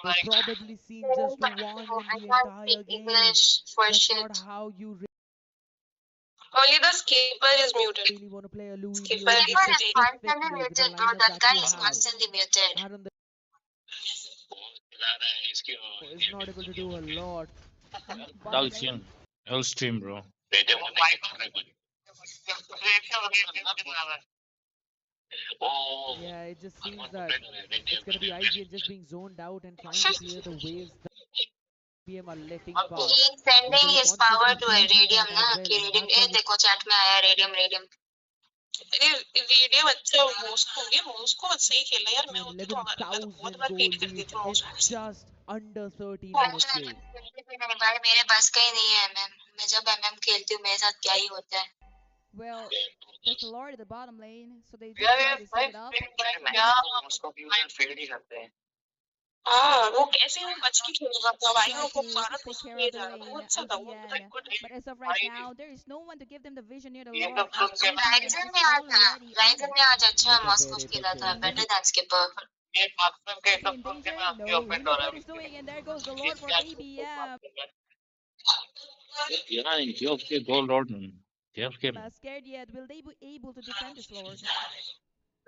S1: They've probably seen just one in
S3: I
S1: the
S3: can't
S1: entire
S3: speak
S1: game.
S3: English for
S1: That's
S3: shit.
S1: not how you
S3: Only the skipper is muted.
S1: really want to play a Louis
S3: Skipper
S1: Leon
S3: is constantly
S1: specifically with the
S3: muted, bro.
S1: lineup
S3: That
S1: that
S3: guy
S1: you
S3: is
S1: have.
S3: constantly muted.
S1: Aaron the is not able to do a lot.
S8: Bottom lane.
S7: I'll stream bro
S1: Yeah, it just seems that it's gonna be IGN just being zoned out and trying to clear the waves that PM are letting pass.
S3: He's sending
S1: They were
S3: his power to a
S1: constantly
S3: radium
S1: using
S3: ना
S1: that as
S3: कि
S1: well, and
S3: radium.
S1: that's
S3: A
S1: why we
S3: देखो chat में आया radium. अरे radium अच्छा Moscow हो गया. Moscow अच्छा ही खेला यार. मैं होती तो मैं तो बहुत
S1: 11,000
S3: बार
S1: gold
S3: पेट कर
S1: lead
S3: देती
S1: in
S3: मॉस्को से.
S1: just under 13 minutes played.
S3: नहीं भाई, मेरे बस का ही नहीं है एमएम. मैं जब एमएम खेलती हूँ मेरे साथ क्या ही होता है.
S8: Well, there's a Lord at the bottom lane, so they did try to set it up.
S3: हाँ, वो कैसे वो बच के खेलेगा था भाई.
S8: Try
S3: वो
S8: to
S3: भारत
S8: take
S3: उसको
S8: care
S3: ले
S8: of the
S3: जा रहा था. वो
S8: lane,
S3: अच्छा था. वो तो
S8: IGN.
S3: good.
S8: But as of right now, there is no one to give them the vision near the Lord, as
S3: Ryzen
S8: IGN is
S3: में आज
S8: already on
S3: Ryzen
S8: it.
S3: में आज अच्छा
S1: Look at
S3: मॉस्को
S1: where
S3: खेला
S1: Apex
S3: था.
S1: is.
S3: Better than skipper.
S8: Is he in danger? No, he knows what he's doing, and there goes the Lord for ABM.
S7: yeah okay gold lord okay
S8: Scared yet? Will they be able to defend this Lord?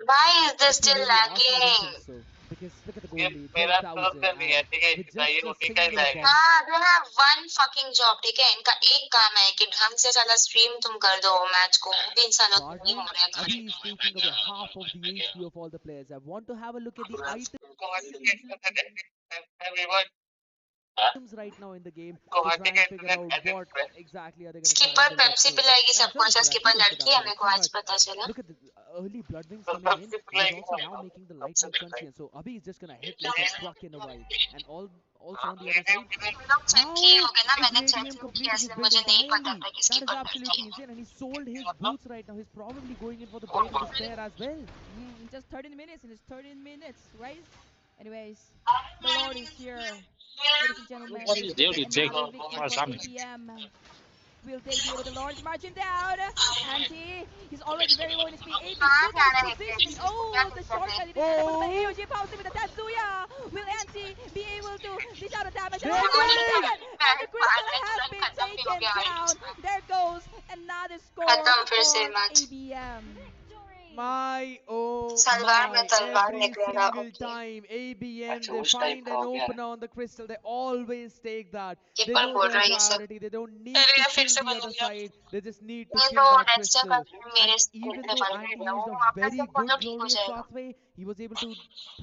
S3: Why is this still
S1: Really, also, I don't think
S3: lagging?
S1: so. Because look at the
S6: ये
S1: goal lead,
S6: मेरा
S1: 12,000,
S6: तरफ से नहीं है, ठीक है,
S1: with
S6: इसका ये
S1: just a
S6: उठी का ही
S1: single
S6: लाएगा.
S1: bomb.
S3: हाँ, they have one fucking job. ठीक है, इनका एक काम है कि ढंग से साला स्ट्रीम तुम कर दो मैच को. वो भी इंसानों को नहीं
S1: Partner,
S3: हो रहा है.
S1: Abhi is taking away half of the HP of all the players. I want to have a look at the
S6: Everyone,
S1: items right now in the game to try and figure out what exactly are they going to try
S3: skipper
S1: and build up
S3: Pepsi
S1: for.
S3: पिलाएगी
S1: And
S3: सबको. अच्छा,
S1: kudos for that,
S3: skipper
S1: kudos for
S3: लड़की है,
S1: that
S3: मेरे को आज
S1: selection. But
S3: पता चला.
S1: look at the early blood wings coming in. He's also now making the lightning crunchy, and so Abhi is just going to hit like a truck in a while. And also on the other side,
S3: तुम लोग check
S1: how
S3: किए होगे ना,
S1: is
S3: मैंने check
S1: Radium
S3: नहीं किया
S1: completing his
S3: इसलिए
S1: build
S3: मुझे नहीं पता
S1: entirely?
S3: था कि
S1: That is
S3: स्किपर लड़की
S1: absolutely
S3: है.
S1: insane, and he sold his boots right now. He's probably going in for the blade of despair as well.
S8: In just 13 minutes, right? Anyways, the Lord is here, ladies and gentlemen.
S7: what is there to take
S8: Another victory for
S7: Sammy?
S8: ABM. Will they be able to Lord's margin down? Anti, he's already very low in HP. Apex, look at his positioning. Oh, the shortcut. He didn't have the AOG pouncing with the Tatsuya. Will Anti be able to dish out a damage? And the crystal has been taken down. There goes another score
S3: खत्म फिर से
S8: for
S3: match.
S8: ABM.
S1: My oh
S3: salwar में
S1: my,
S3: तलवार
S1: every
S3: निकलेगा.
S1: single time ABM they find an opener on the crystal, they always take that. They
S3: keeper
S1: know
S3: बोल
S1: their
S3: रहा है ये सब.
S1: priority, they don't need
S3: अरे
S1: to
S3: यार फिर
S1: kill
S3: से
S1: the
S3: बंद हो
S1: other
S3: गया.
S1: side, they just need to
S3: ये
S1: kill
S3: तो
S1: that
S3: डेस्टर
S1: crystal.
S3: का मेरे
S1: And even
S3: से
S1: though
S3: बंद
S1: Anti
S3: हो
S1: used
S3: गया.
S1: a
S3: वहाँ पे
S1: very
S3: से
S1: good
S3: फोटो ठीक हो
S1: glorious
S3: जाएगा.
S1: pathway, he was able to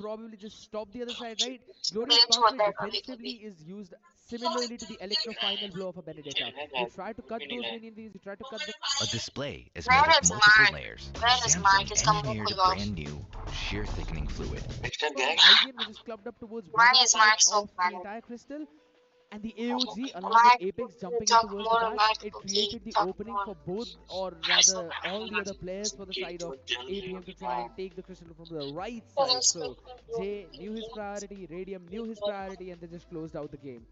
S1: probably just stop the other side, right? Glorious
S3: Tej
S1: Pathway
S3: होता है कभी
S1: defensively
S3: कभी
S1: is used similarly to the electro final blow of a Benedetta. You try to cut those minion waves, you try to cut the
S10: A display is made
S3: Where
S10: of
S3: is
S10: multiple
S3: Mark?
S10: layers.
S3: Where is Mark?
S10: Samsung
S3: इसका मुंह
S10: engineered a
S3: खुलवाओ.
S10: brand new shear thickening fluid.
S1: from the IGN was just clubbed up towards
S3: Why
S1: one of the
S3: is
S1: sides
S3: Mark so
S1: of the
S3: funny?
S1: entire crystal, and the AOG along with
S3: Mark,
S1: Apex jumping in
S3: talk
S1: towards the
S3: more.
S1: back,
S3: Mark,
S1: it
S3: okay,
S1: created the
S3: talk
S1: opening
S3: more.
S1: for both, or rather all the other players for the side of ABM to try and take the crystal from the right side. So Jay knew his priority, Radium knew his priority, and they just closed out the game.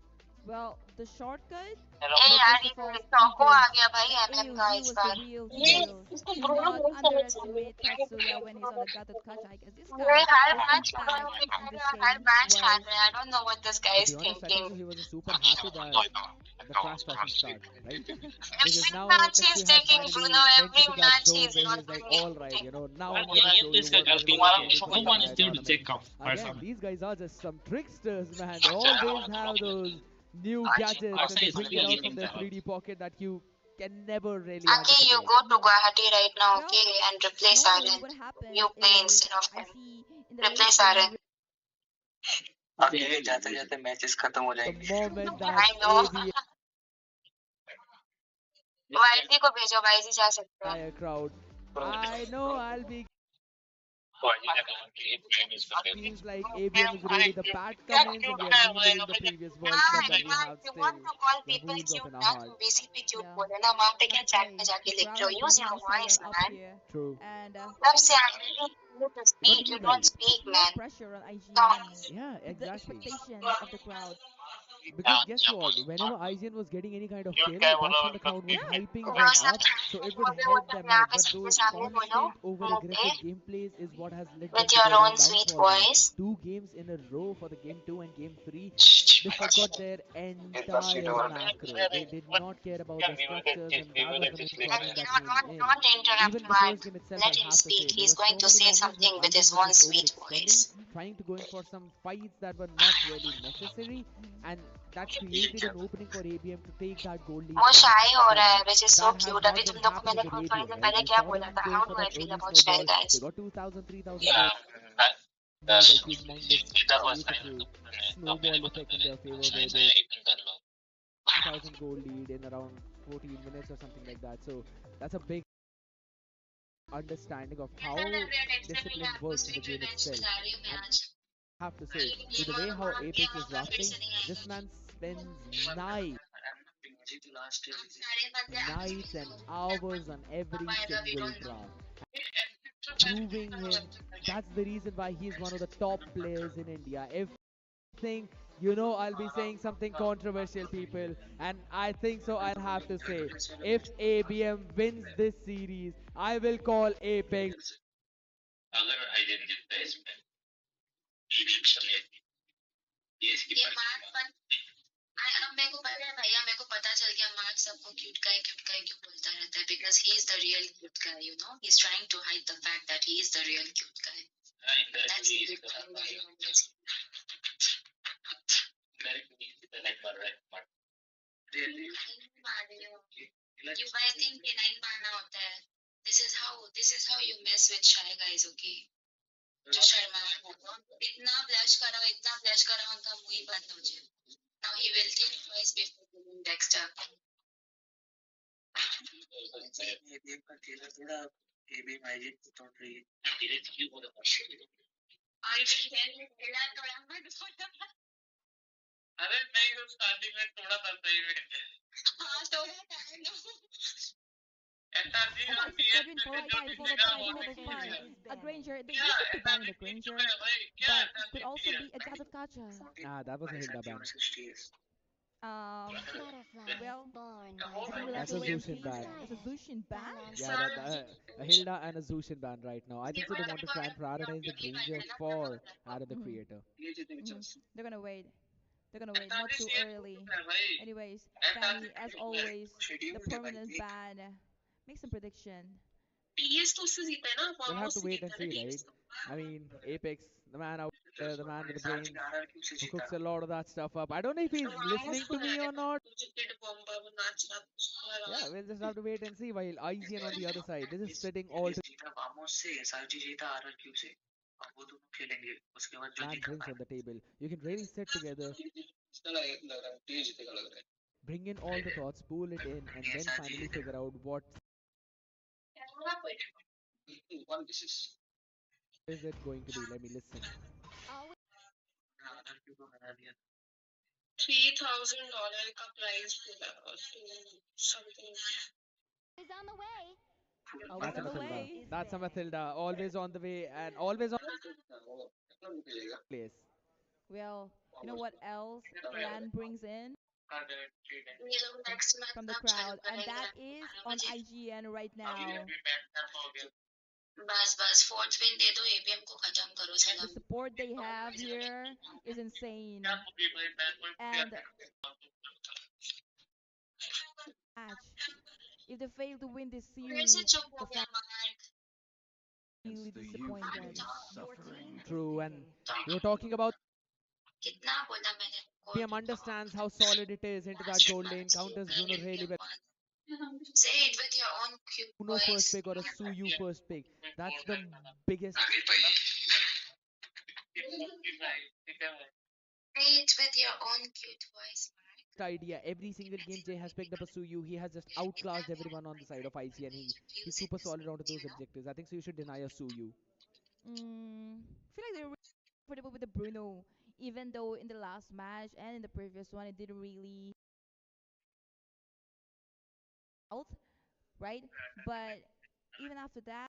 S8: Well, the shortcut,
S3: A
S8: but
S3: यार
S8: first of all,
S3: ये चौको
S8: Eagles,
S3: आ गया भाई
S8: the
S3: MM का
S8: AOG
S3: इस
S8: was the
S3: bar.
S8: real
S3: ये
S8: deal.
S3: इसको
S8: Do
S3: Bruno
S8: not
S3: बहुत सारे चाहिए.
S8: underestimate Tatsuya when he's on the Gato Kacha. I guess this
S3: ये
S8: guy
S3: her
S8: his
S3: match
S8: impact in this
S3: her
S8: game
S3: match हार
S8: was
S3: रहे हैं. I don't know what this guy
S1: To
S3: is
S1: be honest, I think
S3: thinking.
S1: so he was just super happy that the trash talking started, right? Because
S3: Every
S1: now
S3: match he's
S1: Tetsuya has
S3: taking Bruno.
S1: finally went
S3: Every
S1: into that
S3: match
S1: zone
S3: he's
S1: where
S3: not
S1: he's like,
S3: doing
S1: all right,
S3: anything.
S1: now I'm gonna show you what I really feel for the entire tournament. Again, these guys are just some tricksters, man. They always have those new gadgets and they bring it out from their 3D pocket that you can never really
S3: Okay, you
S1: anticipate.
S3: go to
S8: mhm.
S3: Guwahati right now,
S8: Well,
S3: okay, and replace
S8: normally
S3: Aaron.
S8: what happens
S3: You play
S8: is
S3: instead of
S8: I
S3: him.
S8: see in the late
S3: Replace
S8: game
S3: Aaron. अब ये जाते जाते matches खत्म हो
S1: The
S3: जाएंगे.
S1: moment that
S3: I know.
S1: ABM
S3: YG को भेजो, YG जा सकते हैं.
S1: entire crowd, I know I'll be. Seems like ABM is really the bad
S3: क्या
S1: come-ins, and
S3: cute
S1: we are
S3: है भाई.
S1: reliving the previous World Cup
S3: हाँ,
S1: that we have
S3: you
S1: still
S3: want to call
S1: the
S3: people
S1: wounds of
S3: cute
S1: in our
S3: ना,
S1: heart.
S3: तुम basically cute
S8: yeah.
S3: बोले ना, वहाँ पे क्या
S8: But
S3: चैट में
S8: hey,
S3: जाके
S8: the
S3: लिख
S8: crowd
S3: रहे हो.
S8: has been
S3: Use your
S8: really
S3: voice,
S8: silent up
S3: man.
S8: here,
S1: True.
S8: and
S3: तब से आगे you to
S1: What do
S3: speak,
S1: you
S3: you
S1: mean by
S3: don't
S1: it?
S8: put
S3: speak,
S8: more
S3: man.
S8: pressure on
S3: Talk.
S8: IGN
S1: Yeah,
S8: with the
S1: exactly.
S8: expectation of the crowd.
S1: Because guess what? Whenever IGN was getting any kind of
S6: cute
S1: kill,
S6: क्या बोला
S1: that's when the
S6: मतलब
S1: crowd was
S8: Yeah,
S1: hyping them
S3: Rosa,
S1: up, so it would
S3: बोले वो
S1: help
S3: सब
S1: them
S3: यहाँ
S1: out.
S3: पे
S1: But
S3: सबके
S1: those
S3: सामने बोलो,
S1: constant over
S3: मुंह पे,
S1: aggressive gameplays is what has led them
S3: with
S1: to
S3: your
S1: their own
S3: own sweet
S1: downfall now.
S3: voice.
S1: 2 games in a row for the game 2 and game 3, they forgot their
S3: इतना sweet
S1: entire
S3: over there.
S1: macro. They did not care about their structures, and that was the main
S3: And
S1: problem
S3: you
S1: that
S3: know,
S1: came in.
S3: not interrupt
S1: Even the
S3: Mark.
S1: first game itself,
S3: Let
S1: I'll
S3: him
S1: have to
S3: speak.
S1: say, there
S3: He's
S1: were
S3: going
S1: so
S3: to
S1: many
S3: say
S1: moments when
S3: something with
S1: IGN
S3: his
S1: was
S3: own
S1: just
S3: sweet
S1: overextending,
S3: voice.
S1: trying to go in for some fights that were not really necessary, and that created an opening for ABM to take that goal lead
S3: वो
S1: back.
S3: shy हो
S1: But
S3: रहा है, which is so
S1: that has
S3: cute.
S1: not
S3: अभी
S1: been
S3: तुम लोग को
S1: happening
S3: मैंने
S1: with
S3: थोड़ी
S1: ABM,
S3: देर
S1: right?
S3: पहले
S1: We
S3: क्या
S1: saw
S3: बोला
S1: them
S3: था?
S1: going
S3: How
S1: for
S3: do I
S1: that
S3: feel
S1: early
S3: about Shy
S1: snowball.
S3: Guys?
S1: They got 2,000, 3,000 gold, made a humongous, beautiful snowball effect in their favor where they 2,000 goal lead in around 14 minutes or something like that. So that's a big understanding of how
S3: tension नहीं है,
S1: discipline
S3: आपको
S1: works in the
S3: sweet
S1: game
S3: revenge
S1: itself.
S3: खिला रही हूँ मैं
S1: And
S3: आज.
S1: I have to say,
S3: ये
S1: with the
S3: game
S1: way
S3: वाला
S1: how
S3: खराब किया
S1: Apex is
S3: होगा, फिर
S1: drafting,
S3: से नहीं
S1: this
S3: आएगा.
S1: man spends nights,
S3: हम सारे बंदे आज
S1: nights and hours on every
S3: हमारे we
S1: single
S3: don't know.
S1: draft, proving him. That's the reason why he's one of the top players in India. If think, I'll be saying something controversial, people, and I think so. I'll have to say, if ABM wins this series, I will call Apex.
S3: ये mark पर अब मेरे को पता है भैया, मेरे को पता चल गया मार्क सबको क्यूट गाय क्यों बोलता रहता है, because he is the real cute guy, he's trying to hide the fact that he is the real cute guy. That's the big thing that everyone knows. नहीं मार रहे हो. You guys think कि नहीं मारना होता है. This is how you mess with Shy Guys, okay? जो शर्माया होगा, इतना ब्लश करा उनका मुंह ही बंद हो जाए. Now he will think twice before killing Dexter. ये गेम का खेला थोड़ा एबी मैजिक को तोड़ रही है. I will tell you, खेला थोड़ा मत बोलो.
S6: अरे नहीं तो स्टार्टिंग में थोड़ा सा सही में
S3: हाँ थोड़ा टाइम दो.
S6: ऐसा नहीं
S8: Oh,
S6: होती है
S8: Kevin, follow
S6: जो
S8: by, follow
S6: दिखेगा
S8: by,
S6: वो
S8: follow
S6: नहीं
S8: by.
S6: है.
S8: A Granger,
S6: क्या
S8: they could be
S6: ऐसा
S8: banning the
S6: नहीं
S8: Granger,
S6: है भाई, क्या
S8: but
S6: ऐसा
S8: it could
S6: नहीं
S8: also
S6: है.
S8: be a Gatot Kacha.
S1: That was a Hilda ban.
S8: Um, well, I think we'll have
S1: That's
S8: to
S1: a
S8: wait and
S1: Zushin
S8: see.
S1: ban.
S8: That's a Zushin ban?
S1: Yeah, a Hilda and a Zushin ban right now. I think so. They want to try and prioritize the Granger for Adam the
S8: Mm-hmm.
S1: Creator.
S8: Mm-hmm. They're gonna wait. They're gonna wait,
S6: ऐसा
S8: not
S6: नहीं
S8: too
S6: same
S8: early.
S6: है भाई.
S8: Anyways,
S6: ऐसा
S8: Fanny, as always, the permanent ban. Make some prediction.
S3: PS तो उससे जीता है ना,
S1: We'll have
S3: फॉर्मोस
S1: to
S3: से
S1: wait and
S3: जीता है ना
S1: see, right?
S3: टीएस तो.
S1: I mean, Apex, the man out there, the man with the brains, who cooks a lot of that stuff up. I don't know if he's listening to me or not. Yeah, we'll just have to wait and see while IGN on the other side. This is sitting all
S3: जीता vamos से, SRG जीता RRQ से.
S1: plan brings on the table. You can really sit together, bring in all the thoughts, pool it in, and then finally figure out what is it going to be. Let me listen.
S2: Always
S3: 3000 का price मिला और something.
S2: on the way.
S8: Always
S1: That's a
S8: on the
S1: Matilda.
S8: way.
S1: That's a Matilda. Always on the way and always on place.
S8: Well, you know what else Iran brings in
S3: ये लोग next month
S8: from the
S3: अब चालू
S8: crowd, and
S3: करेगा
S8: that is
S3: 12
S8: on
S3: बजे.
S8: IGN right now.
S3: बस बस fourth win दे दो ABM को खत्म करो
S8: The
S3: सलाम.
S8: support they have here is insane. And match, if they fail to win this
S3: फिर से
S8: series,
S3: चुप हो
S8: the
S3: गया
S8: fans
S3: mark.
S8: are really disappointed.
S1: True. And we were talking about
S3: कितना बोला मैंने
S1: BM understands how solid it is into that goal lane, counters Bruno really well.
S3: Say it with your own cute
S1: Bruno first
S3: voice.
S1: pick or a Suyu first pick. That's the biggest
S3: Say it with your own cute voice.
S1: idea. Every single game Jay has picked up a Suyu. He has just outclassed everyone on the side of IC and he's super solid onto those objectives. I think so you should deny a Suyu.
S8: Feel like they're really comfortable with the Bruno, even though in the last match and in the previous one it didn't really out, right? But even after that,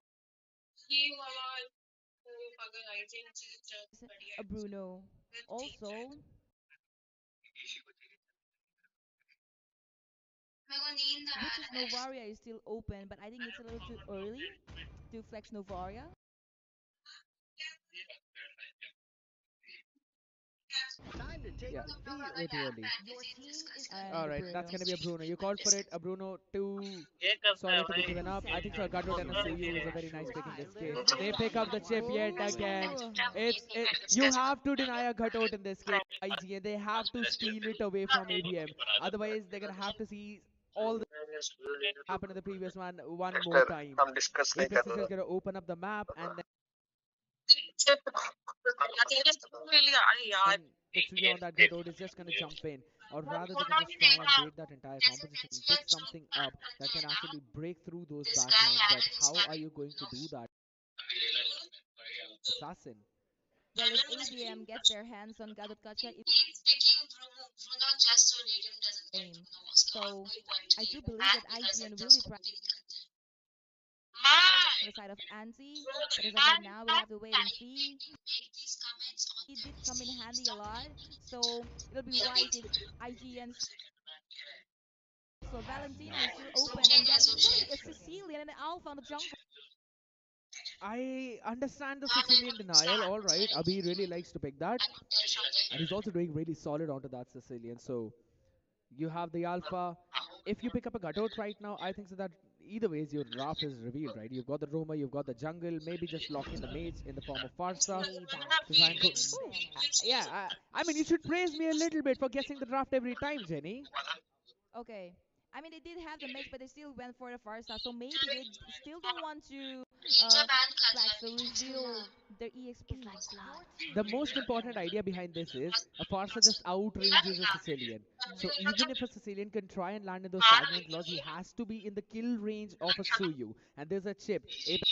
S8: a Bruno. Also, which is Novaria is still open, but I think it's a little too early to flex Novaria.
S1: Yeah, way too early.
S8: And
S1: All
S8: the
S1: right, that's
S8: Bruno.
S1: gonna be a Bruno. You called for it, a Bruno too solid to be given up. I think so. A Gadot and a Suyu is a very nice pick in this case. They pick up the chip yet again.
S8: Oh,
S1: You have to deny a Gadot in this case. IGN. They have to steal it away from ABM. Otherwise, they're gonna have to see all the happen in the previous one more time. Apex is just gonna open up the map and the trio on that Gadot is just gonna jump in. Or rather, they can just try and bait that entire composition and pick something up that can actually break through those
S3: This guy
S1: backlines.
S3: had
S1: But
S3: it
S1: how are
S3: started.
S1: you going to do that, Assassin?
S8: well, if ABM gets their hands on Gadot Kacha, it's
S3: He's picking Bruno just so Radium doesn't get
S8: game.
S3: Bruno. उसका और
S8: So
S3: कोई point
S8: I
S3: नहीं
S8: do
S3: है.
S8: believe that
S3: And भी कर
S8: IGN
S3: सकते हैं
S8: will be
S3: उसको खुद ही निकलते हैं.
S8: on the
S3: Man!
S8: side of anti, but as of right
S3: And
S8: now, we'll
S3: that
S8: have to wait and see.
S3: timing to make these comments on
S8: He did come in
S3: Thursday.
S8: handy a
S3: Stop
S8: lot,
S3: it.
S8: so it'll be
S3: Yeah,
S8: wise
S3: it
S8: if IGN. So Valentina is still open, and
S3: रुकेगा
S8: then
S3: सोचिए.
S8: suddenly a Sicilian and an Alpha on the jungle.
S1: I understand the
S3: 1
S1: Sicilian
S3: minute
S1: denial.
S3: start.
S1: All right, Abhi really likes to pick that,
S3: I could tell from
S1: and he's also doing really solid onto that Sicilian. So you have the Alpha. If you pick up a Gadot right now, I think so that either ways your draft is revealed, right? You've got the Roma, you've got the jungle, maybe just lock in the mage in the form of Farsa to try and go. Ooh, yeah, I mean, you should praise me a little bit for guessing the draft every time, Jenny.
S8: Okay. I mean, they did have the mage, but they still went for the Farsa. So maybe they still don't want to
S3: Ninja
S8: uh,
S3: ban कर
S8: flag,
S3: दिया
S8: so
S3: Ninja.
S8: reveal their EXP.
S1: The most important idea behind this is a Farsa just outranges a Sicilian. So even if a Sicilian can try and land in those stagnant claws, he has to be in the kill range of a Suyu. And there's a chip, Apex,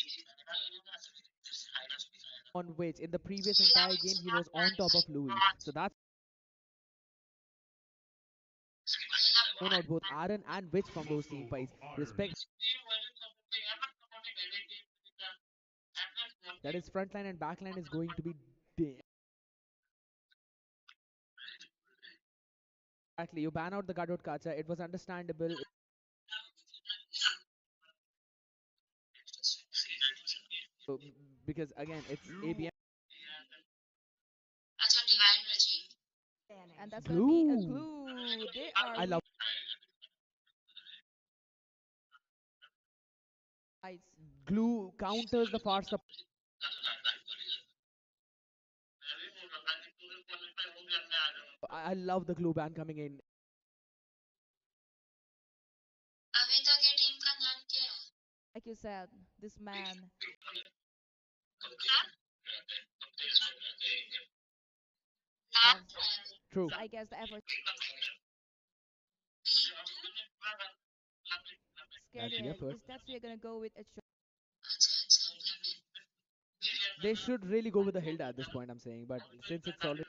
S1: on which in the previous entire game he was on top of Louis. So that's known out both Aaron and Witch from those team fights. Respect that his frontline and backline is going to be exactly. You ban out the Gadot Kacha. It was understandable uh, because again it's ABM.
S3: अच्छा divine regime.
S8: And that's going to be a
S1: Glue.
S8: glue. They are
S1: I
S8: really
S1: love
S8: nice.
S1: Glue counters the Farsa. I love the Glue ban coming in.
S3: अभी तक ये team का नाम क्या है?
S8: Like you said, this man Of.
S1: True.
S8: So I guess the effort
S1: That's the
S8: scared.
S1: effort.
S8: Is that we're gonna go with a
S1: They should really go with the Hilda at this point, I'm saying, but since it's already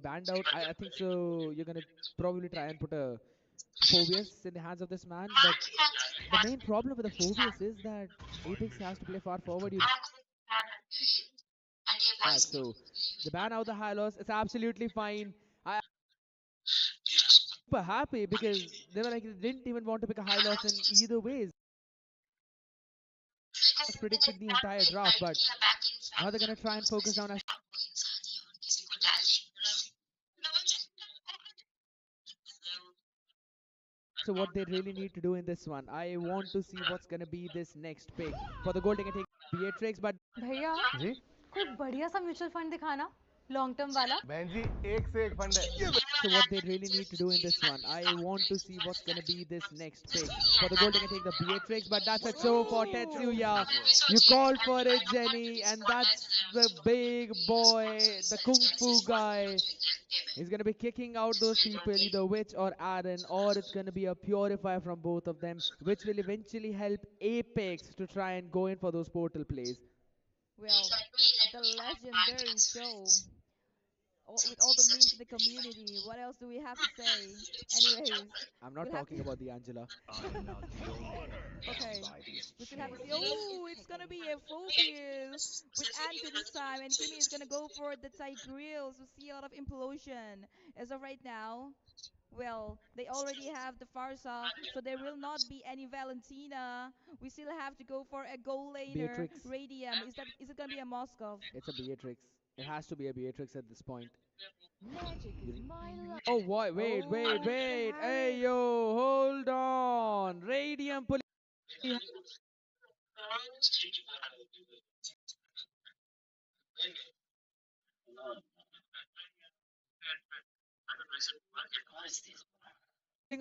S1: banned out, I think so. You're gonna probably try and put a Phobius in the hands of this man, but the main problem with the Phobius is that Apex has to play far forward. You back, so the ban out the Hylos is absolutely fine. I'm super happy because they were like they didn't even want to pick a Hylos in either ways. Was predicted the entire draft, but now they're gonna try and focus down as so what they really need to do in this one. I want to see what's gonna be this next pick for the gold. They can take Beatrix, but
S11: भैया जी कोई बढ़िया सा mutual fund दिखाना long term वाला बहन जी एक से एक फंड है
S1: so what they really need to do in this one. I want to see what's gonna be this next pick for the gold. They can take the Beatrix, but that's a show for Tetsuya. You called for it, Jenny, and that's the big boy, the kung fu guy. He's gonna be kicking out those people, either Witch or Aaron, or it's gonna be a purify from both of them, which will eventually help Apex to try and go in for those portal plays.
S8: well, the legendary show with all the memes in the community. What else do we have to say? Anyways,
S1: I'm not
S8: we'll have to.
S1: talking about the Angela.
S8: Okay, we still have to see. Oh, it's gonna be a Phobius with Anti this time, and Kimi is gonna go for the Tigreals. We see a lot of implosion as of right now. Well, they already have the Farsa, so there will not be any Valentina. We still have to go for a goal laner,
S1: Beatrix.
S8: Radium. Is it gonna be a Moskov?
S1: It's a Beatrix. It has to be a Beatrix at this point.
S11: Magic is my life.
S1: Oh, wait,
S8: Oh, it's the
S1: wait. Hey,
S8: Harriet.
S1: yo, hold on. Radium police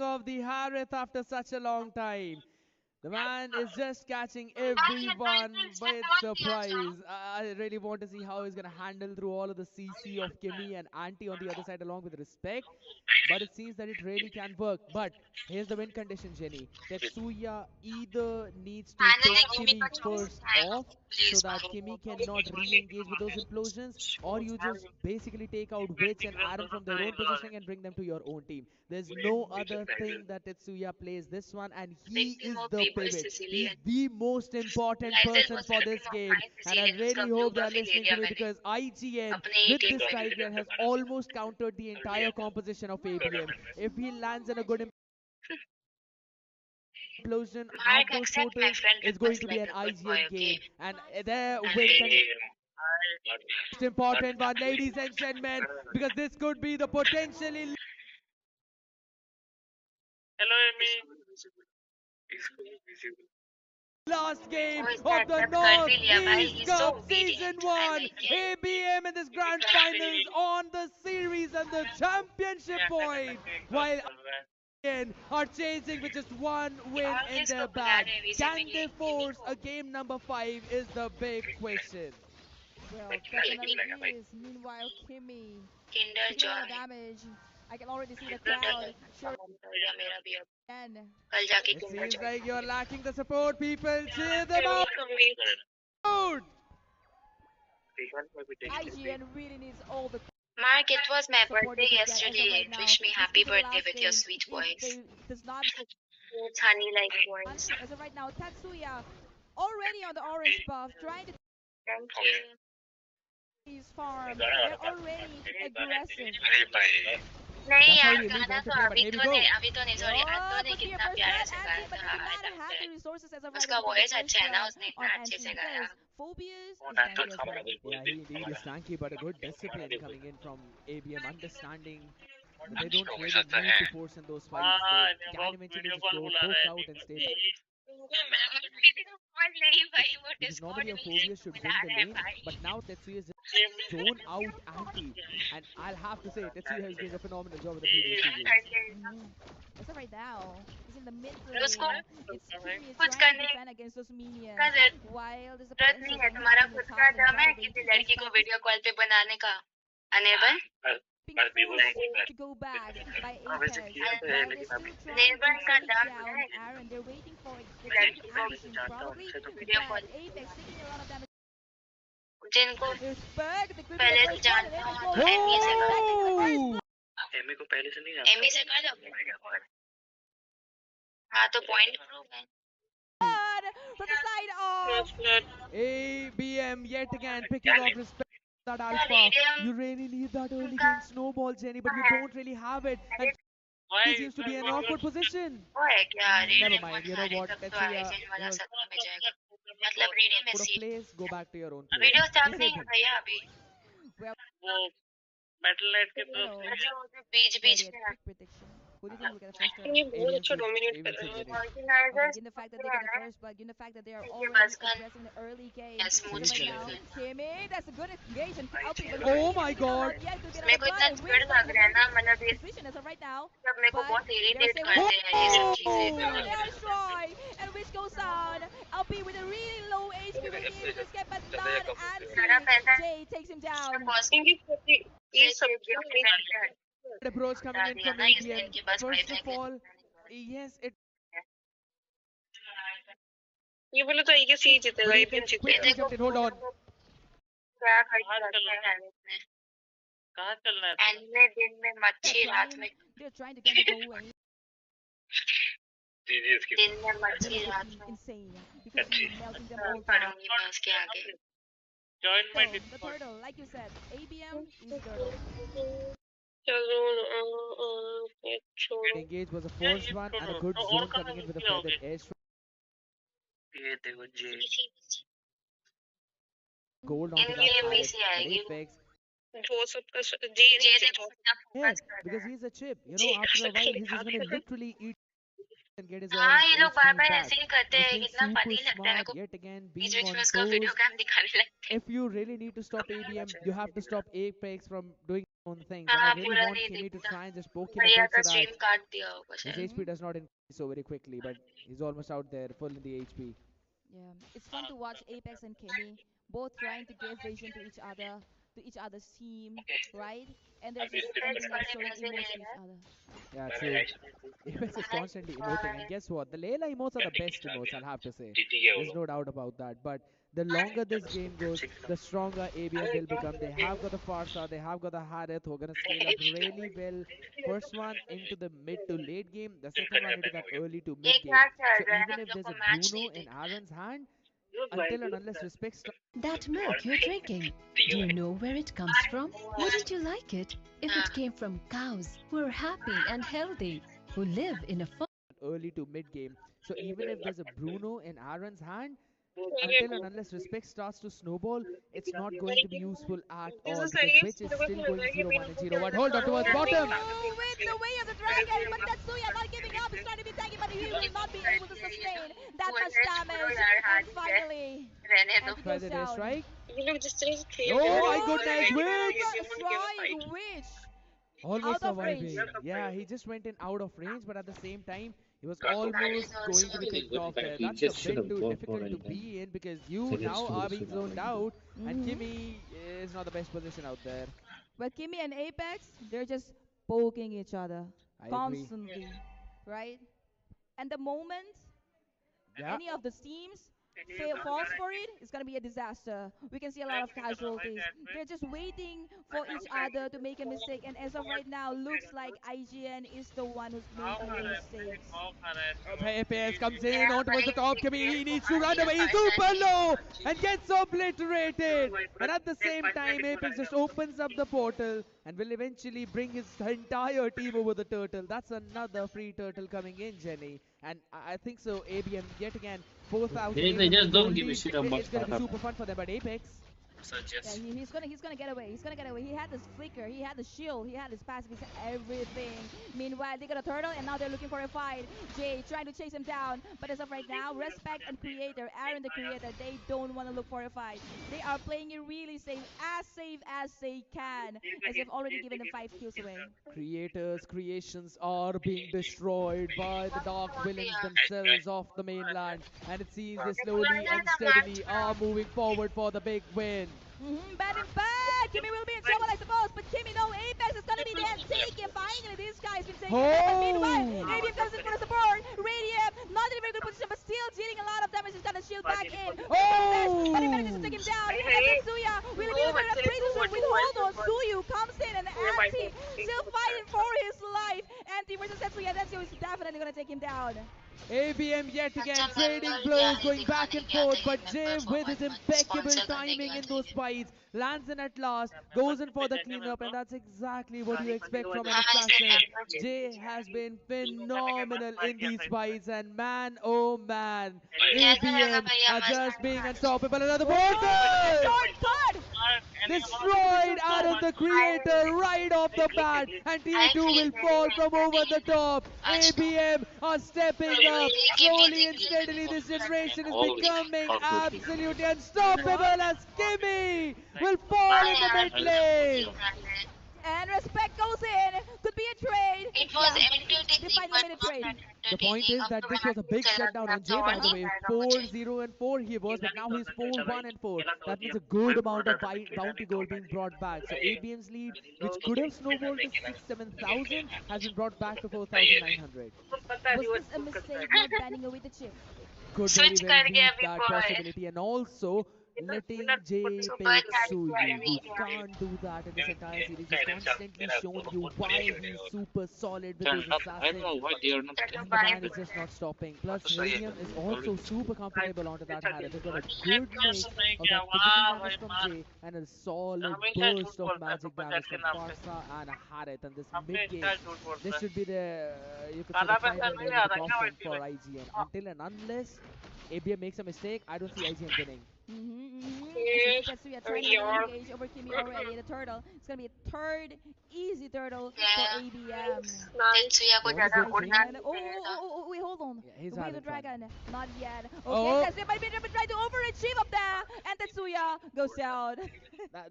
S1: of the Harith after such a long time. The man is just catching everyone by surprise. I really want to see how he's gonna handle through all of the CC of Kimmy and Auntie on the other side along with respect. But it seems that it really can work. But here's the win condition, Jenny. Tetsuya either needs to pick Kimmy first off so that Kimmy cannot re-engage with those implosions, or you just basically take out Witch and Aaron from their own positioning and bring them to your own team. There's no other thing that Tetsuya plays this one, and he is the pivot. He's the most important person for this game, and I really hope they are listening to me because IGN with this Tigreal has almost countered the entire composition of ABM. If he lands in a good implosion at those portals, it's going to be an IGN game, and their win condition most important one, ladies and gentlemen, because this could be the potentially
S6: Hello, Amy.
S1: last game of the Northeast Cup Season 1. ABM in this grand finals on the series and the championship point, while IGN are chasing with just one win in their bag. Can they force a game number 5 is the big question.
S8: Well, definitely is. Meanwhile, Kimmy taking a lot of damage. I can already see the crowd cheering again.
S1: It seems like you're lacking the support, people. Cheer them out!
S8: IGN really needs all the
S3: Mark, it was my
S8: support they
S3: birthday
S8: could get as of right
S3: yesterday.
S8: now.
S3: Wish me
S8: This
S3: happy
S8: could be the
S3: birthday
S8: last
S3: with your
S8: game.
S3: sweet
S8: If
S3: voice.
S8: they does not
S3: It's honey like
S8: want,
S3: voice.
S8: as of right now, Tatsuya already on the orange buff, trying to
S3: Thank you.
S8: his farm. They're already aggressive.
S3: नहीं
S1: That's how
S3: यार
S1: you really
S3: गाना
S1: want to
S3: तो
S1: play, but here we go.
S3: अभी तो नहीं sorry
S8: Oh,
S3: अद्दू ने
S8: could be a
S3: कितना
S8: first
S3: प्यारा
S8: blood
S3: से
S8: anti,
S3: गाया
S8: but
S3: था
S8: they do
S3: हाँ
S8: not have
S3: यार
S8: the resources as of right
S3: उसका
S8: now to
S3: voice
S8: get the
S3: अच्छा
S8: first
S3: है ना
S8: blood
S3: उसने
S8: on
S3: इतना अच्छे
S8: anti
S3: से गाया
S8: because Phobius is tanky as well.
S1: Yeah, he indeed is tanky, but a good discipline coming in from ABM, understanding that they don't really need to force in those fights. They
S6: हाँ
S1: can
S6: नेमक
S1: eventually
S6: video
S1: just
S6: call
S1: go
S6: बुला रहा
S1: poke
S6: है
S1: out and
S6: नेमक
S1: stay back.
S6: Please
S3: नहीं भाई वो
S1: Because normally
S3: Discord
S1: a
S3: में
S1: Phobius should
S3: मिला
S1: win the
S3: रहे हैं
S1: lane,
S3: भाई
S1: but now Tetsuya is just zone out anti. And I'll have to say, Tetsuya is doing a phenomenal job in the previous two games.
S8: So right now, he's in the mid
S3: उसको
S8: lane. It's Kimmy
S3: कुछ
S8: trying to
S3: करने
S8: defend against those
S3: का
S8: minions. While there's a
S3: जरूरत नहीं
S8: potential
S3: है
S8: for him to
S3: तुम्हारा
S8: be in the
S3: खुद
S8: top
S3: का
S8: lane.
S3: दम
S8: Try
S3: है
S8: to
S3: किसी
S8: gets
S3: लड़की को
S8: back is
S3: वीडियो कॉल पे बनाने का enable
S8: being forced to go back by Apex. While they're still trying to
S3: नेबल का
S8: take
S3: दम
S8: down
S3: है
S8: Aaron, they're waiting for the team to
S3: लड़की को
S8: ambush him probably.
S3: Video
S8: But
S3: call
S8: Apex taking a lot of damage.
S3: जिनको
S8: There's Berg, the could be the
S3: पहले से
S8: first one, and
S3: जानता
S8: Apex
S3: हूँ
S8: goes
S3: तो
S8: in.
S3: Amy से कर
S8: Apex takes the first
S1: Oh!
S8: blood.
S3: Amy को पहले से नहीं जानता एमी से कर लो वीडियो कॉल हाँ तो पॉइंट प्रूव है
S8: From the side of
S1: ABM yet again picking up respect that alpha. You really need that early game snowball, Jenny, but you don't really have it. And he seems to be in an awkward position.
S3: वो है क्या
S1: Never
S3: radium
S1: mind. You
S3: बना
S1: know
S3: रहे
S1: what?
S3: तब तो
S1: Tetsuya,
S3: eigen
S1: you
S3: वाला
S1: know,
S3: सदमा में जाएगा मतलब रेडियम में
S1: out of
S3: seat
S1: place. Go back to your own place.
S3: Video
S1: We
S3: start नहीं
S1: saved
S3: है
S1: him.
S3: भैया अभी
S8: well,
S3: वो बैटल नेट के तरफ से जो बीच बीच
S8: Elliot,
S3: में
S8: quick prediction. Who do you think will get the first turn?
S3: ये बहुत
S1: Avian
S3: अच्छा
S1: should,
S3: डोमिनेट कर
S1: Avian
S3: रहे
S1: should
S3: हैं
S1: win it.
S8: Okay,
S3: organisers
S8: given the fact that
S3: ये
S8: they
S3: है
S8: get the
S3: ना
S8: first, but given the fact that they are
S3: इनके
S8: already
S3: पास का
S8: aggressive in the early game.
S3: या
S8: So
S3: smooth
S8: right
S1: He's
S8: now,
S1: gonna say.
S8: Kimmy, that's a good engagement. Alpi, but
S1: Oh my
S8: taking
S1: god!
S8: out yet to get
S3: मेरे
S8: out
S3: को
S8: the
S3: इतना
S8: blood and
S3: चिड़
S8: wins
S3: लग
S8: the
S3: रहा है
S8: one
S3: ना मतलब ये
S8: position as of right now.
S3: सब मेरे को
S8: But
S3: बहुत
S8: they're gonna
S3: इरिटेट
S8: say,
S3: करते हैं ये सब चीजें
S8: oh, the airstrike, and which goes on. Alpi with a really low HP will be able to escape, but not
S3: सारा
S8: Ansi.
S3: पैसा
S8: Jay takes him down.
S3: ये सब
S1: Approach coming
S3: बता
S1: in
S3: दिया
S1: from
S3: ना इसलिए
S1: ABM.
S3: इनके पास
S1: First
S3: पैसा
S1: of
S3: है
S1: all, yes, it.
S3: ये बोले तो ये सी जीतेगा
S1: But
S3: एपीएम
S1: Apex
S3: जीतेगा
S1: quickly jumped in. Hold on.
S3: क्या खर्च करते हैं इसमें कहाँ चलना है अन्य दिन में मच्छी रात में
S8: They're trying to get the goal away.
S3: दिन में
S8: That
S3: मच्छी
S8: would
S3: रात
S8: be
S3: में
S8: insane. You could be melting them all down.
S3: पढ़ूंगी मैं उसके आगे जॉइन
S8: So,
S3: में
S8: the turtle, like you said, ABM is turtle.
S3: चलो छोड़ो
S1: Engage was a forced one and a good
S3: और
S1: zone
S3: कहाँ
S1: coming in with a
S3: घुस
S1: feathered
S3: जाओगे
S1: airstrike.
S3: ये देखो जे
S1: Gold onto that
S3: इनके
S1: pallet.
S3: से
S1: But
S3: आएगी
S1: Apex,
S3: वो सबका जे जे देखो अपना
S1: yeah,
S3: फोकस कर
S1: because
S3: रहा है
S1: he's a chip. You know, after a while, he's just going to literally eat and get his all
S3: हाँ ये लोग बार
S1: HP
S3: बार
S1: back.
S3: ऐसे ही करते
S1: He's
S3: हैं
S1: playing
S3: कितना
S1: super
S3: फनी लगता है मेरे
S1: smart,
S3: को
S1: yet again
S3: बीच
S1: being
S3: बीच में
S1: on
S3: उसका वीडियो
S1: toes.
S3: कैम दिखाने लगते हैं
S1: If you really need to stop ABM, you have to stop Apex from doing his own things. And I
S3: हाँ
S1: really
S3: पूरा
S1: want
S3: नहीं
S1: Kimmy to
S3: दिखता
S1: try and just poke him a
S3: भैया
S1: bit
S3: का
S1: so that
S3: stream काट दिया होगा
S1: his
S3: शायद
S1: HP does not increase so very quickly. But he's almost out there, full in the HP.
S8: Yeah, it's fun to watch Apex and Kimmy both trying to give vision to each other's team, right? And they're just ending up showing emotes to each other.
S1: Yeah, true. Apex is constantly emoting, and guess what? The Layla emotes are the best emotes, I'll have to say. There's no doubt about that. But the longer this game goes, the stronger ABM will become. They have got the Farsa, they have got the Harith, who are going to scale up really well. First one into the mid to late game, the second one into that early to
S3: ये
S1: mid game.
S3: क्या चल
S1: So
S3: रहा है
S1: even
S3: हम
S1: if
S3: लोग
S1: there's
S3: को
S1: a
S3: match
S1: Bruno
S3: नहीं
S1: in
S3: देखना
S1: Aaron's hand, until and unless respect
S12: That milk you're drinking, do you know where it comes from? Wouldn't you like it if it came from cows who are happy and healthy, who live in a farm?
S1: early to mid game. So even if there's a Bruno in Aaron's hand, until and unless respect starts to snowball, it's not going to be useful at all because Witch is still going 0-1 and 0-1. Hold on towards bottom.
S8: Oh, with the way of the dragon, but Tetsuya not giving up. He's trying to be tanky, but he will not be able to sustain that much damage. And finally, Anti
S1: Try
S8: goes
S1: the
S8: down.
S1: strike.
S3: ये लोग जिस तरह से खेल
S1: Oh
S3: रहे
S1: my
S3: हैं
S1: goodness, Witch!
S8: Strike, which
S1: Almost
S8: out of range.
S1: surviving. Yeah, he just went in out of range, but at the same time, he was almost going to be picked off there. That's a bit too difficult to be in because you now are being zoned out, and Kimmy is not the best position out there.
S8: But Kimmy and Apex, they're just poking each other
S1: I agree.
S8: constantly, right? And the moment
S1: Yeah.
S8: any of the teams falls for it, it's gonna be a disaster. We can see a lot of casualties. They're just waiting for each other to make a mistake, and as of right now, looks like IGN is the one who's making the mistakes.
S1: FPS comes in on towards the top. Kimmy, he needs to run away. He's super low and gets obliterated. And at the same time, Apex just opens up the portal and will eventually bring his entire team over the turtle. That's another free turtle coming in, Jenny. And I think so. ABM yet again 4,000.
S7: They just don't give a shit about
S1: It's going to be
S7: startup.
S1: super fun for them. But Apex,
S8: Yeah, he's gonna get away. He's gonna get away. He had this flicker. He had the shield. He had his passive. He had everything. Meanwhile, they got a turtle, and now they're looking for a fight. Jay trying to chase him down, but as of right now, Respect and Creator, Aaron the Creator, they don't want to look for a fight. They are playing it really safe as they can, as they've already given them 5 kills away.
S1: Creators' creations are being destroyed by the dark villains themselves of the mainland, and it seems they slowly and steadily are moving forward for the big win.
S8: Bad in fact, Kimmy will be in trouble, I suppose, but Kimmy, no, Apex is gonna be there. Take it, finally, this guy's been taking it, but meanwhile,
S1: Oh!
S8: Avium comes in for the support. Radiant, not in a very good position, but still dealing a lot of damage. He's gonna shield back in. But he manages to take him
S1: Oh!
S8: down, and Tetsuya will be able to upgrade this with hold on. Suyu comes in, and Anti still fighting for his life. Anti versus Tetsuya, Tetsuya is definitely gonna take him down.
S1: ABM yet again trading blows, going back and forth, but Jay with his impeccable timing in those fights lands in at last, goes in for the cleanup, and that's exactly what you expect from an assassin. Jay has been phenomenal in these fights, and man, oh man, ABM are just being unstoppable. Another portal!
S8: Third!
S1: Destroyed Aaron the Creator right off the bat, and TA2 will fall from over the top. ABM are stepping up slowly and steadily. This generation is becoming absolutely unstoppable as Kimmy will fall in the mid lane.
S8: And Respect goes in. Could be a trade.
S3: It was
S8: Yeah,
S3: entertaining,
S8: they finally
S3: but
S8: made a
S3: not
S8: trade.
S3: that
S1: The point
S3: entertaining.
S1: is that this was a big shutdown on Jay, by the way. 4-0 and 4 he was, but now he's 4-1 and 4. That means a good amount of bounty gold being brought back. So ABM's lead, which could have snowballed to 6-7,000, has been brought back to 4,900.
S8: Was this a mistake not banning away the chip?
S1: Could very
S3: Switch
S1: well
S3: कर
S1: be
S3: गया अभी
S1: that
S3: boy.
S1: possibility, and also letting Jay
S3: Super
S1: pick
S3: carry
S1: Suyu, who
S3: किया
S1: can't do that in this entire series. He's constantly shown you why he's super solid with those assassins. And the ban is just not stopping. Plus, Radium is also super comfortable onto that Harith. They've got a good mix of that physical damage from Jay and a solid burst of magic damage from Farsa and Harith. And this mid game, this should be the, you could say, the final nail in the coffin for IGN. Until and unless ABM makes a mistake, I don't see IGN winning.
S8: Actually, Tetsuya trying to engage over Kimi already. The turtle. It's gonna be a third easy turtle for ABM.
S3: Tetsuya को ज़्यादा उड़ना नहीं
S8: Oh, wait, hold on.
S1: Yeah, he's
S8: Wait, the
S1: having fun.
S8: dragon. Not yet. Okay,
S1: Oh.
S8: Tetsuya might be trying to overachieve up there. And Tetsuya goes down.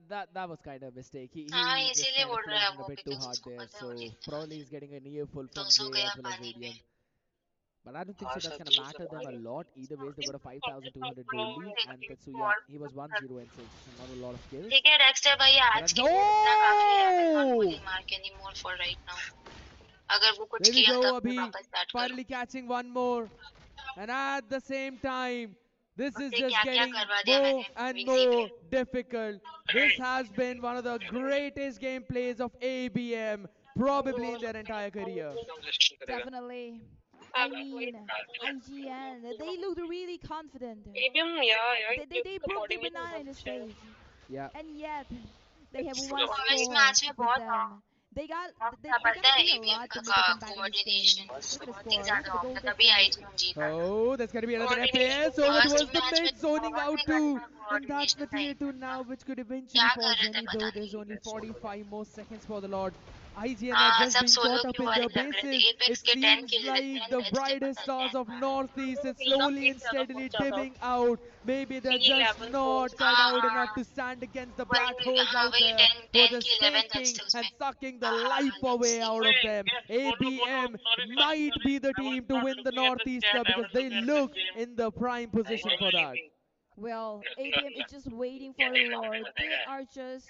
S1: That was kind of a mistake. He
S3: हाँ
S1: just
S3: इसीलिए
S1: kind of
S3: बोल रहा है
S1: plunged in a
S3: वो
S1: bit too
S3: because
S1: hard
S3: उसको
S1: there.
S3: पता है
S1: So
S3: वो जीतना
S1: probably he's getting an earful from
S3: 200
S1: Jay
S3: गया
S1: as well as
S3: पानी में
S1: Radium. But I don't think so that's gonna matter them a lot. Either ways, they got a 5,200 gold lead, and Tetsuya he was 1-0 and 6, so not a lot of kills.
S3: ठीक है Dexter भैया आज
S1: Let's
S3: के
S1: go!
S3: लिए इतना काफी है I will not bully Mark anymore for right now अगर वो कुछ
S1: There we
S3: किया
S1: go,
S3: तब मैं
S1: Abhi.
S3: वापस start
S1: Finally catching one more. And at the same time, this is
S3: उसने
S1: just
S3: क्या क्या
S1: getting
S3: करवा दिया
S1: more
S3: मैंने
S1: and
S3: वीसी पे
S1: more difficult. This has been one of the greatest gameplays of ABM, probably in their entire career.
S8: Definitely. I mean, IGN, they looked really confident. They broke the banana in the stage.
S1: Yeah.
S8: And yet, they have one
S3: इस
S8: score
S3: match में
S8: with
S3: बहुत
S8: them. They got
S3: पता है
S8: to do a
S3: ABM
S8: lot to
S3: का
S8: make a comeback in this
S3: coordination
S8: game. Look at the
S3: बहुत ही
S8: score.
S3: ज़्यादा
S8: Look at
S3: होगा
S8: the goal
S3: तभी
S8: difference.
S3: IGN जीता
S1: Oh, that's going to be another FAS over towards the mid, zoning out too. And that's the tier 2 now, which could eventually fall Zenny, though there's only 45 more seconds for the Lord. IGN have just
S3: सब
S1: been
S3: solo
S1: caught up
S3: क्यों
S1: in
S3: वाले
S1: their
S3: लग रहे थे
S1: bases.
S3: Apex
S1: It
S3: के 10
S1: seems
S3: kill
S1: like the
S3: 10
S1: brightest stars of Northeast is
S3: King of
S1: slowly and
S3: Kings ज़्यादा
S1: steadily
S3: पहुंचा था
S1: dimming out. Maybe they're just
S3: 11
S1: not cut out enough to stand against the black holes out
S3: वही
S1: there
S3: 10
S1: who are
S3: 10
S1: just
S3: की 11
S1: taking
S3: textiles
S1: and
S3: में
S1: sucking the life away out of them. ABM might be the team to win the Northeast Cup because they look in the prime position for that.
S8: Well, ABM is just waiting for the Lord. They are just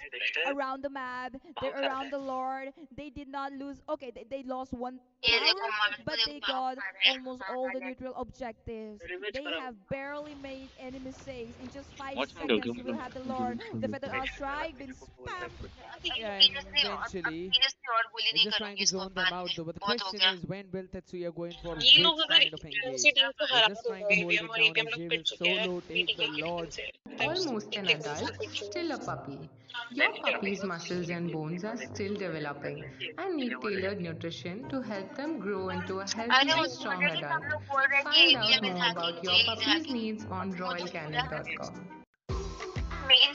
S8: around the map. They're around the Lord. They did not lose. Okay, they lost one
S3: ये देखो
S8: tower,
S3: mark
S8: but
S3: को
S8: they
S3: देखो
S8: got
S3: मार रहे
S8: almost all the neutral objectives. They have barely made any mistakes. In just 5 seconds, you will have the Lord. The Feather Out Strike been spammed.
S1: Yeah, and eventually,
S3: और bully
S1: they're
S3: नहीं
S1: just trying
S3: करूंगी
S1: to
S3: इसको
S1: zone them
S3: बाद
S1: out
S3: में
S1: though. But the
S3: बहुत हो
S1: question
S3: गया
S1: is, when will Tetsuya go in for
S6: ये
S1: which
S6: लोग अगर
S1: kind of engage?
S6: दूसरी टीम को
S1: They're
S6: हरा
S1: just
S6: तो
S1: trying to hold it
S6: ABM और
S1: down,
S6: ABM
S1: and
S6: लोग
S1: Jay
S6: पिट
S1: will
S6: चुके हैं
S1: solo take the
S6: BTK की
S1: Lord.
S6: टीम से
S13: Almost an adult, still a puppy. Your puppy's muscles and bones are still developing and need tailored nutrition to help them grow into a healthy
S3: अरे
S13: and strong
S3: already सब
S13: adult.
S3: लोग बोल रहे हैं कि
S13: Find out
S3: ABM is
S13: more
S3: hacking
S13: about your
S3: Jay is
S13: puppy's
S3: hacking
S13: needs on
S3: वो तो पूरा
S13: royalcanin.com.
S3: Main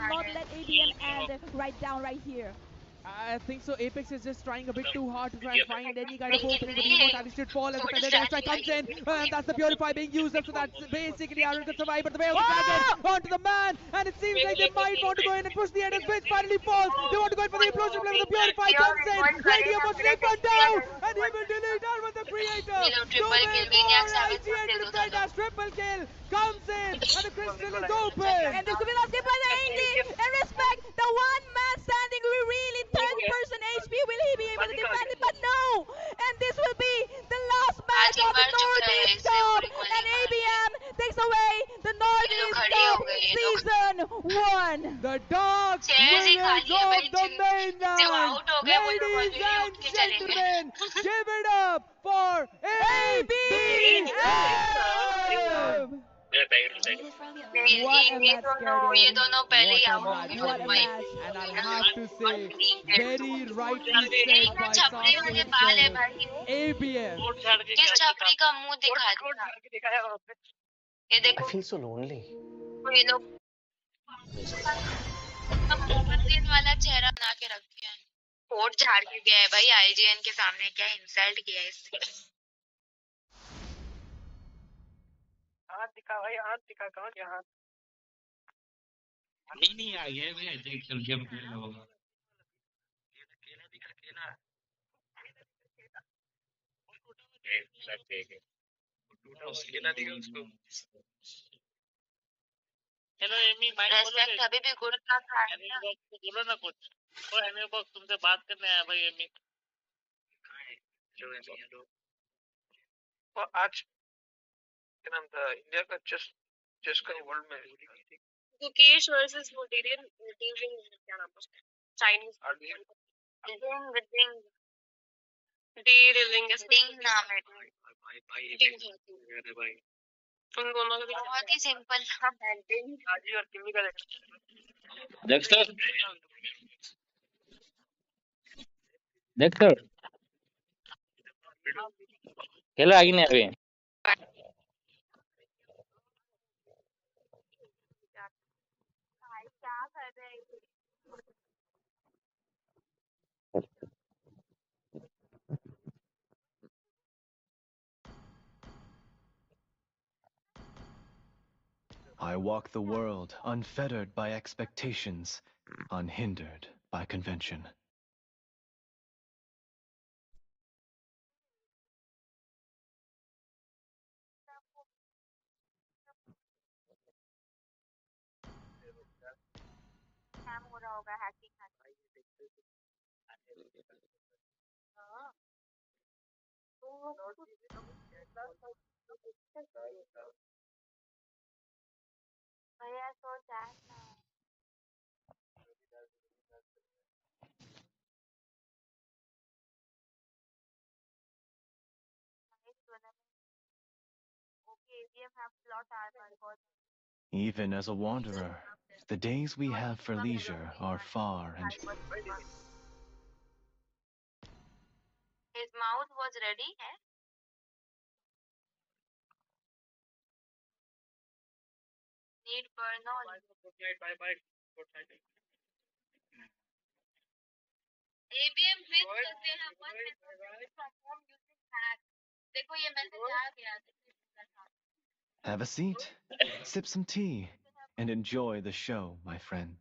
S8: cannot let ADM end right down right here.
S1: I think so. Apex is just trying a bit too hard to try and find any kind of opening, but the
S3: लेकिन
S1: immortality should fall as the
S3: छोटे
S1: Feather Strike
S3: strategy
S1: comes in,
S3: आएगी
S1: and that's the Purify being used up, so that's basically Aaron could survive, but the way of the dragon
S8: Oh!
S1: onto the man, and it seems like they might want to go in and push the end as Bitch finally falls. They want to go in for the implosion play, but the Purify comes in, ready up to take one down, and he will delete Arman the Creator.
S3: ये लो
S1: No
S3: triple
S1: way
S3: kill
S1: for
S3: maniac 7
S1: IGN
S3: they
S1: to
S3: दो
S1: defend
S3: चलो
S1: as triple kill comes in, and the crystal is open.
S8: And this could be lost game by the AD. And respect the one man standing with really 10% HP. Will he be able to defend it? But no. And this will be the last
S3: आज
S8: match
S3: he
S8: of the
S3: मर चुका है
S8: Northeast
S3: इससे वो
S8: Cup.
S3: Recall
S8: And
S3: नहीं मार
S8: ABM takes away the
S3: ये लोग
S8: Northeast
S3: खड़ी हो
S8: Cup
S3: गए ये लोग
S8: Season 1.
S1: The dark
S3: chairs he
S1: winners
S3: खाली है
S1: of
S3: भाई
S1: the
S3: जो
S1: mainland,
S3: आउट हो गए वो लोग
S1: ladies
S3: ऑलरेडी
S1: and
S3: उठ के चले गए
S1: gentlemen, give it up for ABM. What a match,
S3: ये
S1: Scarian.
S3: दोनों पहले ही
S1: What a
S3: आउट हो
S1: match,
S3: गए
S8: What
S1: buddy.
S8: a match.
S1: And I'll have to say, very rightly
S3: ये
S1: said
S3: इतना
S1: by
S3: छपरी
S1: Sasha
S3: वाले बाल है
S1: himself.
S3: भाई
S1: ABM.
S3: किस छपरी का मुंह दिखा दिया ये देखो
S14: I feel so lonely.
S3: ये लोग मोहम्मदीन वाला चेहरा बना के रखे हैं कोट झाड़ के गया है भाई आईजीएन के सामने क्या इंसल्ट किया है इससे
S6: हाथ दिखा भाई हाथ दिखा कहाँ गया हाथ
S7: नहीं आ गया भाई देख चल गेम खेलना होगा
S6: चलो एमी माइक बोलो
S3: रेस्पेक्ट अभी भी गुड़ का खा रहे हैं
S6: एमी बॉक्स बोलो ना कुछ ओ एमी बॉक्स तुमसे बात करने आया भाई एमी और आज क्या नाम था इंडिया का चेस का वर्ल्ड में
S3: मुकेश वर्सेस मोटेरियन टीम क्या नाम है चाइनीज डिंग डिंग नाम है डिंग उन दोनों का बहुत ही सिंपल नाम है डिंग
S6: हाजी और किमी का
S7: डेक्स्टर डेक्स्टर खेला आगे नहीं अभी
S3: क्या कर रहे हैं
S15: I walk the world unfettered by expectations, unhindered by convention.
S3: Scam हो रहा होगा हैकिंग भैया सो जाए ना okay ABM have plot armor for
S15: Even as a wanderer, the days we have for leisure are far and
S3: his mouth was ready है need burn on
S6: bye
S3: ABM with they have one message from home using hack देखो ये message आ गया
S15: have a seat, sip some tea, and enjoy the show, my friend.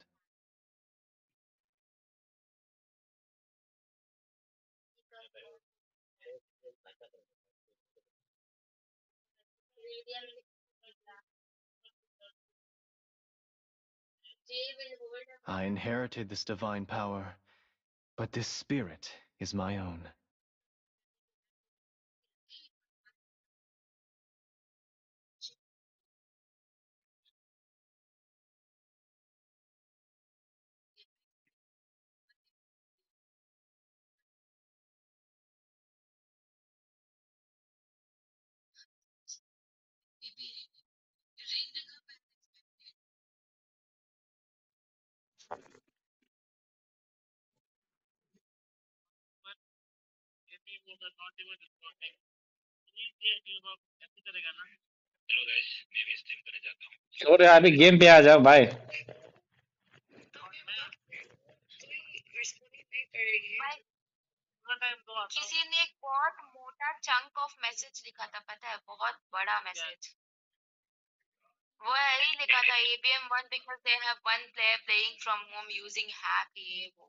S15: I inherited this divine power, but this spirit is my own.
S7: और अभी game पे आ जाओ भाई
S3: किसी ने एक बहुत मोटा चंक ऑफ मैसेज लिखा था, पता है, बहुत बड़ा मैसेज। वो ही लिखा था ABM won because they have one player playing from home using hack, ये वो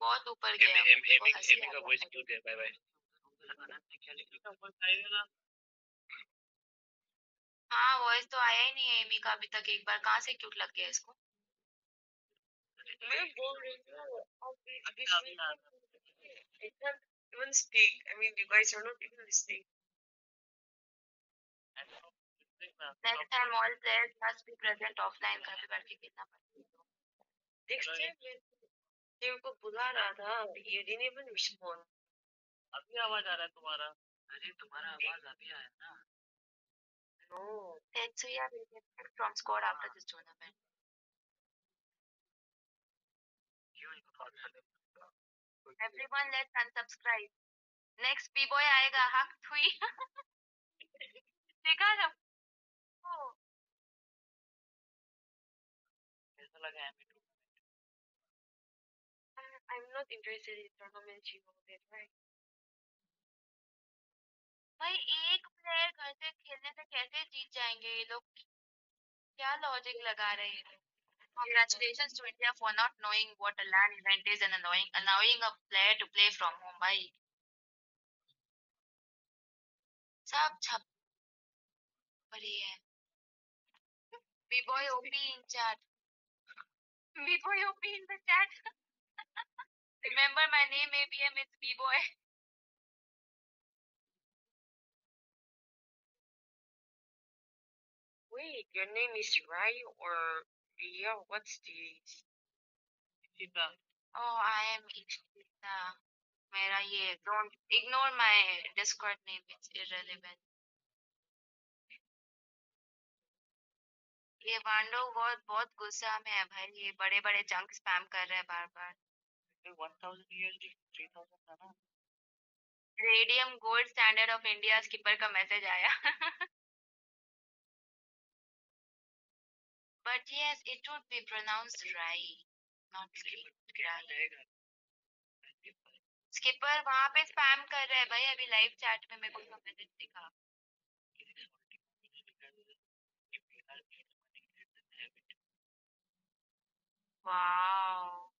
S3: बहुत ऊपर गया। वो हंसी आ गया। हाँ, वॉइस तो आया ही नहीं है एमी का अभी तक एक बार। कहाँ से क्यूट लग गया इसको? मैं बोल रही हूँ I can't even speak. I mean, you guys are not even listening. Next time, all players must be present offline. घर पे बैठ के खेलना पड़ेगा। Next time, मैं टीम को बुला रहा था, you didn't even respond. अभी आवाज आ रहा है तुम्हारा। अरे तुम्हारा आवाज अभी आया ना। No. Tetsuya will get kicked from squad after this tournament. Everyone, let's unsubscribe. Next B-boy आएगा, हक थुई। देखा ना? Oh, कैसा लगा है? I'm not interested in tournaments, you know that, right? भाई एक प्लेयर घर से खेलने से कैसे जीत जाएंगे ये लोग? क्या लॉजिक लगा रहे हैं? Congratulations to India for not knowing what a LAN event is and allowing a player to play from home. भाई सब छप पड़ी है। B-boy OP in chat. B-boy OP in the chat. Remember my name ABM, it's B-boy. Wait, your name is Rai or Ria? What's the Ishita? Oh, I am Ishita. मेरा ये don't ignore my Discord name, it's irrelevant. ये वांडो बहुत बहुत गुस्सा में है भाई, ये बड़े बड़े जंक स्पैम कर रहे हैं बार बार। 1000 USD 3000 था ना। Radium gold standard of India skipper का मैसेज आया। But yes, it would be pronounced Rai, not Rai. Skipper वहां पे स्पैम कर रहा है भाई, अभी लाइव चैट में मेरे को उसका मैसेज दिखा। वाओ,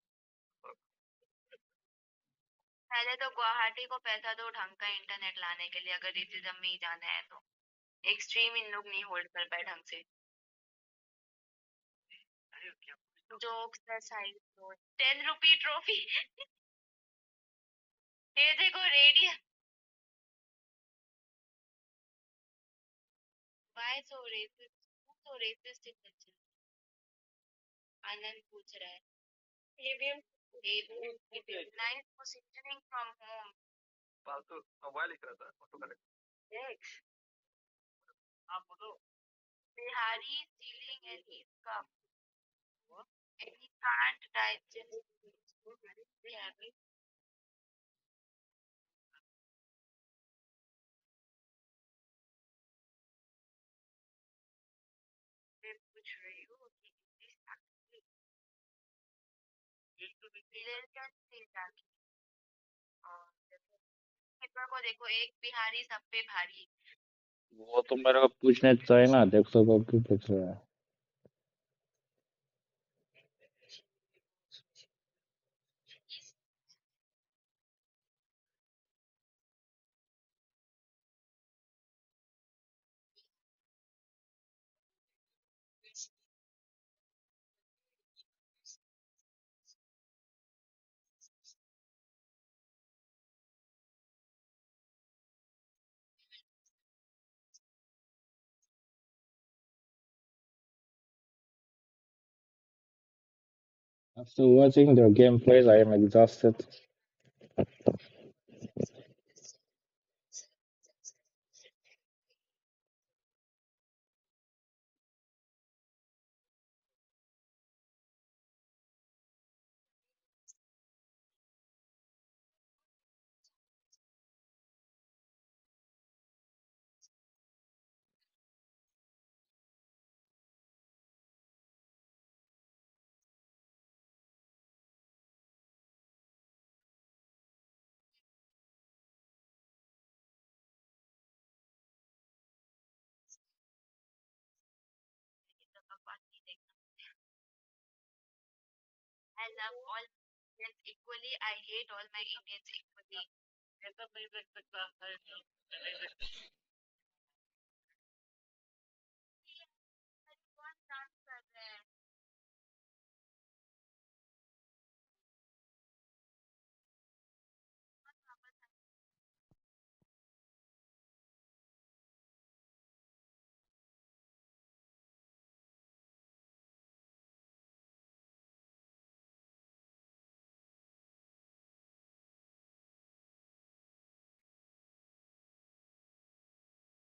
S3: पहले तो गुवाहाटी को पैसा दो ढंग का इंटरनेट लाने के लिए, अगर रेसिज्म में ही जाना है तो। एक्सट्रीम इन लोग नहीं होल्ड कर पाए ढंग से। Jokes side note 10 rupee trophy. ये देखो radium. Why so racist, so racist in the chat? Anand पूछ रहा है। ABM ABM nice positioning from home. फालतू मोबाइल लिख रहा था ऑटो करेक्ट। नेक्स्ट आप बोलो। Bihari stealing and his cup and he can't digest. Yeah, मैं पूछ रही हूँ कि लिल्टन से जाके पेपर को देखो, एक बिहारी सब पे भारी।
S7: वो तो मेरे को पूछने चाहिए ना, देख सको क्यों पूछ रहा है। After watching their gameplays, I am exhausted.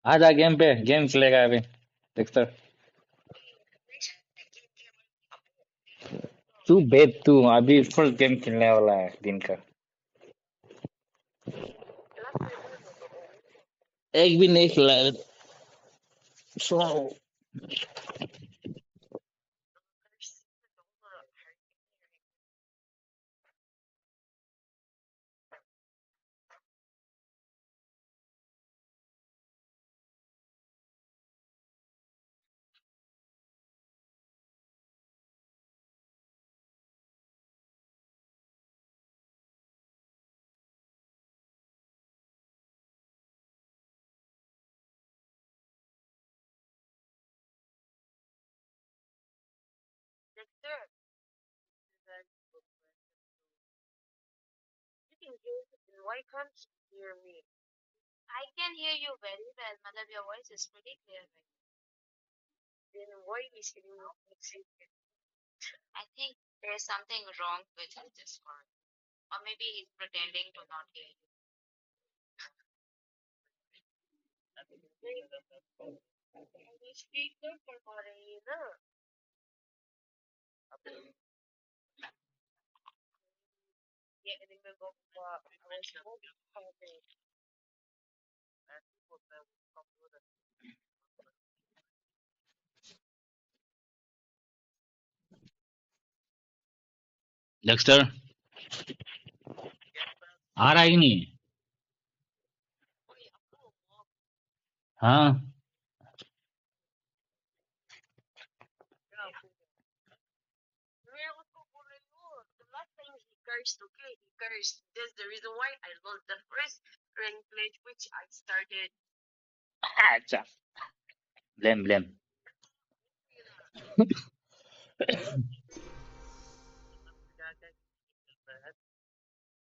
S7: आजा गेम पे गेम खेलेगा अभी डेक्स्टर। तू बेद तू अभी फुल गेम खेलने वाला है दिन का। एक भी नहीं खिला। सो डेक्स्टर आ रहा है कि नहीं? हाँ अच्छा ब्लेम ब्लेम।